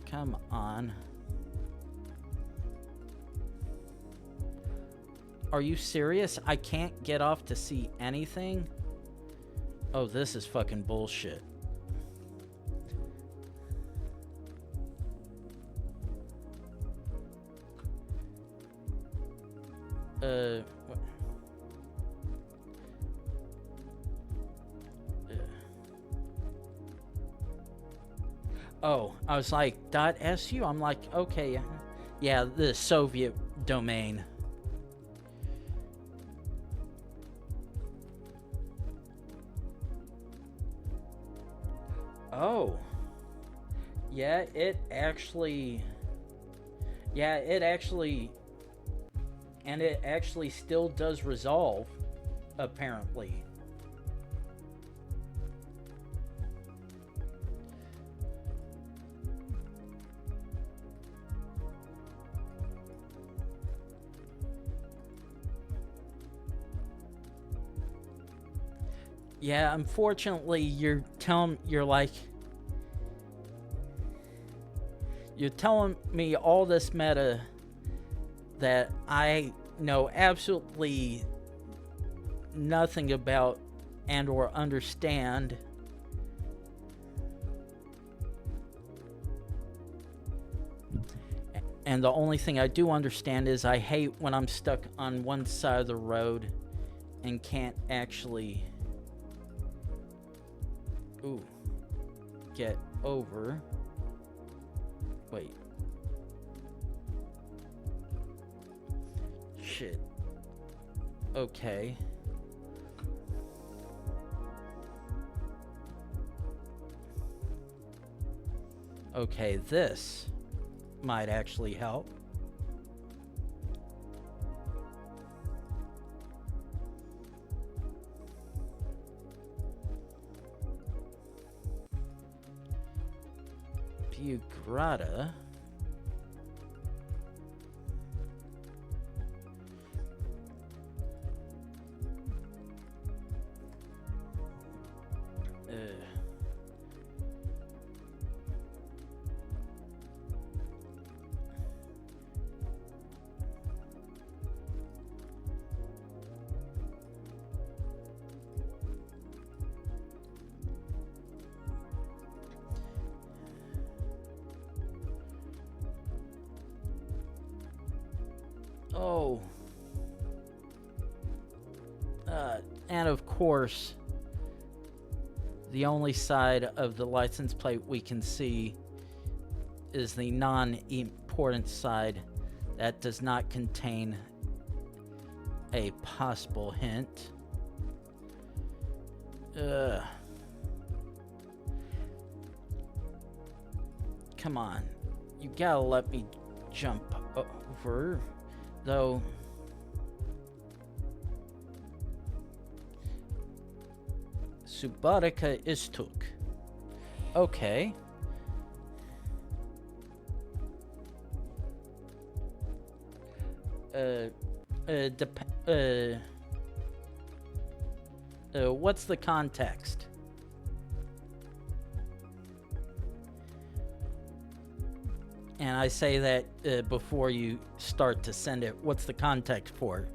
Come on. Are you serious? I can't get off to see anything? Oh, this is fucking bullshit. What? Oh, I was like, .su? I'm like, okay, yeah, the Soviet domain. Oh. Yeah, it actually... Yeah, it actually... And it actually still does resolve, apparently. Yeah, unfortunately, you're telling me all this meta that I know absolutely nothing about and or understand. And the only thing I do understand is I hate when I'm stuck on one side of the road and can't actually get over. Wait. Shit. Okay. Okay, this might actually help. Bugrada. Oh. And of course, the only side of the license plate we can see is the non-important side that does not contain a possible hint. Come on. You gotta let me jump over, though. Subotica Istuk. Okay. What's the context? And I say that before you start to send it. What's the context for it?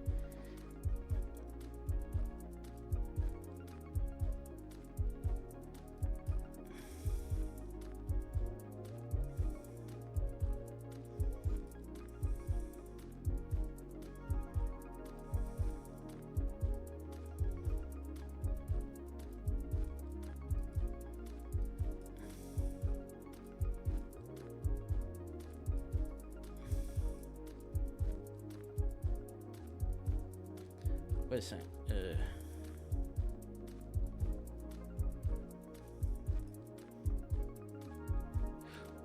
Wait a second.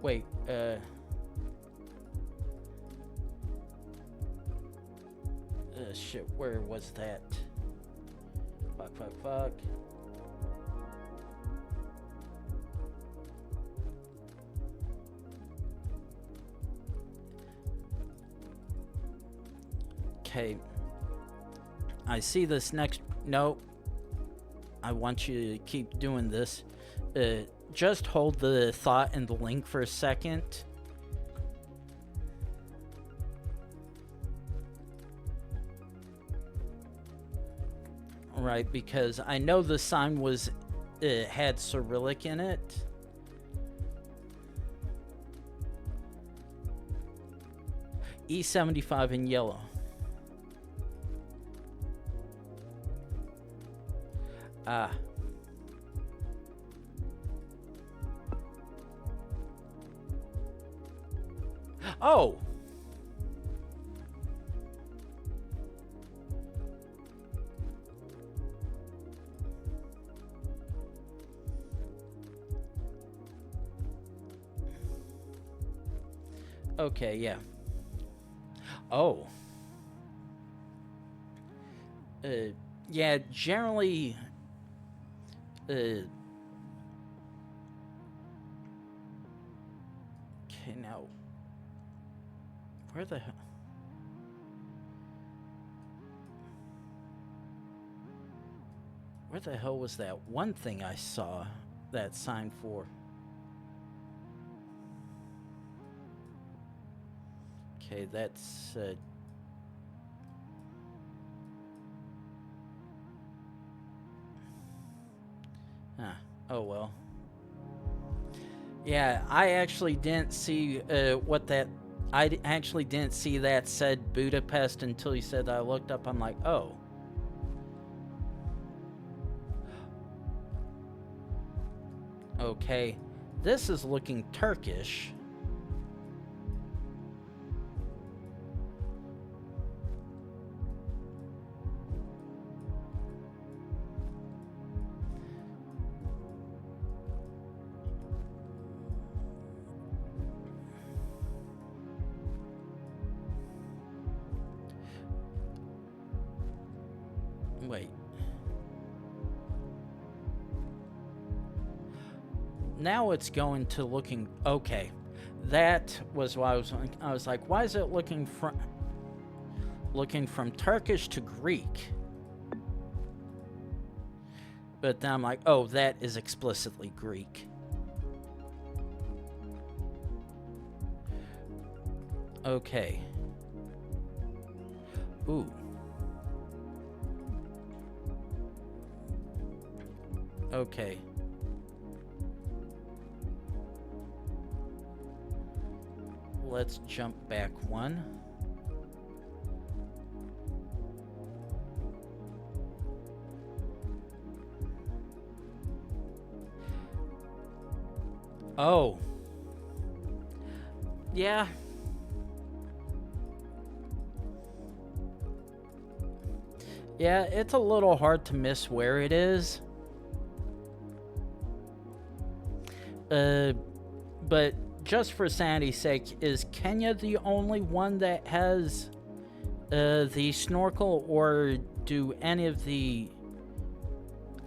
Wait, shit, where was that? Fuck. Okay. I see this next... No. I want you to keep doing this. Just hold the thought and the link for a second. Right, because I know the sign was... had Cyrillic in it. E75 in yellow. Ah. Oh! Okay, yeah. Oh. Yeah, generally... okay, now... Where the hell... Where the hell was that one thing I saw that sign for? Okay, that's... Huh. Oh, well. Yeah, I actually didn't see what that... I actually didn't see that said Budapest until you said that. I looked up, I'm like, oh. Okay. This is looking Turkish. Wait. Now it's going to looking... Okay. That was why I was like, why is it looking from Turkish to Greek? But then I'm like, oh, that is explicitly Greek. Okay. Ooh. Okay. Let's jump back one. Oh. Yeah. Yeah, it's a little hard to miss where it is. But just for sanity's sake, is Kenya the only one that has the snorkel, or do any of the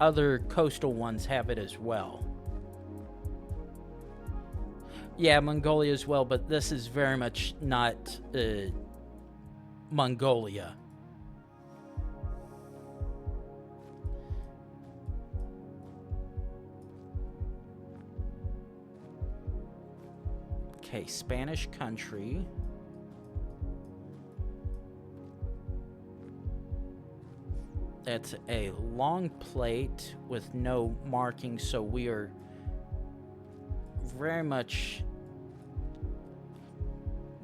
other coastal ones have it as well? Yeah, Mongolia as well, but this is very much not Mongolia. Okay, Spanish country. That's a long plate with no marking, so we are very much...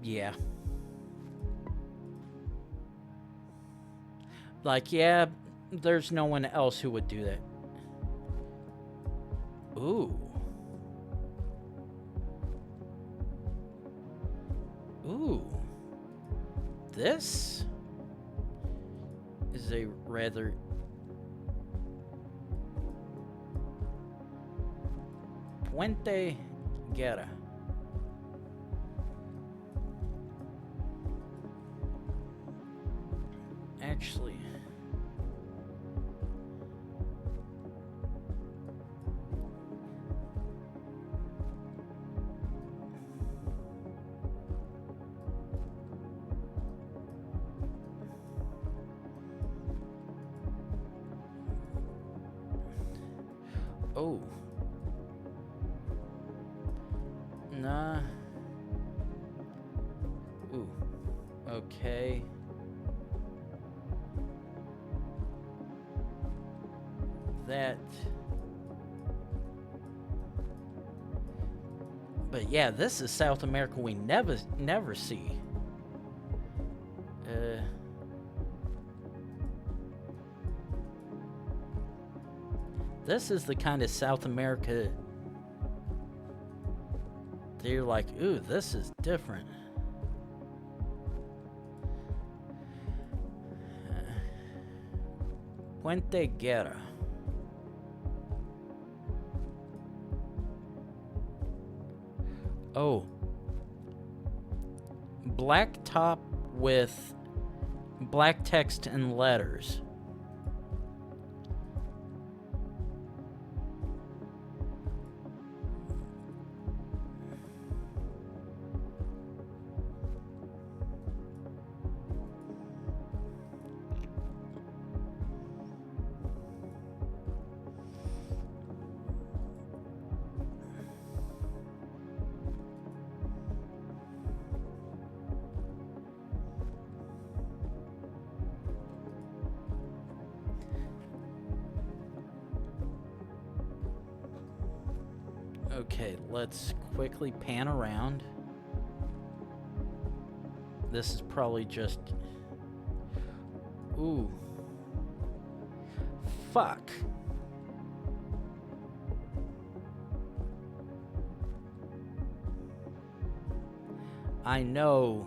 Yeah. Like, yeah, there's no one else who would do that. Ooh. Ooh. This is a rather... Puente Guerra. Actually... Oh. Nah. Ooh. Okay. That. But yeah, this is South America we never see. This is the kind of South America that you're like, ooh, this is different. Puente Guerra. Oh. Black top with black text and letters. Okay, let's quickly pan around. This is probably just... Ooh. Fuck. I know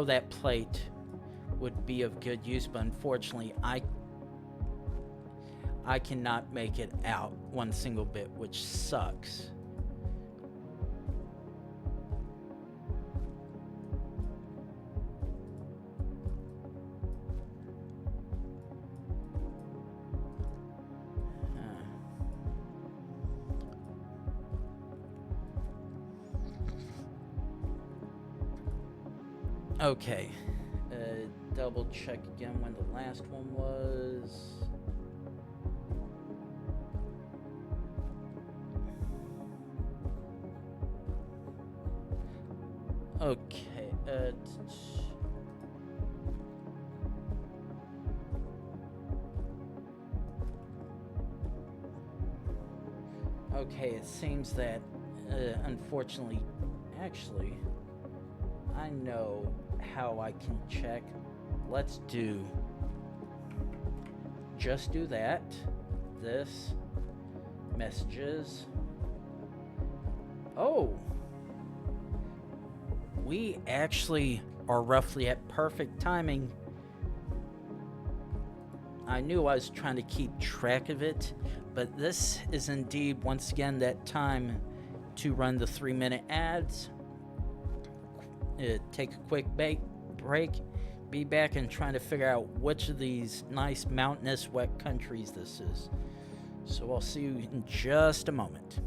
that plate would be of good use, but unfortunately I cannot make it out one single bit, which sucks. Okay, double check again when the last one was. Okay, okay, it seems that, unfortunately, actually, I know how I can check. Let's just do that. This, messages. Oh! We actually are roughly at perfect timing. I knew I was trying to keep track of it, but this is indeed once again that time to run the 3-minute ads. Take a quick break, be back and trying to figure out which of these nice mountainous wet countries this is. So I'll see you in just a moment.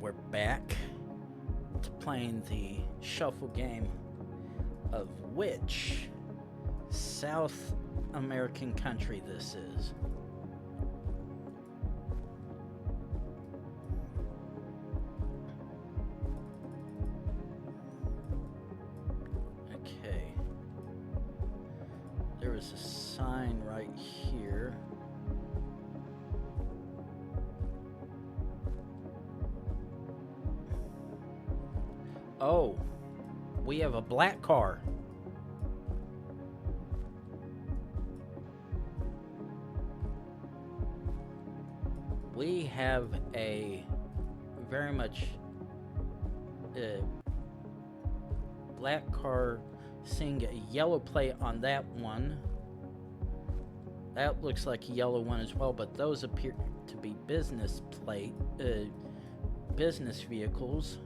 we're back to playing the shuffle game of which South American country this is. Okay. There is a sign right here. Oh, we have a black car. We have a very much black car, seeing a yellow plate on that one. That looks like a yellow one as well, but those appear to be business vehicles.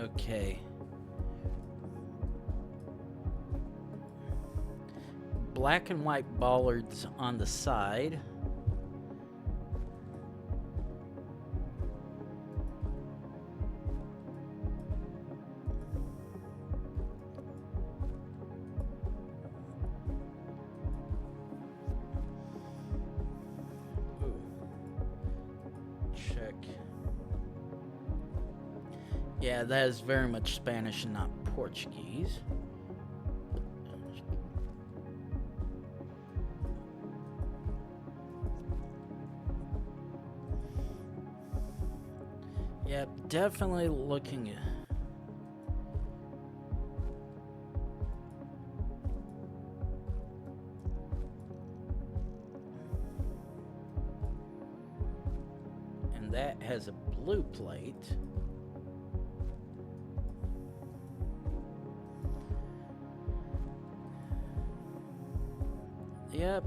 Okay. Black and white bollards on the side. Ooh. Check. Yeah, that is very much Spanish and not Portuguese. Yeah, definitely looking. And that has a blue plate. Yep.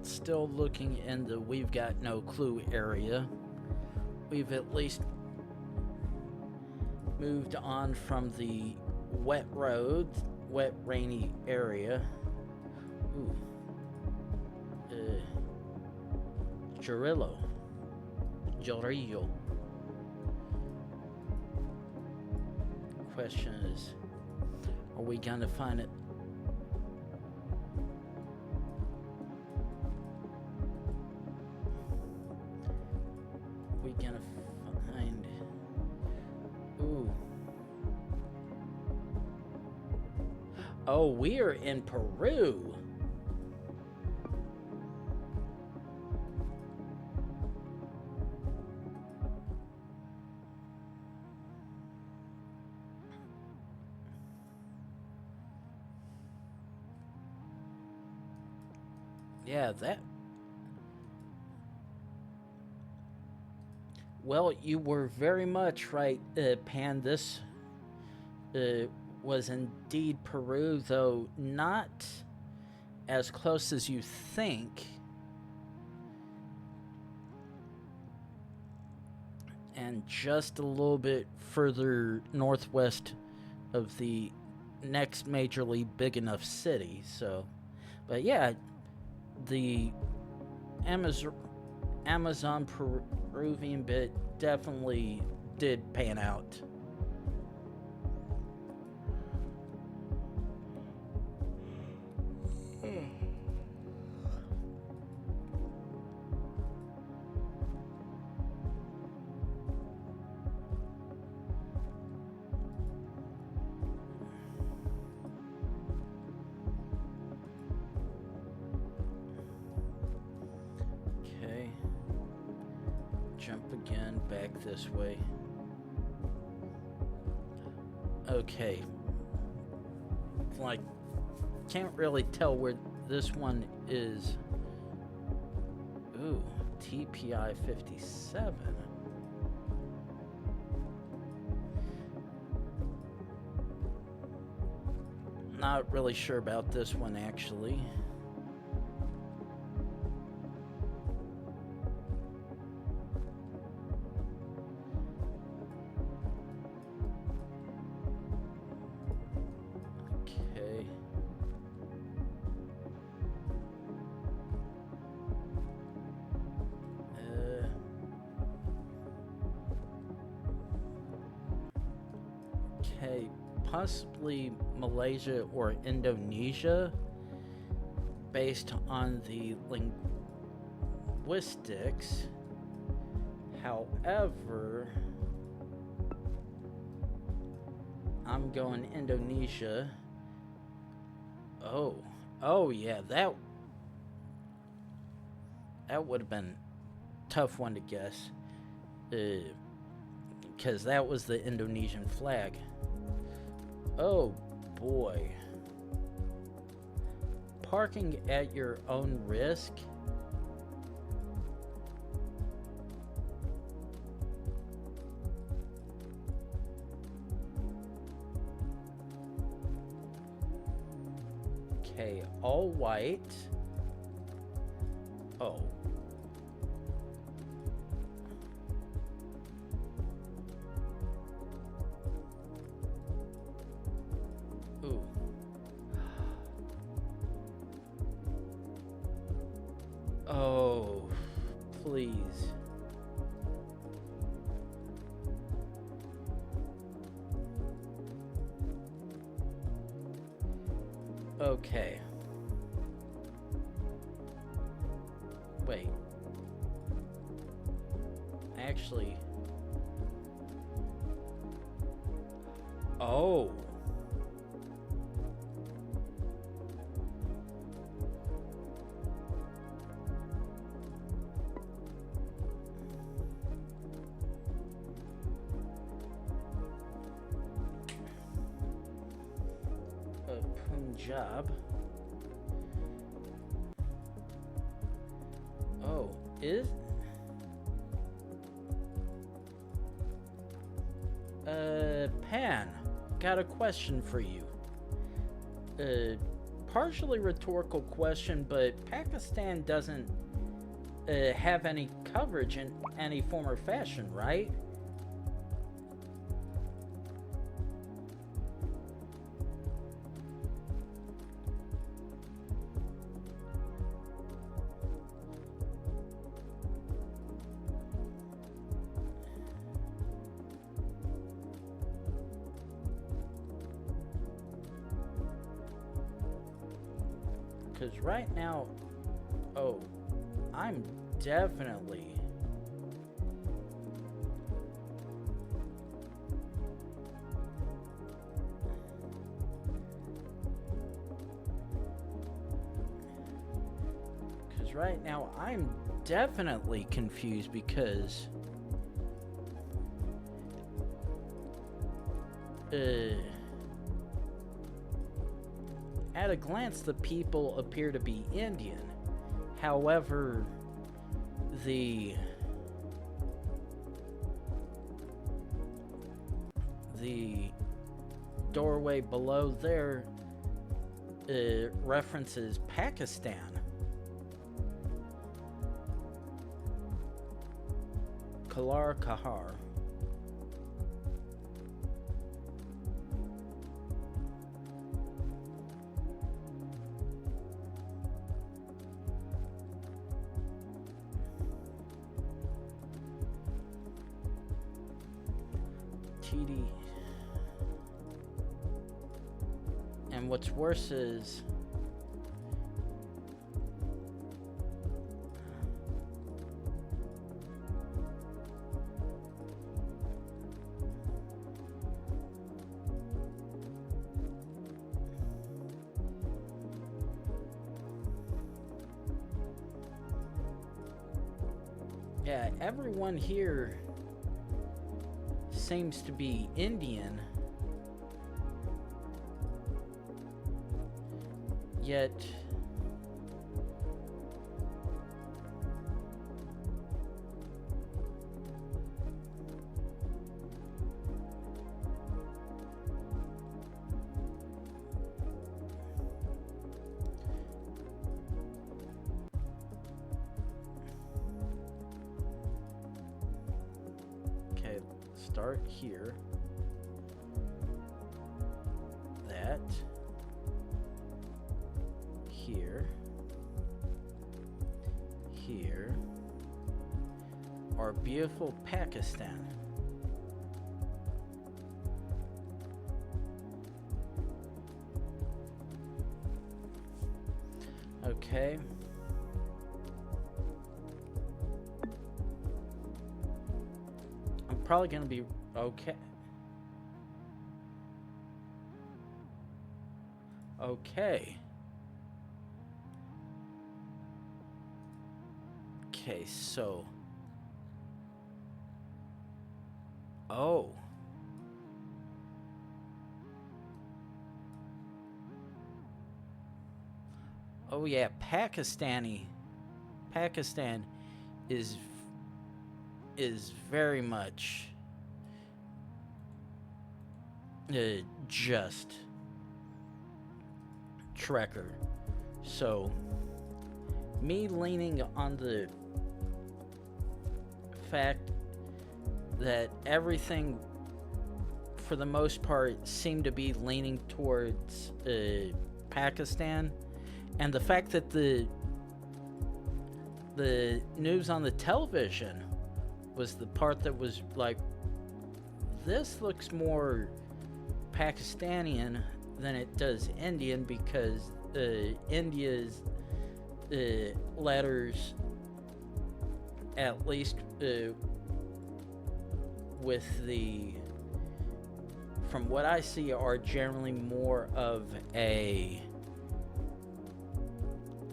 Still looking in the we've got no clue area. We've at least moved on from the wet roads, wet rainy area. Ooh. Jorillo. Question is, are we gonna find it? We gonna find? Ooh. Oh, we are in Peru. Yeah, that... Well, you were very much right, Pan. This was indeed Peru, though not as close as you think. And just a little bit further northwest of the next majorly big enough city. So, but yeah, the Amazon Peruvian bit definitely did pan out. Jump again, back this way. Okay. Like, can't really tell where this one is. Ooh, TPI 57. Not really sure about this one, actually. Okay. Okay, possibly Malaysia or Indonesia, based on the linguistics. However, I'm going Indonesia. Oh yeah, that would have been a tough one to guess, because that was the Indonesian flag. Oh boy. Parking at your own risk. Okay, all white. Oh. Ooh. Oh, please. Okay. Wait. Actually. Oh. Punjab. Oh, is Pan, got a question for you. Partially rhetorical question, but Pakistan doesn't have any coverage in any form or fashion, right? Because right now, oh, I'm definitely confused because at a glance, the people appear to be Indian. However, the doorway below there references Pakistan. Kalar Kahar. TD. And what's worse is yeah, everyone here seems to be Indian, yet Start here. That. Here. Here. Our beautiful Pakistan. Okay. I'm probably gonna be okay. Okay. Okay, so. Oh. Oh yeah, Pakistan is very much just Trekker. So me leaning on the fact that everything for the most part seemed to be leaning towards Pakistan, and the fact that the news on the television was the part that was like, this looks more Pakistani than it does Indian, because India's letters, at least with the, from what I see, are generally more of a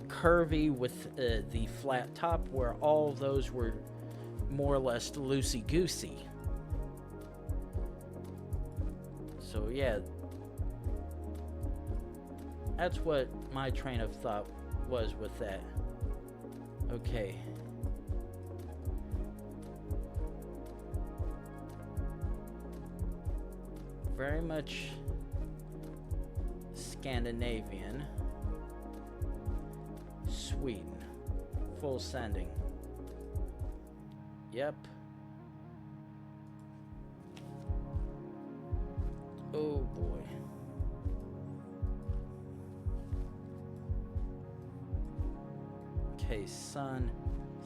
curvy with the flat top, where all of those were more or less loosey-goosey. So yeah, that's what my train of thought was with that. Okay. Very much Scandinavian. Sweden. Full sending. Yep. Oh boy. Okay, sun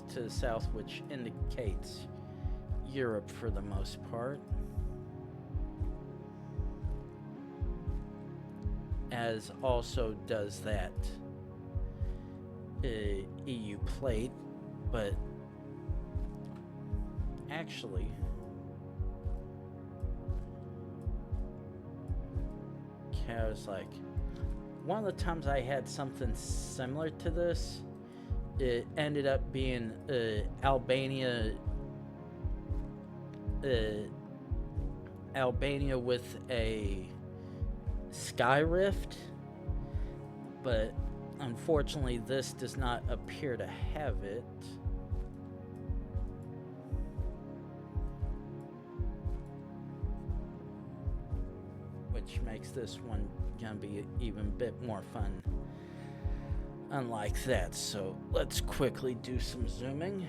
to the south, which indicates Europe for the most part. As also does that EU plate, but actually I was like, one of the times I had something similar to this, it ended up being Albania with a sky rift, but unfortunately this does not appear to have it. Which makes this one gonna be even a bit more fun, unlike that. So let's quickly do some zooming.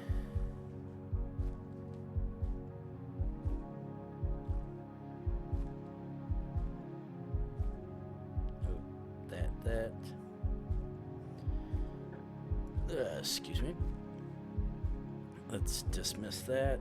Excuse me. Let's dismiss that.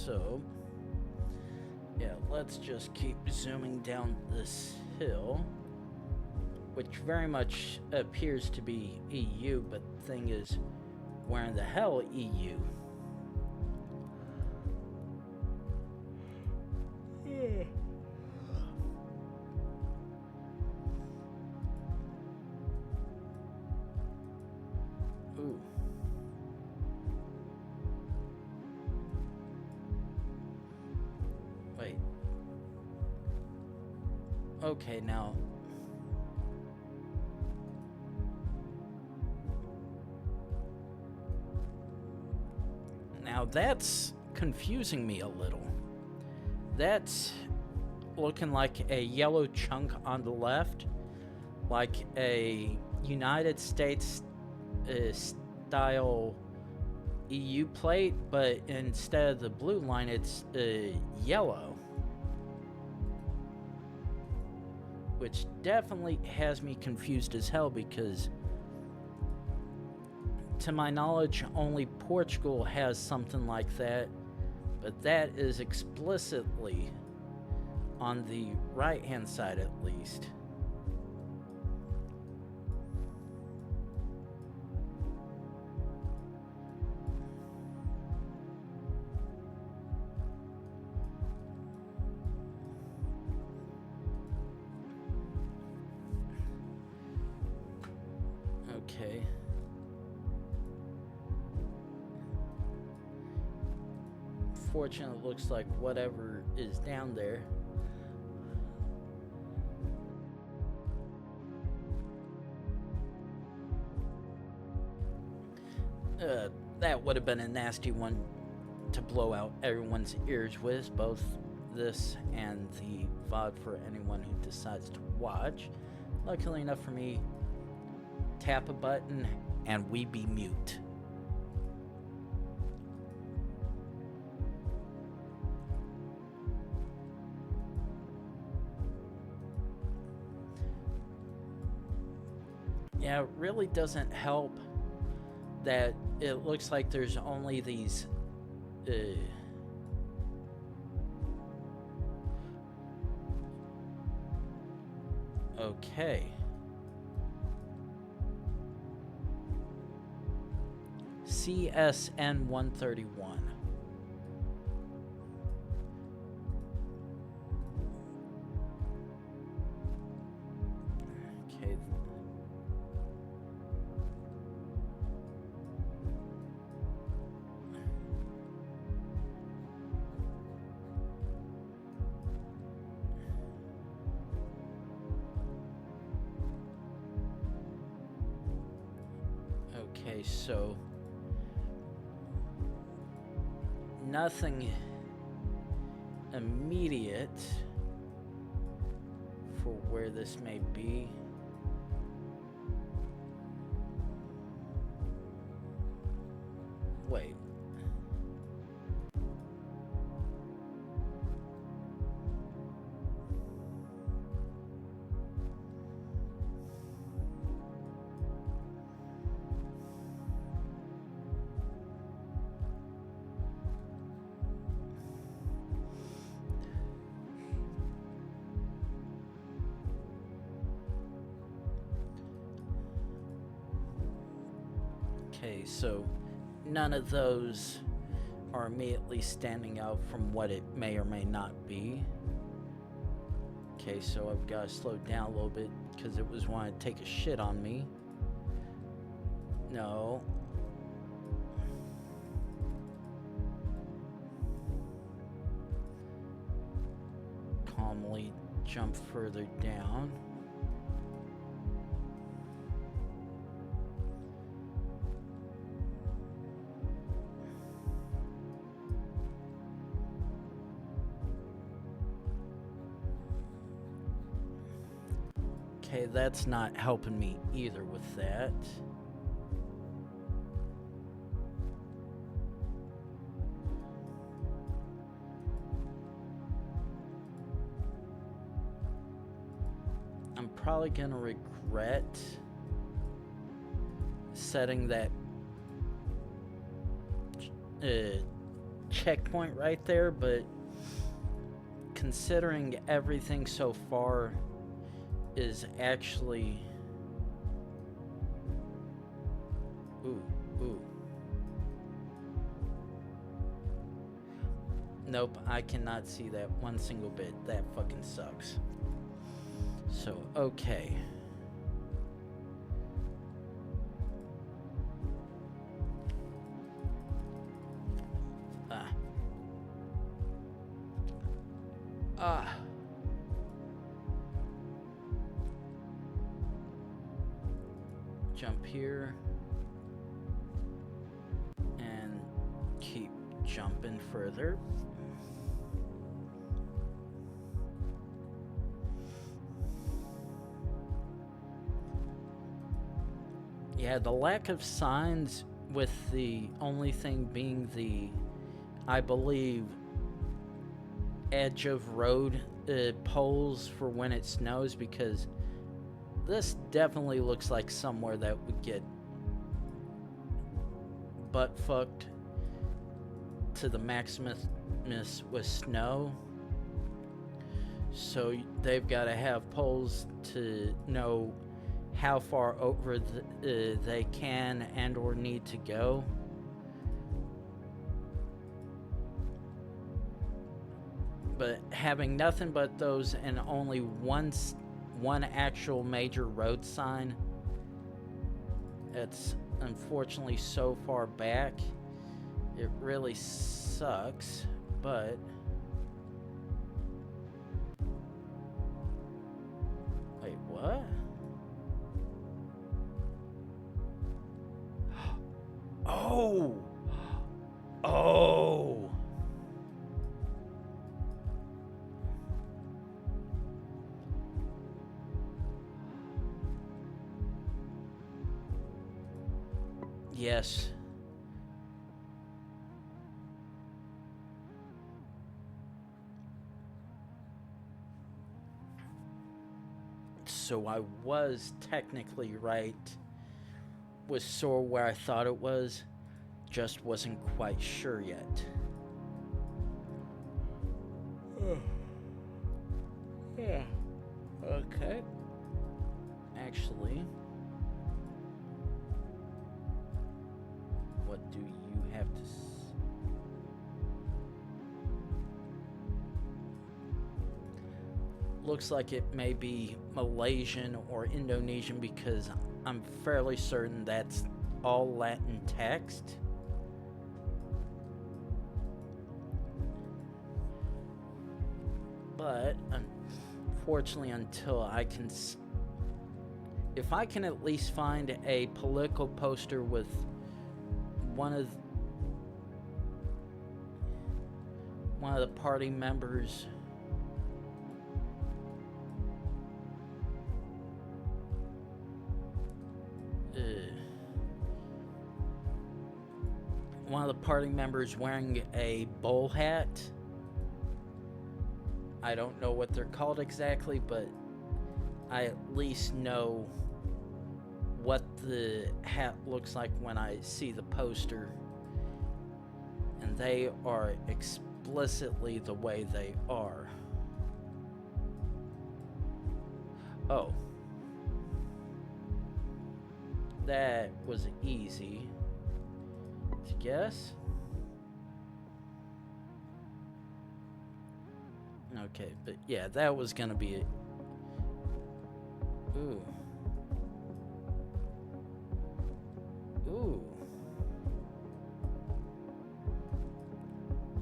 So, yeah, let's just keep zooming down this hill, which very much appears to be EU, but the thing is, where in the hell EU? Ooh. Okay, now... Now that's confusing me a little. That's looking like a yellow chunk on the left, like a United States style EU plate, but instead of the blue line, it's yellow. Which definitely has me confused as hell, because to my knowledge, only Portugal has something like that, but that is explicitly on the right-hand side at least. Okay. Fortunately, it looks like whatever is down there. That would have been a nasty one to blow out everyone's ears with, both this and the VOD for anyone who decides to watch. Luckily enough for me, tap a button and we be mute. Yeah, it really doesn't help that it looks like there's only these okay. CSN 131. Okay. Okay, so nothing immediate for where this may be. Wait. Okay, so none of those are immediately standing out from what it may or may not be. Okay, so I've got to slow down a little bit because it was wanting to take a shit on me. No. Calmly jump further down. Okay, that's not helping me either with that. I'm probably gonna regret setting that checkpoint right there, but considering everything so far is actually... Ooh. Nope, I cannot see that one single bit. That fucking sucks. So, okay. jump here and keep jumping further. Yeah, the lack of signs, with the only thing being the, I believe, edge of road poles for when it snows, because this definitely looks like somewhere that would get butt fucked to the maximus with snow. So they've got to have poles to know how far over they can and or need to go. But having nothing but those and only one actual major road sign, it's unfortunately so far back, it really sucks. But wait, what? Oh! Yes. So I was technically right. Was sore where I thought it was. Just wasn't quite sure yet. Yeah. Okay. Actually, what do you have to looks like it may be Malaysian or Indonesian, because I'm fairly certain that's all Latin text. But unfortunately, until I can, if I can at least find a political poster with one of the party members wearing a bowl hat. I don't know what they're called exactly, but I at least know what the hat looks like when I see the poster. And they are explicitly the way they are. Oh. That was easy to guess. Okay, but yeah, that was gonna be it. Ooh. Ooh.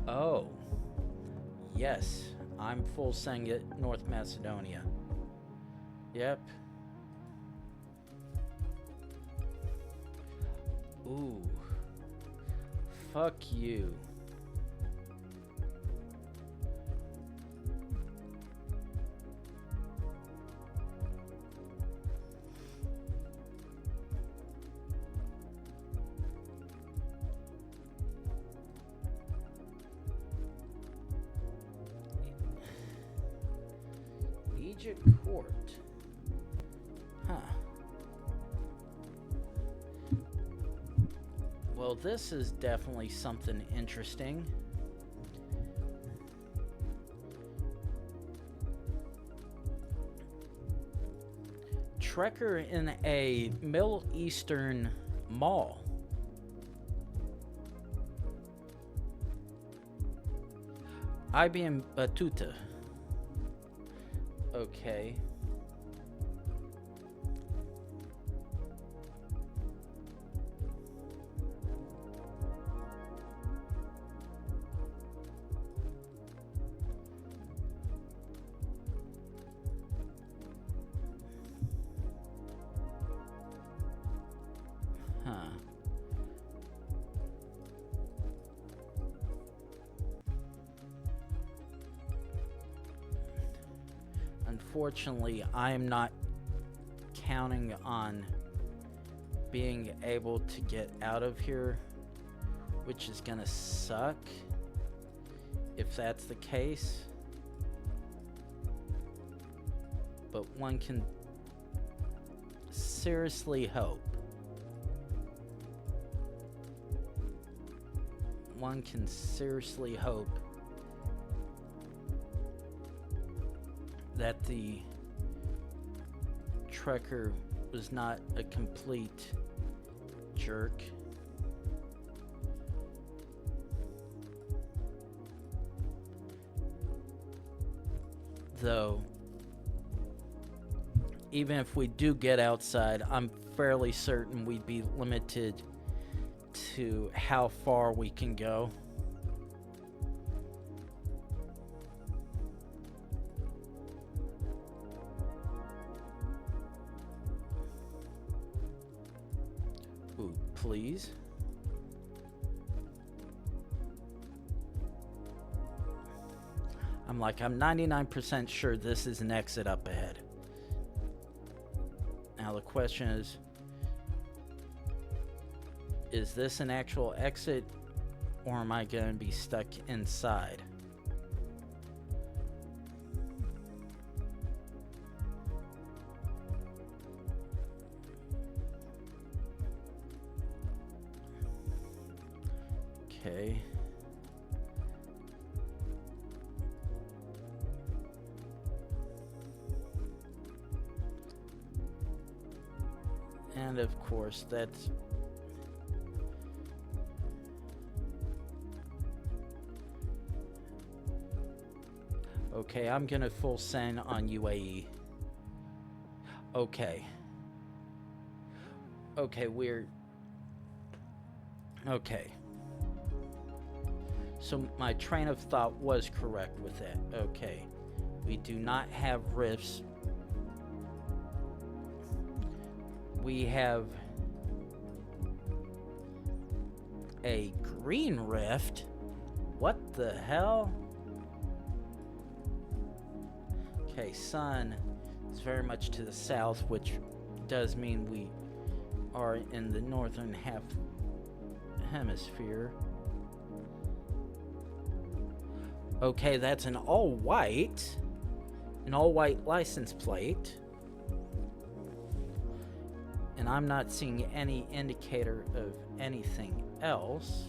Oh. Yes, I'm full saying it, North Macedonia. Yep. Ooh. Fuck you. Egypt court. Huh. Well, this is definitely something interesting. Trekker in a Middle Eastern mall. IBM Batuta. Okay. Unfortunately, I am not counting on being able to get out of here, which is gonna suck if that's the case. But one can seriously hope. One can seriously hope that the trekker was not a complete jerk. Though, even if we do get outside, I'm fairly certain we'd be limited to how far we can go. Ooh, please. I'm 99% sure this is an exit up ahead. Now the question is this an actual exit, or am I going to be stuck inside? Okay. And of course, that's okay. I'm gonna full send on UAE. Okay. Okay, we're okay. So my train of thought was correct with that. Okay. We do not have rifts. We have a green rift. What the hell? Okay, sun is very much to the south, which does mean we are in the northern half hemisphere. Okay, that's an all-white license plate. And I'm not seeing any indicator of anything else.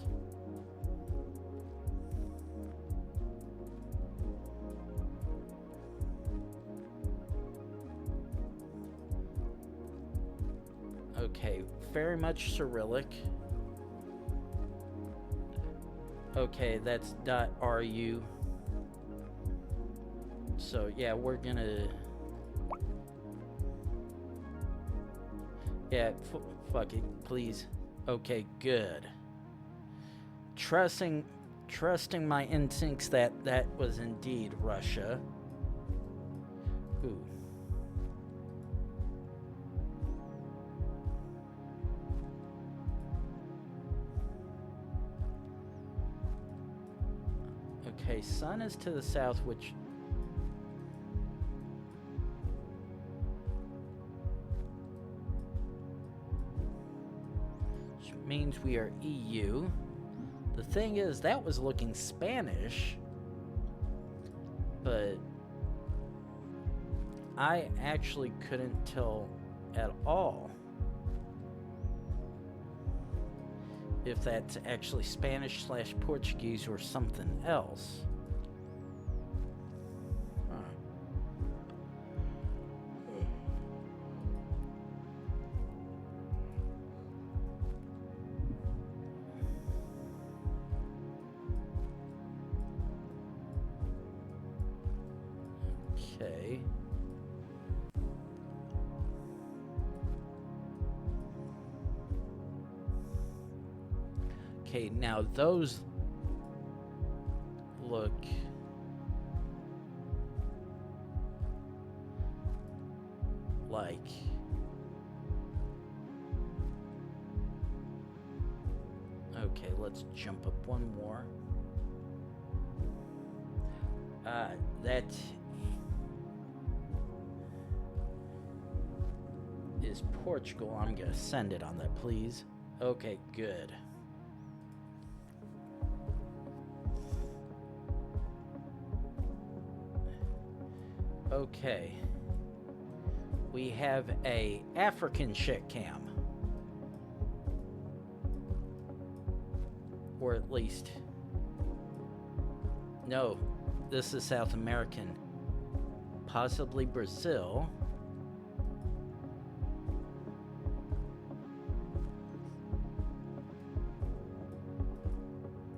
Okay, very much Cyrillic. Okay, that's .ru. So yeah, we're gonna... Yeah, fuck it, please. Okay, good. Trusting my instincts that was indeed Russia. Ooh. Okay, sun is to the south, which... means we are EU. The thing is, that was looking Spanish, but I actually couldn't tell at all if that's actually Spanish / Portuguese or something else. Okay. Okay, now those look like okay, let's jump up one more. is Portugal. I'm gonna send it on that, please. Okay, good. Okay. We have a African shit cam. Or at least... No, this is South American. Possibly Brazil.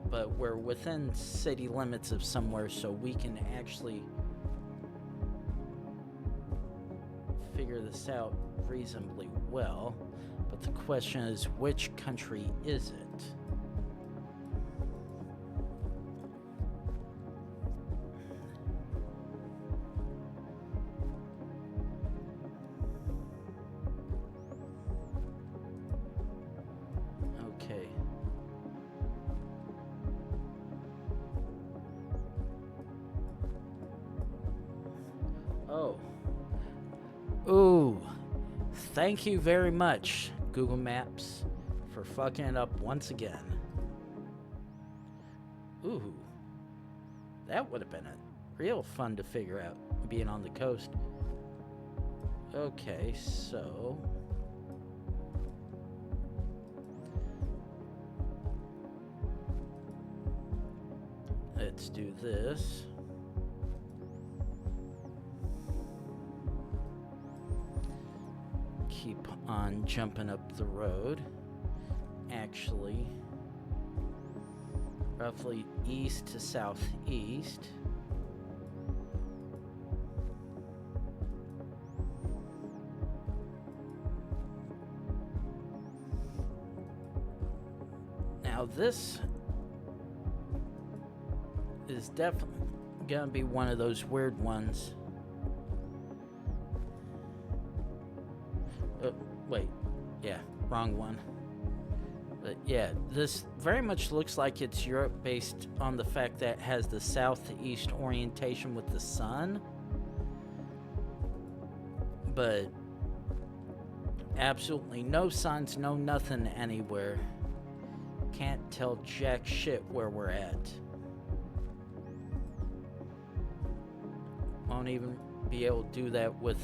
But we're within city limits of somewhere, so we can actually figure this out reasonably well. But the question is, which country is it? Okay. Oh. Ooh. Thank you very much, Google Maps, for fucking it up once again. Ooh. That would have been a real fun to figure out, being on the coast. Okay, so... let's do this. Keep on jumping up the road. Actually, roughly east to southeast. Now this is definitely gonna be one of those weird ones. Wait, yeah, wrong one. But yeah, this very much looks like it's Europe based on the fact that it has the southeast orientation with the sun. But absolutely no signs, no nothing anywhere. Can't tell jack shit where we're at. Won't even be able to do that with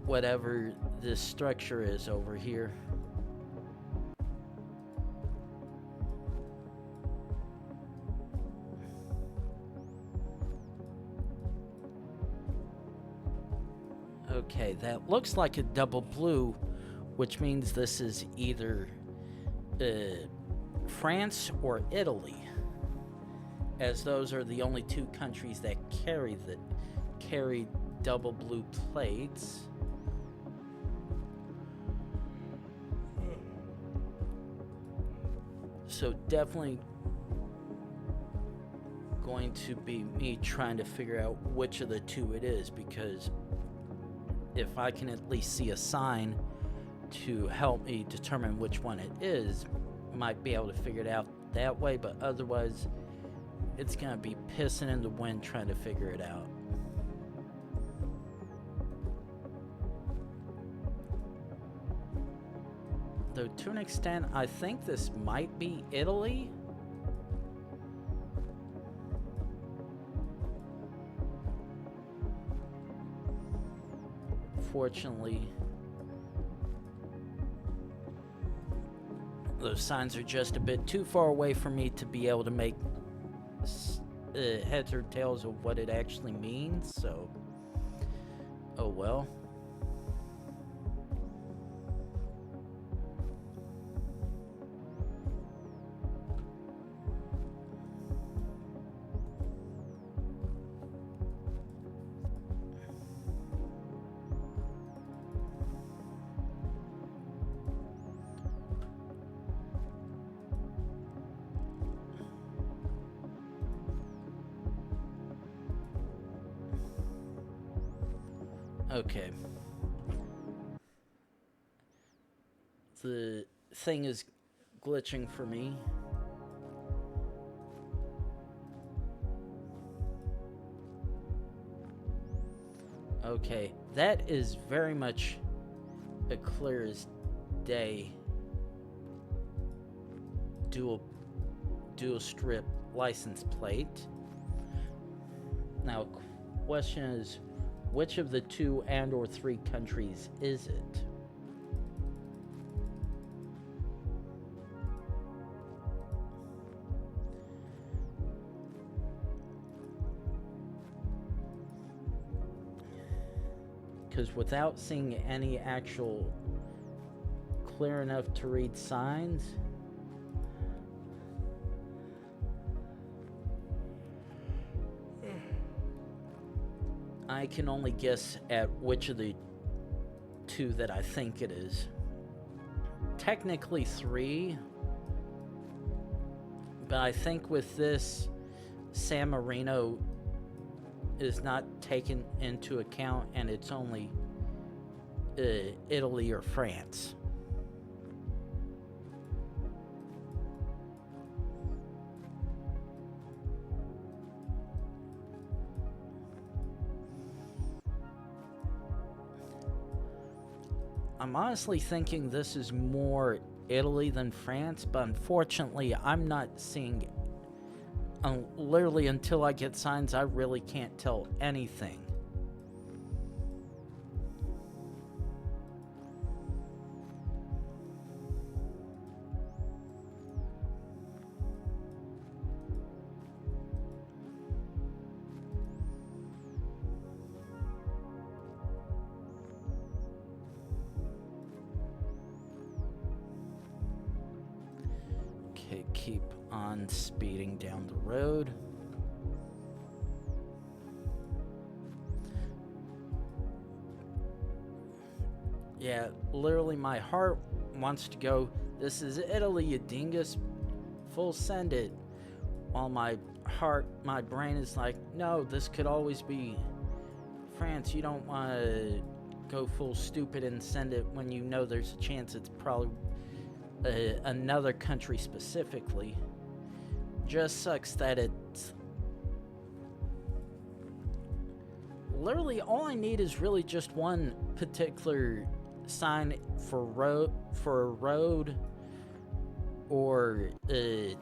whatever this structure is over here. Okay, that looks like a double blue, which means this is either France or Italy, as those are the only two countries that carry double blue plates. So definitely going to be me trying to figure out which of the two it is, because if I can at least see a sign to help me determine which one it is, might be able to figure it out that way, but otherwise it's gonna be pissing in the wind trying to figure it out. Though to an extent, I think this might be Italy. Fortunately, those signs are just a bit too far away for me to be able to make heads or tails of what it actually means, so oh well. Okay. The thing is glitching for me. Okay, that is very much a clear as day dual strip license plate. Now, question is, which of the 2 and or 3 countries is it? Because without seeing any actual clear enough to read signs, I can only guess at which of the 2 that I think it is. Technically 3, but I think with this, San Marino is not taken into account, and it's only Italy or France. I'm honestly thinking this is more Italy than France, but unfortunately I'm not seeing, literally until I get signs, I really can't tell anything. Okay, keep on speeding down the road. Yeah, literally my heart wants to go, this is Italy, you dingus, full send it. While my brain is like, no, this could always be France. You don't want to go full stupid and send it when you know there's a chance it's probably another country specifically. Just sucks that it's literally all I need is really just one particular sign for a road or a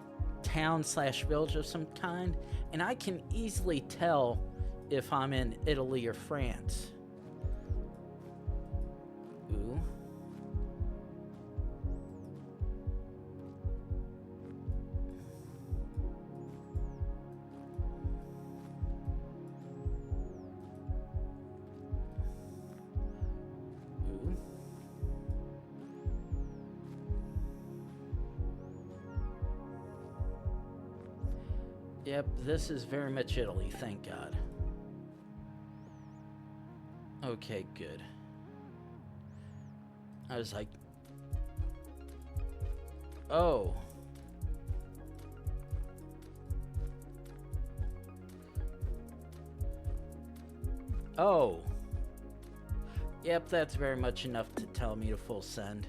town/village of some kind, and I can easily tell if I'm in Italy or France. Ooh. Yep, this is very much Italy, thank God. Okay, good. I was like, oh. Oh. Yep, that's very much enough to tell me to full send.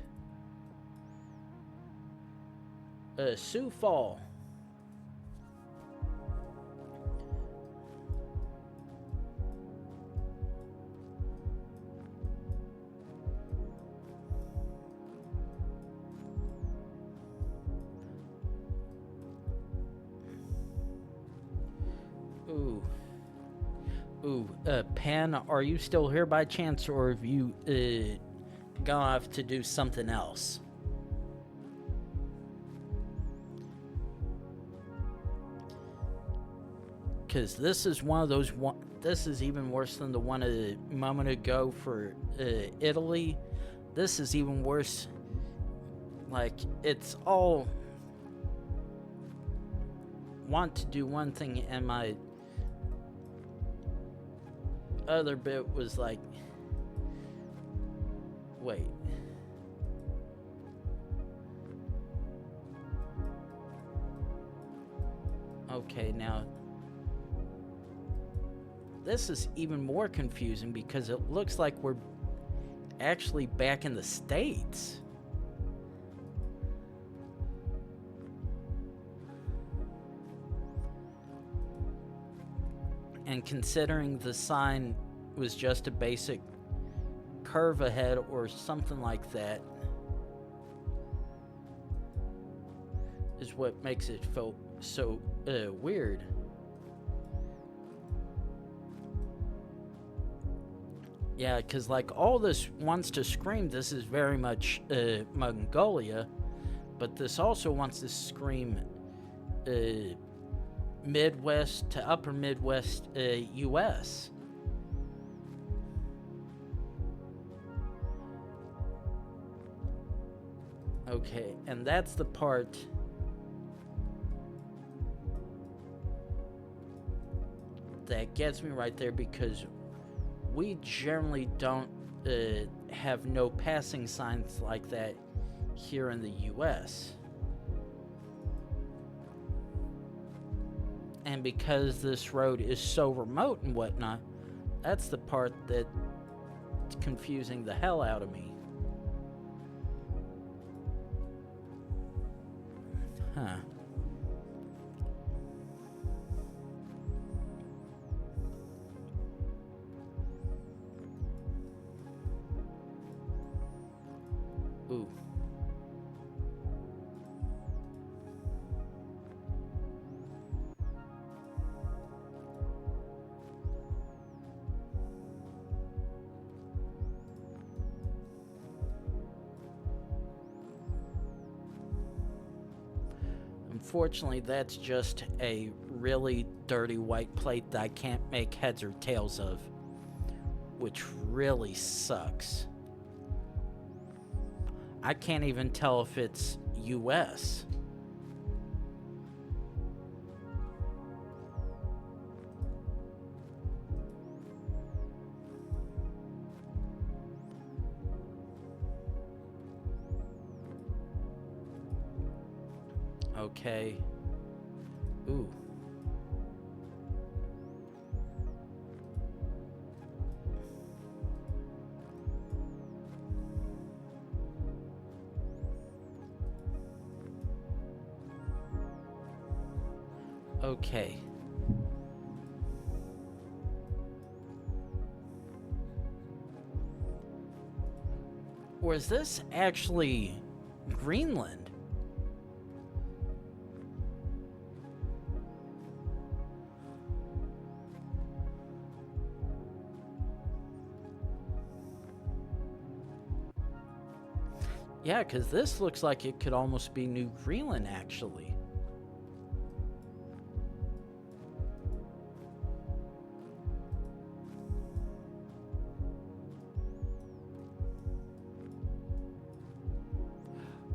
Sioux Fall. Pan, are you still here by chance, or have you gone off to do something else? Because this is one of those this is even worse than the one a moment ago for Italy. This is even worse. Like, it's all want to do one thing, and my other bit was like, wait. Okay, now this is even more confusing because it looks like we're actually back in the States. And considering the sign was just a basic curve ahead or something like that is what makes it feel so weird. Yeah, because like all this wants to scream this is very much Mongolia, but this also wants to scream Midwest to upper Midwest US. Okay, and that's the part that gets me right there, because we generally don't have no passing signs like that here in the US. And because this road is so remote and whatnot, that's the part that's confusing the hell out of me. Huh. Ooh. Unfortunately, that's just a really dirty white plate that I can't make heads or tails of, which really sucks. I can't even tell if it's US. Okay. Ooh. Okay. Or is this actually Greenland? Yeah, because this looks like it could almost be New Greenland, actually.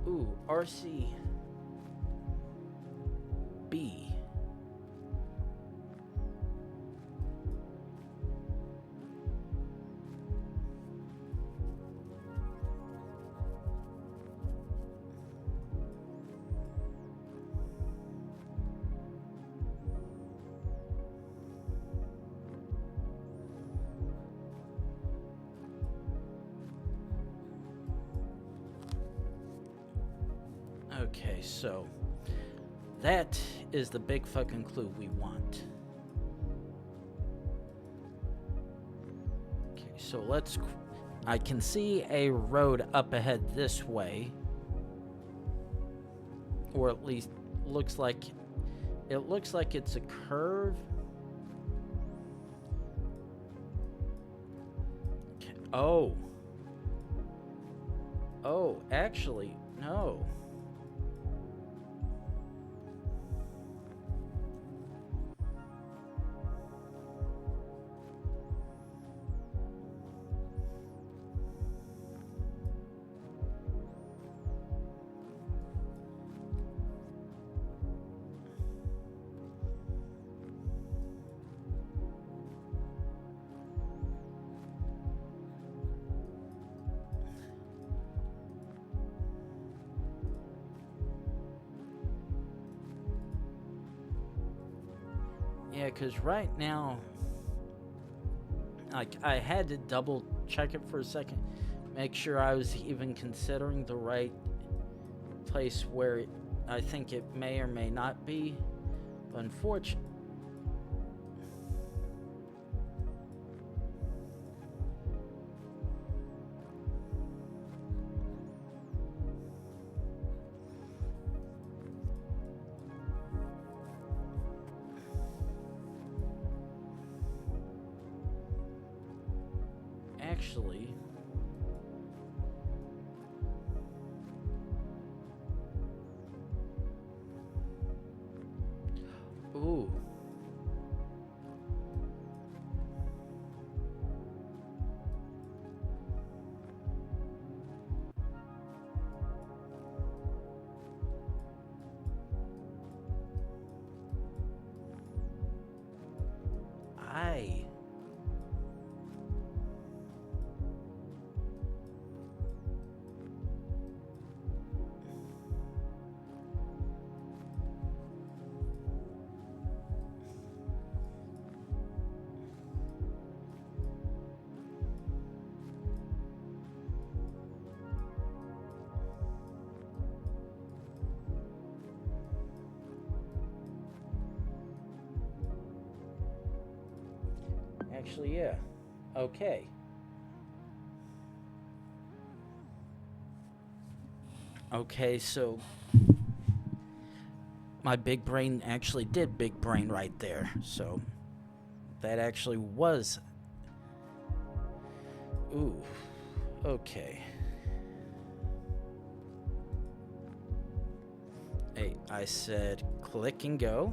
Ooh, RCB. Okay, so that is the big fucking clue we want. Okay, so let's... I can see a road up ahead this way. Or at least looks like... It looks like it's a curve. Okay. Oh. Oh, actually, no. Yeah, because right now, like, I had to double check it for a second, make sure I was even considering the right place where I think it may or may not be. But unfortunately, actually... Ooh. Actually, yeah. Okay. Okay, so my big brain actually did big brain right there. So that actually was... Ooh. Okay. Hey, I said click and go.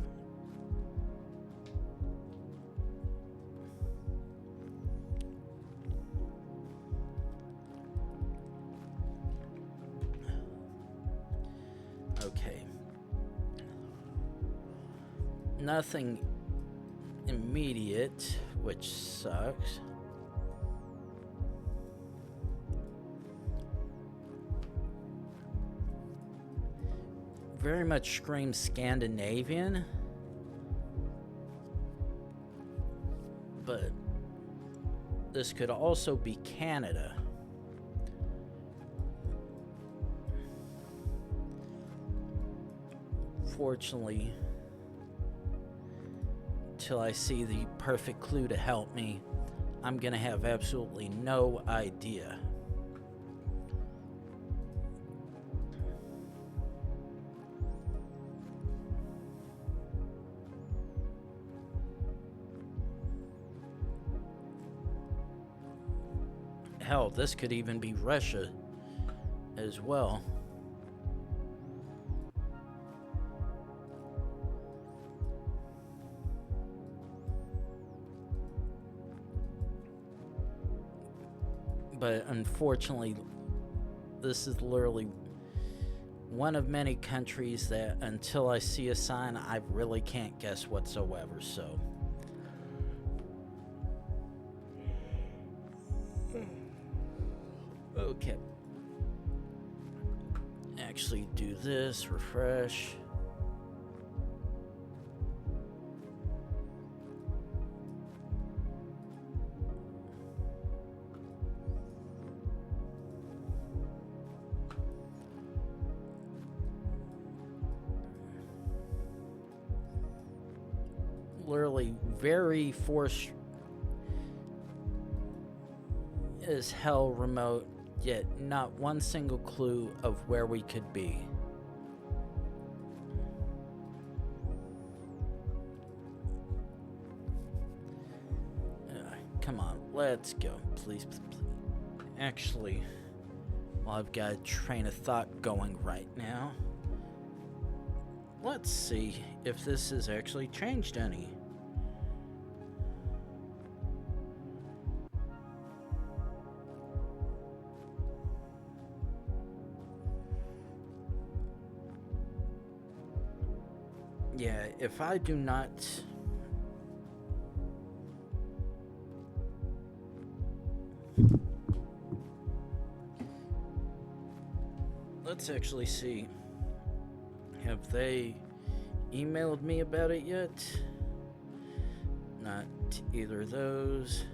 Okay. Nothing immediate, which sucks. Very much screams Scandinavian, but this could also be Canada. Fortunately, till I see the perfect clue to help me, I'm gonna have absolutely no idea. Hell, this could even be Russia as well. But unfortunately, this is literally one of many countries that until I see a sign, I really can't guess whatsoever, so... Okay. Actually do this, refresh. Literally very forced as hell remote, yet not one single clue of where we could be. Come on, let's go. Please, please, please. Actually, well, I've got a train of thought going right now. Let's see if this has actually changed any. Yeah, if I do not... Let's actually see. Have they emailed me about it yet? Not either of those.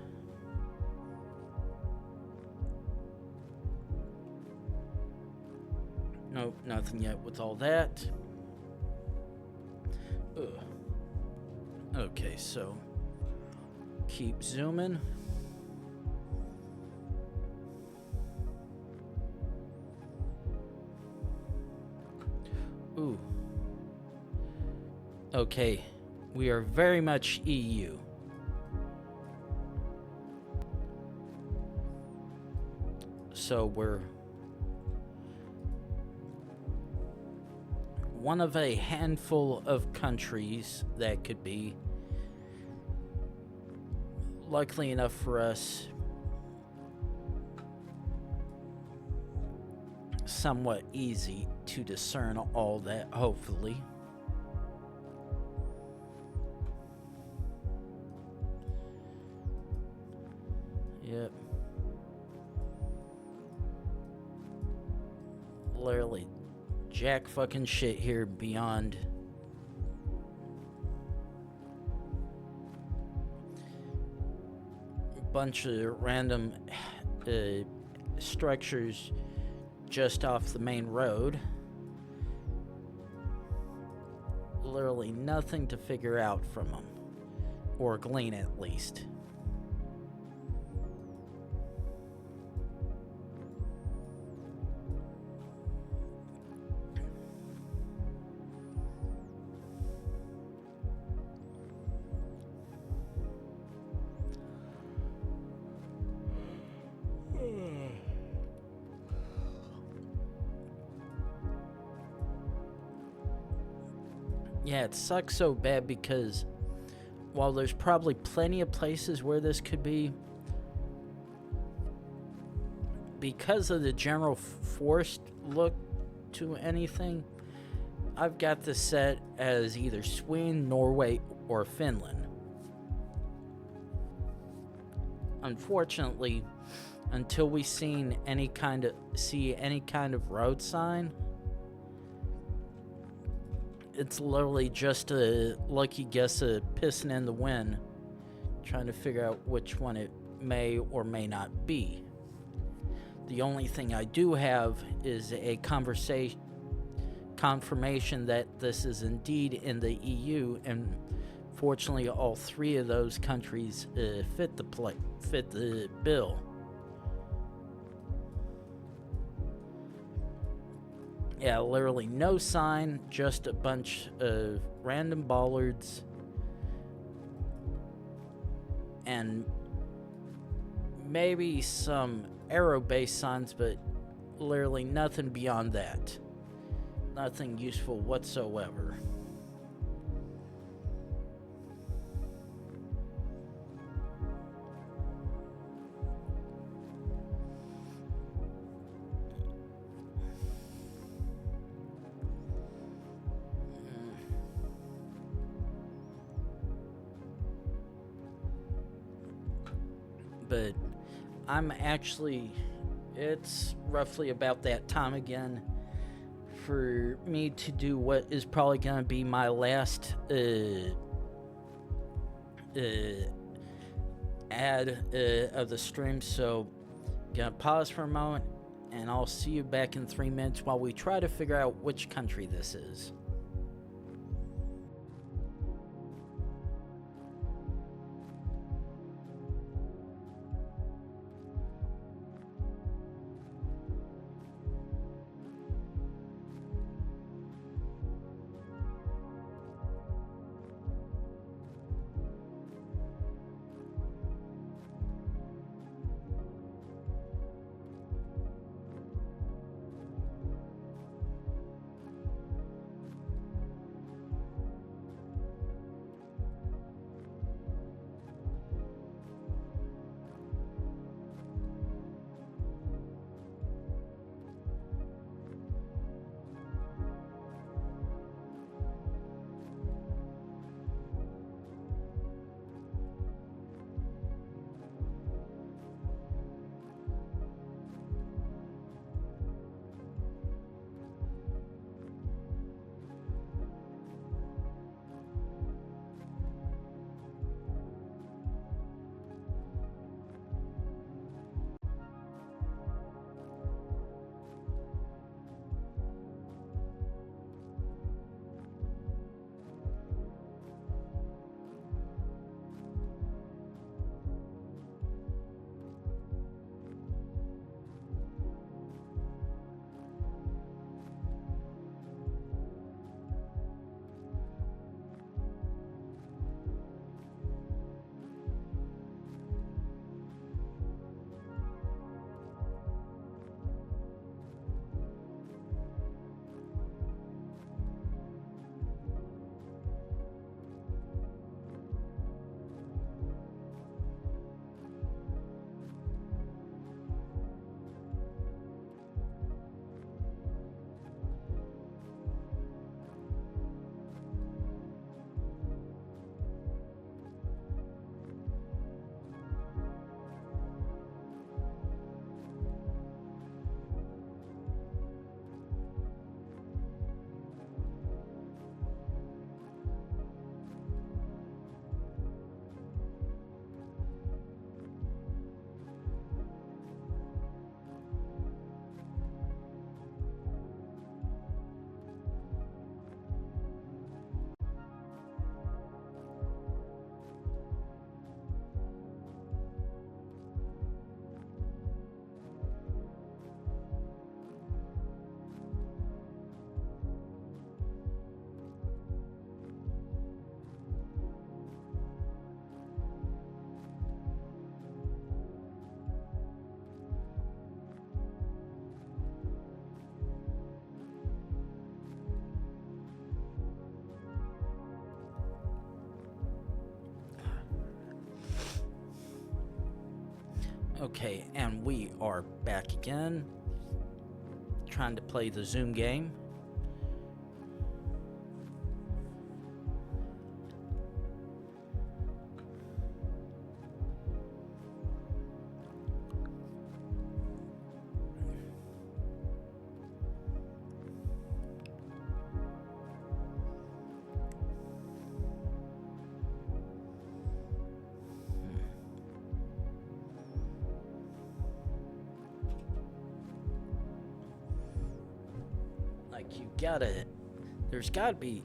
Nope, nothing yet with all that. Ugh. Okay, so keep zooming. Ooh. Okay, we are very much EU. So we're one of a handful of countries that could be, luckily enough for us, somewhat easy to discern all that, hopefully. Yep. Literally jack fucking shit here beyond. Bunch of random structures just off the main road. Literally nothing to figure out from them, or glean at least. Yeah, it sucks so bad because while there's probably plenty of places where this could be, because of the general forced look to anything, I've got this set as either Sweden, Norway, or Finland. Unfortunately, until we see any kind of road sign, it's literally just a lucky guess, a pissing in the wind, trying to figure out which one it may or may not be. The only thing I do have is a confirmation that this is indeed in the EU, and fortunately all three of those countries fit the bill. Yeah, literally no sign, just a bunch of random bollards and maybe some arrow-based signs, but literally nothing beyond that. Nothing useful whatsoever. But I'm actually, it's roughly about that time again for me to do what is probably going to be my last ad of the stream. So gonna pause for a moment, and I'll see you back in 3 minutes while we try to figure out which country this is. Okay, and we are back again, trying to play the Zoom game. There's gotta be,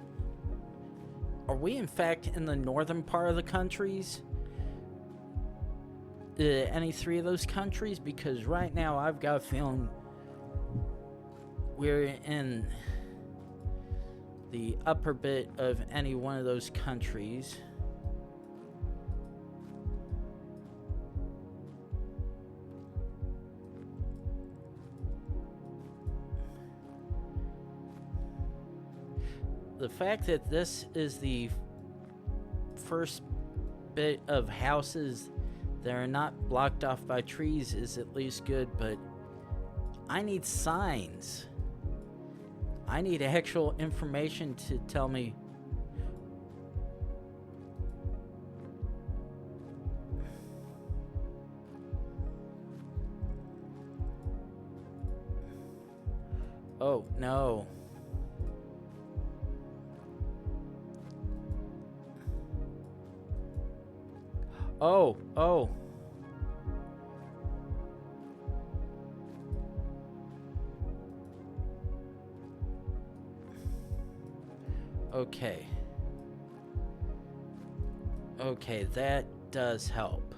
are we in fact in the northern part of the countries? Any three of those countries? Because right now I've got a feeling we're in the upper bit of any one of those countries. The fact that this is the first bit of houses that are not blocked off by trees is at least good, but I need signs. I need actual information to tell me. Oh, no. Oh. Okay. Okay, that does help.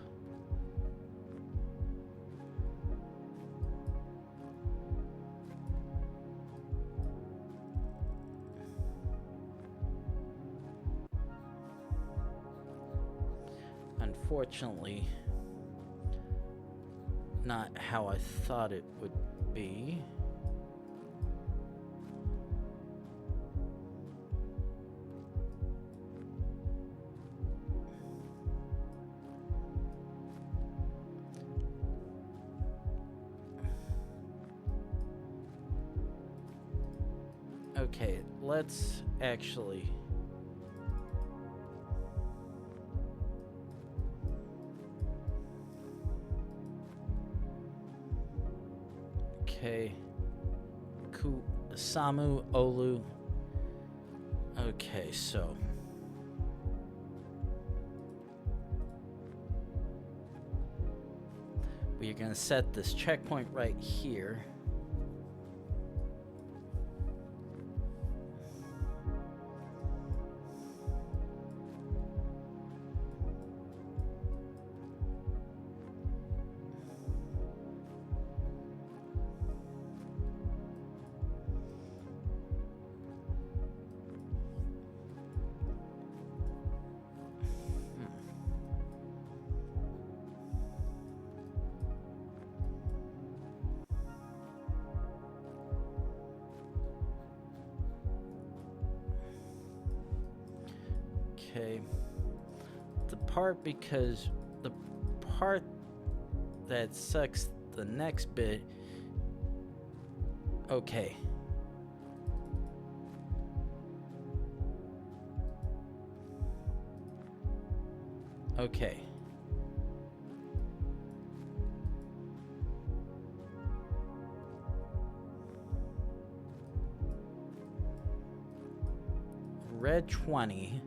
Unfortunately, not how I thought it would be. Okay, let's actually... Okay. Samu Olu. Okay, so we're gonna set this checkpoint right here. Okay, the part that sucks the next bit. Okay. Okay. Red 20.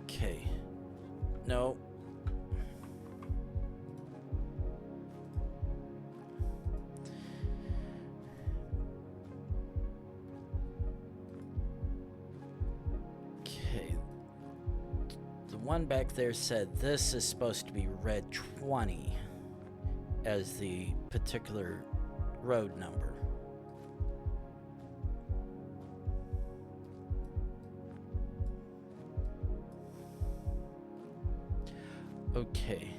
Okay. No. Okay. The one back there said this is supposed to be red 20 as the particular road number. Okay.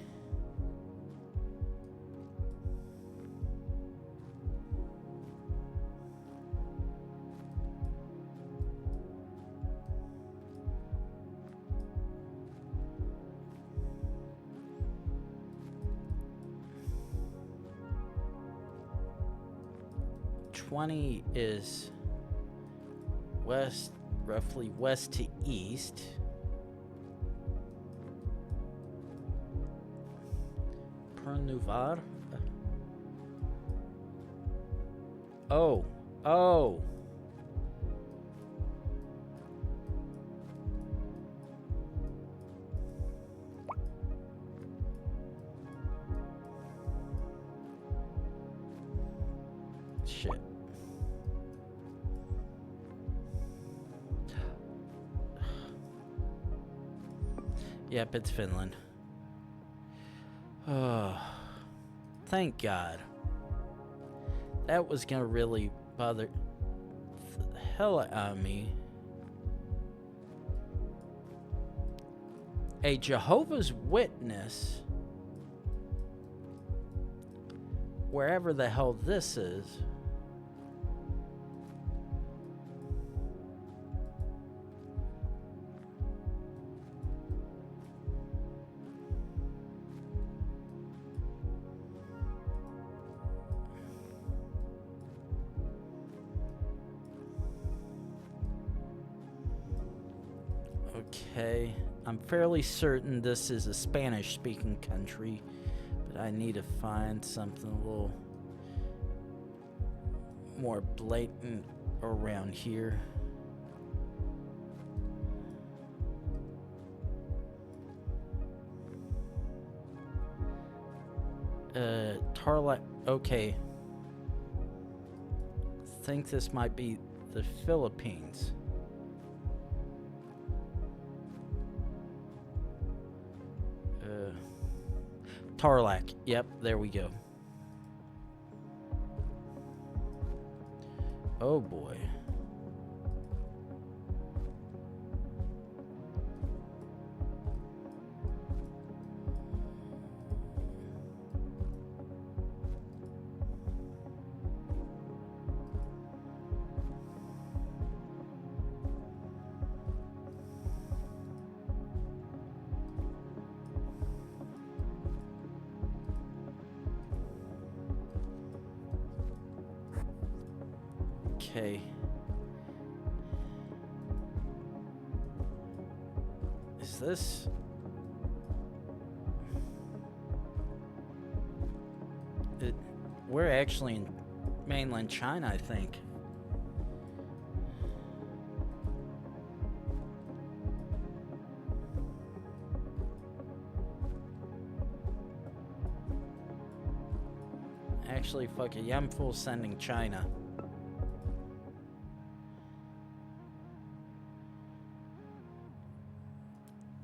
$20 is west, roughly west to east. Pernuvar. Oh. Shit. Yep, it's Finland. Oh, thank God. That was gonna really bother the hell out of me. A Jehovah's Witness, wherever the hell this is. Okay, I'm fairly certain this is a Spanish-speaking country, but I need to find something a little more blatant around here. Tarlac. Okay. I think this might be the Philippines. Tarlac. Yep, there we go. Oh boy. Okay. Is this... We're actually in mainland China, I think. Actually, fuck it. Yeah, I'm full sending China.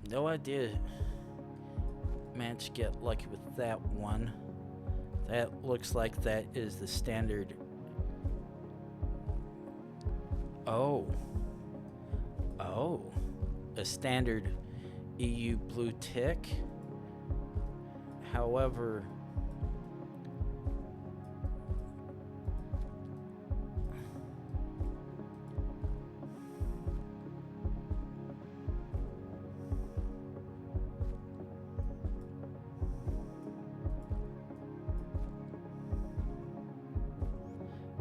No idea. Managed to get lucky with that one. That looks like that is the standard. Oh. A standard EU blue tick. However,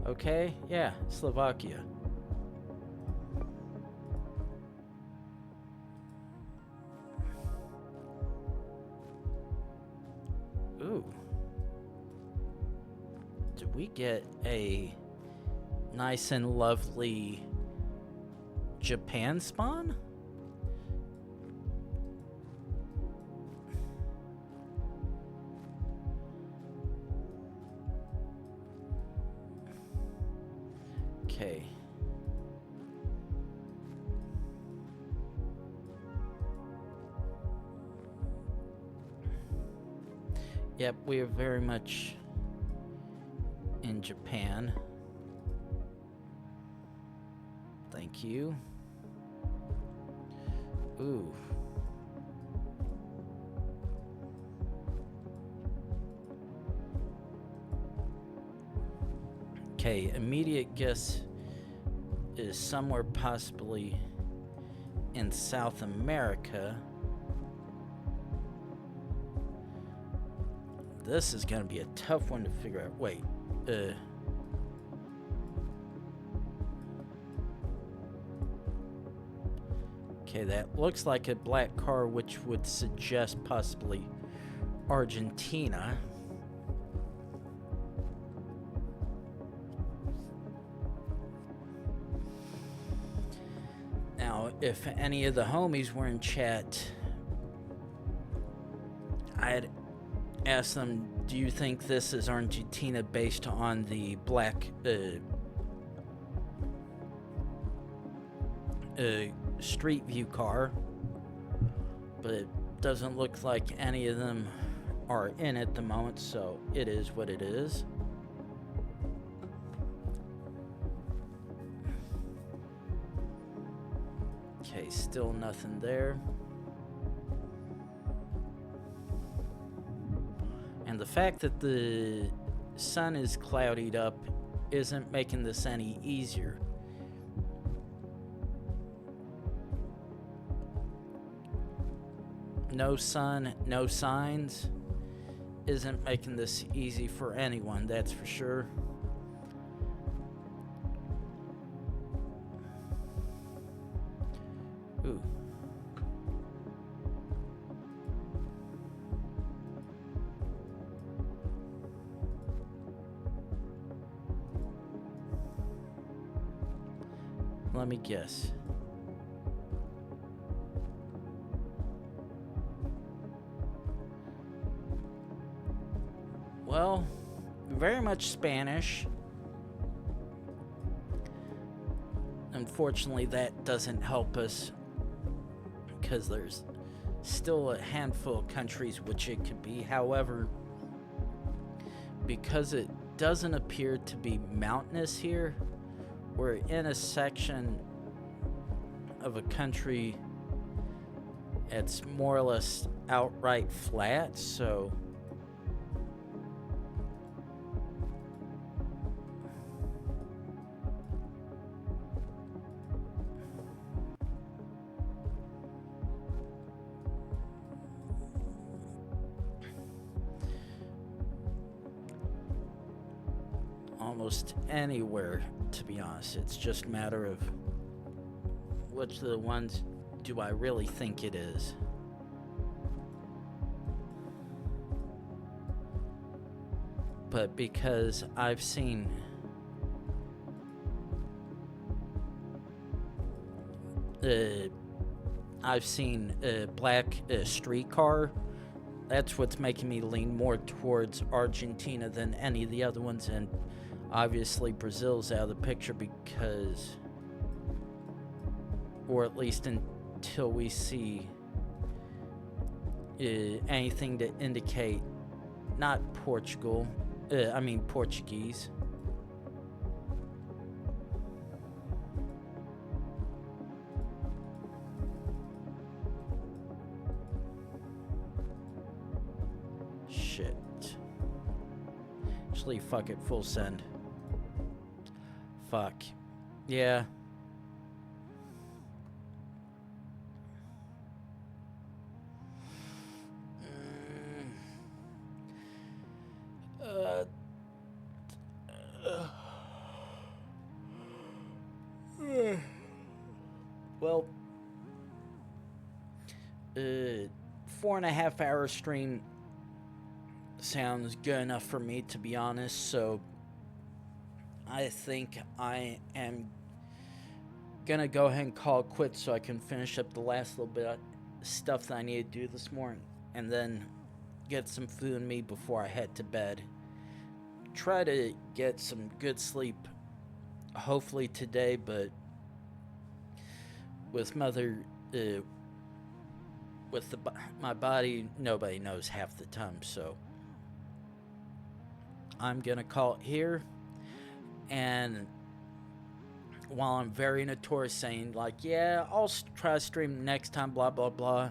okay, yeah, Slovakia. Ooh. Did we get a nice and lovely Japan spawn? Okay. Yep, we are very much in Japan. Thank you. Ooh. Okay, immediate guess is somewhere possibly in South America. This is gonna be a tough one to figure out. Wait, okay, that looks like a black car, which would suggest possibly Argentina. Now, if any of the homies were in chat, I'd ask them, do you think this is Argentina based on the black street view car? But it doesn't look like any of them are in at the moment, so it is what it is. Okay, still nothing there. And the fact that the sun is clouded up isn't making this any easier. No sun, no signs isn't making this easy for anyone, that's for sure. Ooh. Let me guess. Well, very much Spanish. Unfortunately, that doesn't help us because there's still a handful of countries which it could be. However, because it doesn't appear to be mountainous here, we're in a section of a country that's more or less outright flat, so almost anywhere, to be honest. It's just a matter of which of the ones do I really think it is. But because I've seen a black streetcar, that's what's making me lean more towards Argentina than any of the other ones. And obviously Brazil's out of the picture because, or at least until we see anything to indicate, not Portugal, I mean Portuguese. Shit. Actually, fuck it, full send. Fuck. Yeah. Well, 4.5 hour stream sounds good enough for me, to be honest, so I think I am gonna go ahead and call it quits so I can finish up the last little bit of stuff that I need to do this morning, and then get some food in me before I head to bed. Try to get some good sleep, hopefully today, but with my body, nobody knows half the time, so I'm gonna call it here. And while I'm very notorious saying, like, yeah, I'll try to stream next time, blah, blah, blah,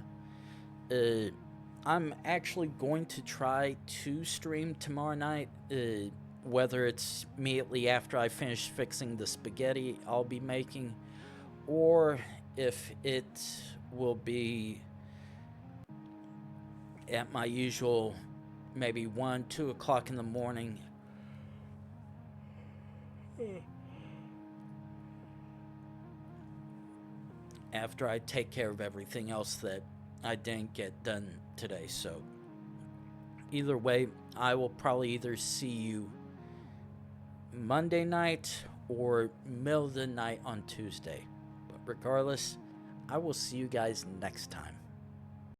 I'm actually going to try to stream tomorrow night whether it's immediately after I finish fixing the spaghetti I'll be making, or if it will be at my usual maybe 1, 2 o'clock in the morning. After I take care of everything else that I didn't get done today. So either way, I will probably either see you Monday night or middle of the night on Tuesday. But regardless, I will see you guys next time.